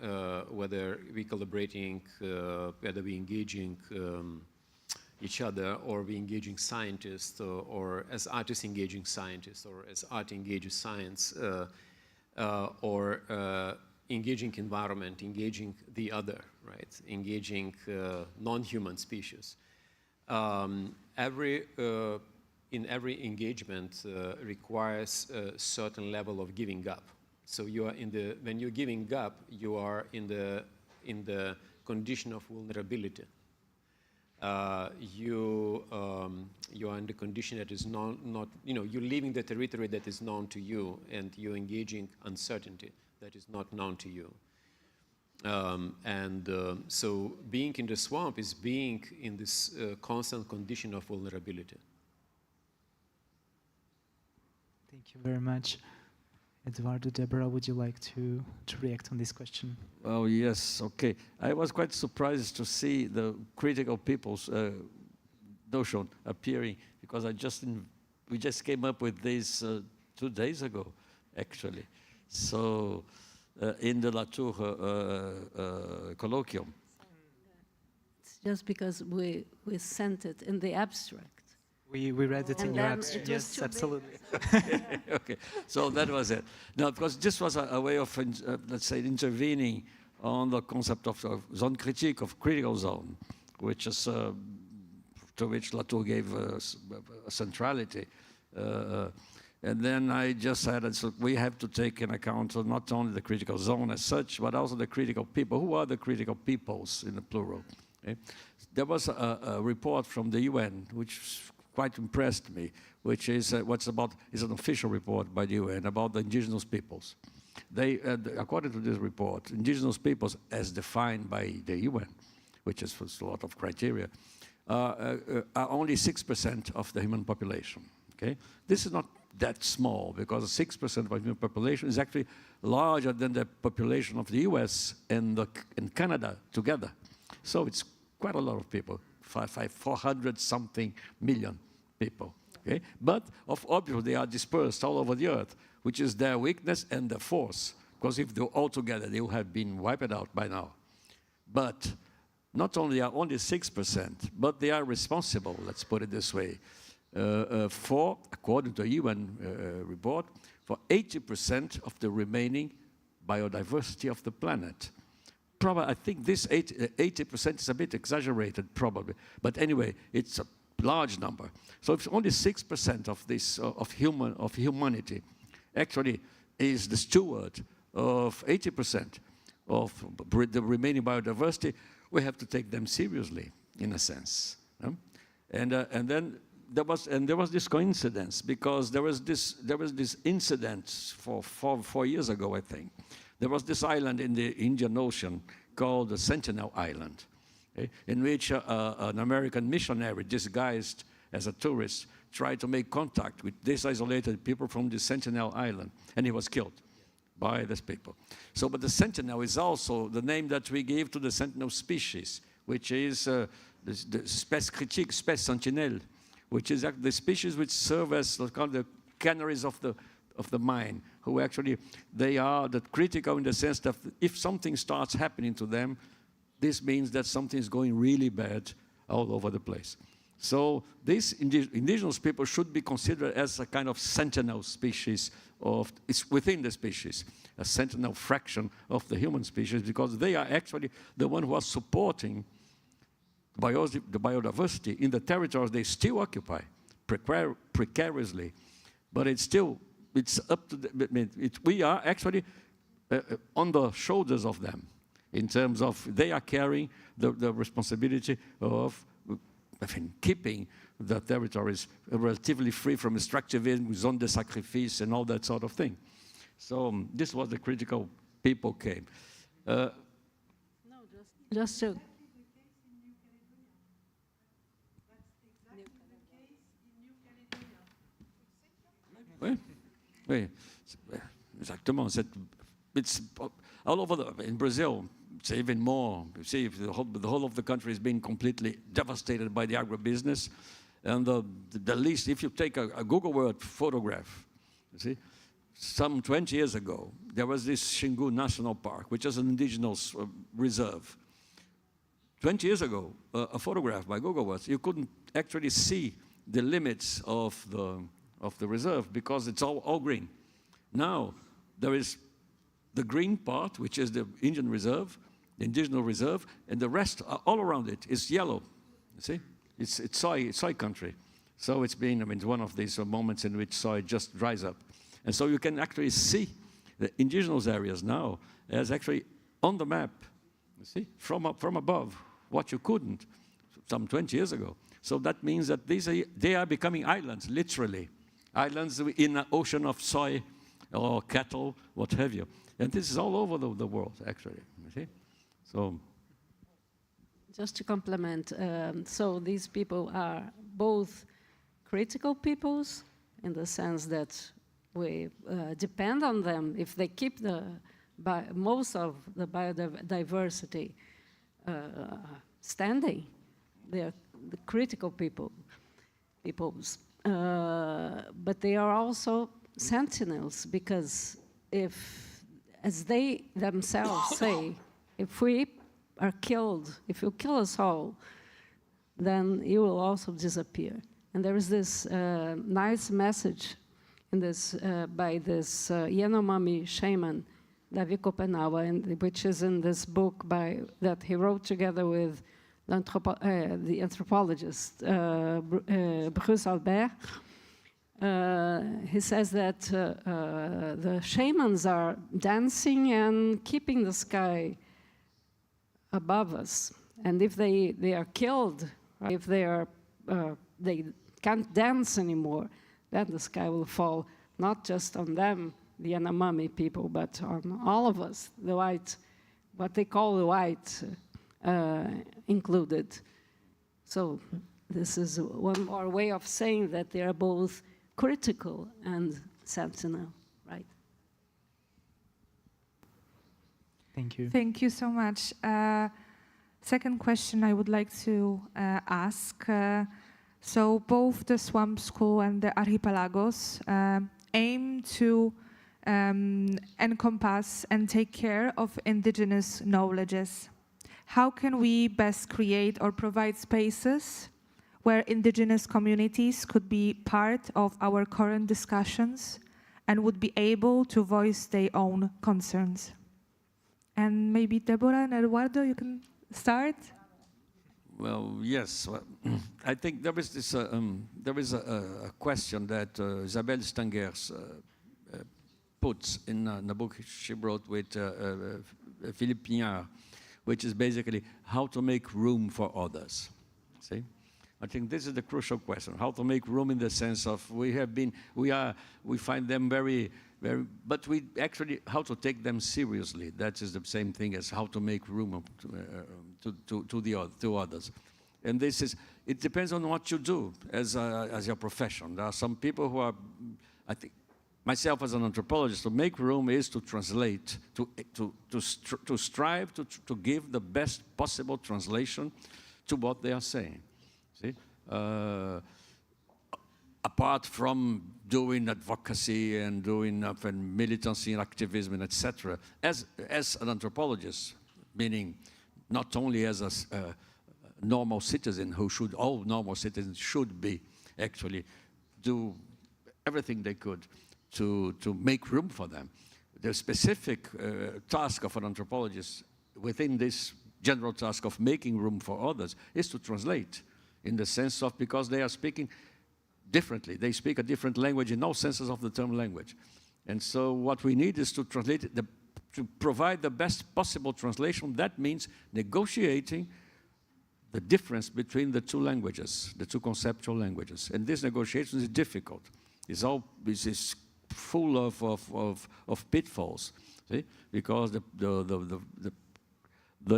whether we collaborating, whether we engaging each other, or we engaging scientists, or as artists engaging scientists, or as art engages science, or engaging environment, engaging the other, right? Engaging non-human species. In every engagement requires a certain level of giving up. So you are when you're giving up, you are in the condition of vulnerability. You are in the condition that is not, you're leaving the territory that is known to you, and you're engaging uncertainty that is not known to you. So being in the swamp is being in this constant condition of vulnerability. Thank you very much. Eduardo, Deborah, would you like to react on this question? Oh, yes, okay. I was quite surprised to see the critical people's notion appearing, because we just came up with this 2 days ago, actually. So, in the Latour colloquium. It's just because we sent it in the abstract. We read it in your abstract. Yes, absolutely. Okay, so that was it. Now, because this was a way of, let's say, intervening on the concept of zone critique, of critical zone, which is to which Latour gave a centrality. And then I just said, so we have to take in account not only the critical zone as such, but also the critical people. Who are the critical peoples in the plural? Okay? There was a report from the UN, which quite impressed me, which is is an official report by the UN about the indigenous peoples. They, according to this report, indigenous peoples, as defined by the UN, which is a lot of criteria, are only 6% of the human population. Okay, this is not that small, because 6% of the human population is actually larger than the population of the US and Canada together. So it's quite a lot of people. 400-something million people. Okay? But obviously they are dispersed all over the earth, which is their weakness and their force. Because if they're all together, they would have been wiped out by now. But not only are only 6%, but they are responsible, let's put it this way, for, according to a UN report, for 80% of the remaining biodiversity of the planet. Probably, I think this 80% is a bit exaggerated, probably. But anyway, it's a large number. So if only 6% of this of humanity actually is the steward of 80% of the remaining biodiversity, we have to take them seriously, in a sense. And then there was this coincidence, because there was this incident 4 years ago, I think. There was this island in the Indian Ocean called the Sentinel Island, okay, in which an American missionary disguised as a tourist tried to make contact with these isolated people from the Sentinel Island, and he was killed by these people. So, but the Sentinel is also the name that we give to the Sentinel species, which is the Spèce critique, Spèce sentinelle, which is the species which serve as called the canaries of the mine, who actually, they are the critical in the sense that if something starts happening to them, this means that something is going really bad all over the place. So these indigenous people should be considered as a kind of sentinel species it's within the species, a sentinel fraction of the human species, because they are actually the one who are supporting the biodiversity in the territories they still occupy precariously, but it's up to we are actually on the shoulders of them, in terms of they are carrying the responsibility of keeping the territories relatively free from extractivism, zone de sacrifice, and all that sort of thing. So this was the critical people came. No, just to. Oui, exactement. It's all over in Brazil. It's even more. You see, the whole of the country is being completely devastated by the agribusiness, and the least, if you take a Google Earth photograph, you see, some 20 years ago, there was this Xingu National Park, which is an indigenous reserve. 20 years ago, a photograph by Google Earth, you couldn't actually see the limits of the reserve because it's all green. Now, there is the green part, which is the Indian reserve, the indigenous reserve, and the rest, all around it, is yellow. You see? It's soy country. So it's been, it's one of these moments in which soy just dries up. And so you can actually see the indigenous areas now as actually on the map, you see, from above, what you couldn't some 20 years ago. So that means that they are becoming islands, literally. Islands in an ocean of soy or cattle, what have you. And this is all over the world, actually. You see? So, just to complement, so these people are both critical peoples in the sense that we depend on them. If they keep most of the biodiversity standing, they are the critical peoples. But they are also sentinels, because as they themselves say, if we are killed, if you kill us all, then you will also disappear. And there is this nice message in this by this Yanomami shaman, David Kopenawa, which is in this book that he wrote together with the anthropologist Bruce Albert. He says that the shamans are dancing and keeping the sky above us, and if they are killed, if they can't dance anymore, then the sky will fall not just on them, the Yanomami people, but on all of us, the white, what they call the white included. So this is one more way of saying that they are both critical and sentinel, right? Thank you. Thank you so much. Second question I would like to ask. So both the Swamp School and the Archipelagos aim to encompass and take care of indigenous knowledges. How can we best create or provide spaces where indigenous communities could be part of our current discussions and would be able to voice their own concerns? And maybe Deborah and Eduardo, you can start. Well, yes. Well, I think there is this. There is a question that Isabelle Stangers puts in the book she wrote with Philippe Pignard, which is basically how to make room for others. See, I think this is the crucial question: how to make room in the sense of we find them very, but we actually how to take them seriously. That is the same thing as how to make room to others. And this is, it depends on what you do as your profession. There are some people who are, I think, myself as an anthropologist, to make room is to translate, to strive to give the best possible translation to what they are saying. See, apart from doing advocacy and doing militancy and activism and etc. As an anthropologist, meaning not only as a normal citizen all normal citizens should be actually do everything they could to make room for them. The specific task of an anthropologist within this general task of making room for others is to translate, in the sense of, because they are speaking differently. They speak a different language in all senses of the term language. And so what we need is to translate, to provide the best possible translation. That means negotiating the difference between the two languages, the two conceptual languages. And this negotiation is difficult. It's full of pitfalls, see? Because the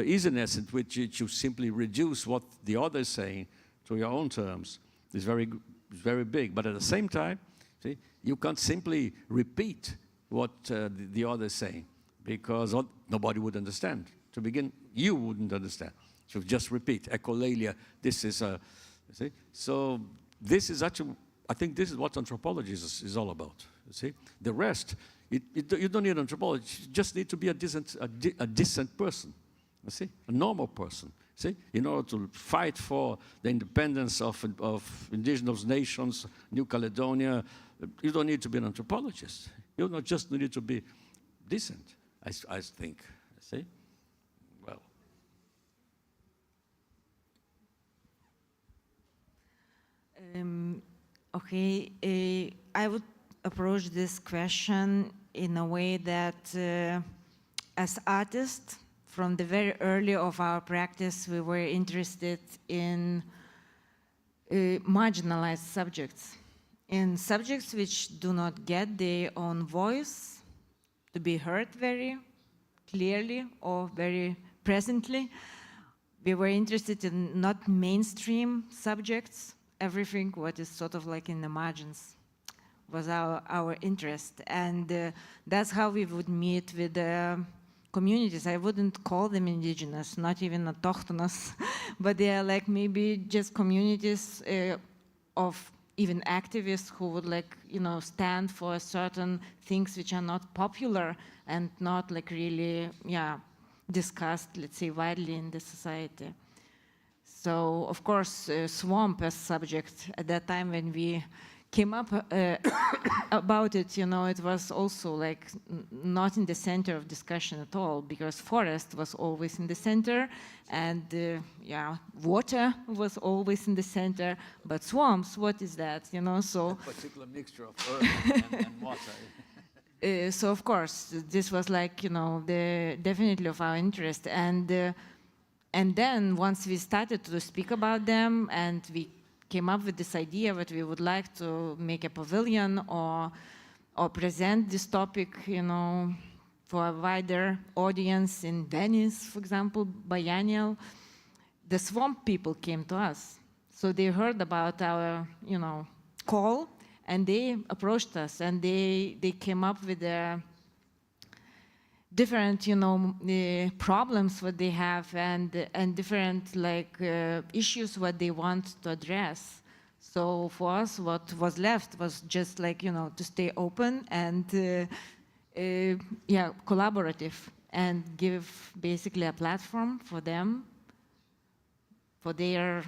easiness in which you simply reduce what the other is saying to your own terms is very big. But at the same time, see, you can't simply repeat what the other is saying, because nobody would understand. To begin, you wouldn't understand. So just repeat, echolalia, this is a, see? So this is actually, I think this is what anthropology is all about, you see? The rest, you don't need anthropology, you just need to be a decent person, you see? A normal person, see? In order to fight for the independence of indigenous nations, New Caledonia, you don't need to be an anthropologist. You don't just need to be decent. I think. See? Well. Okay, I would approach this question in a way that as artists, from the very early of our practice, we were interested in marginalized subjects, in subjects which do not get their own voice to be heard very clearly or very presently. We were interested in not mainstream subjects. Everything what is sort of like in the margins was our interest. And that's how we would meet with the communities. I wouldn't call them indigenous, not even autochthonous, but they are like maybe just communities of even activists who would like, you know, stand for certain things which are not popular and not like really, yeah, discussed, let's say, widely in the society. So, of course, swamp as subject, at that time when we came up about it, you know, it was also like not in the center of discussion at all, because forest was always in the center, and yeah, water was always in the center, but swamps, what is that, you know? So a particular mixture of earth and water. So of course, this was like, you know, definitely of our interest, and then once we started to speak about them, and we came up with this idea that we would like to make a pavilion or present this topic, you know, for a wider audience in Venice, for example, biennial, the swamp people came to us. So they heard about our, you know, call, and they approached us, and they came up with different, you know, problems what they have, and different like issues what they want to address. So for us, what was left was just like, you know, to stay open and yeah, collaborative, and give basically a platform for them, for their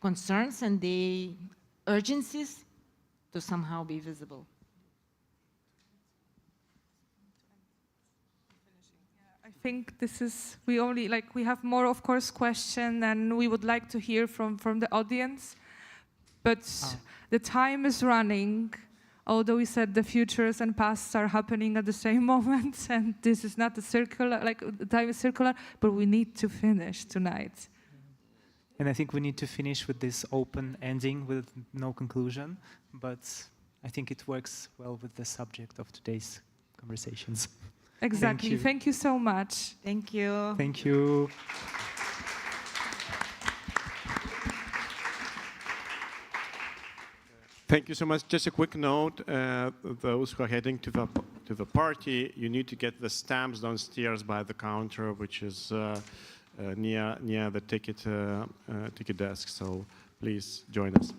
concerns and their urgencies to somehow be visible. I think this is, we have more, of course, questions, and we would like to hear from the audience, but the time is running, although we said the futures and pasts are happening at the same moment, and this is not a circular, like the time is circular, but we need to finish tonight. And I think we need to finish with this open ending with no conclusion, but I think it works well with the subject of today's conversations. Exactly. Thank you so much. Thank you. Thank you. Thank you so much. Just a quick note, those who are heading to the party, you need to get the stamps downstairs by the counter, which is near the ticket desk. So please join us.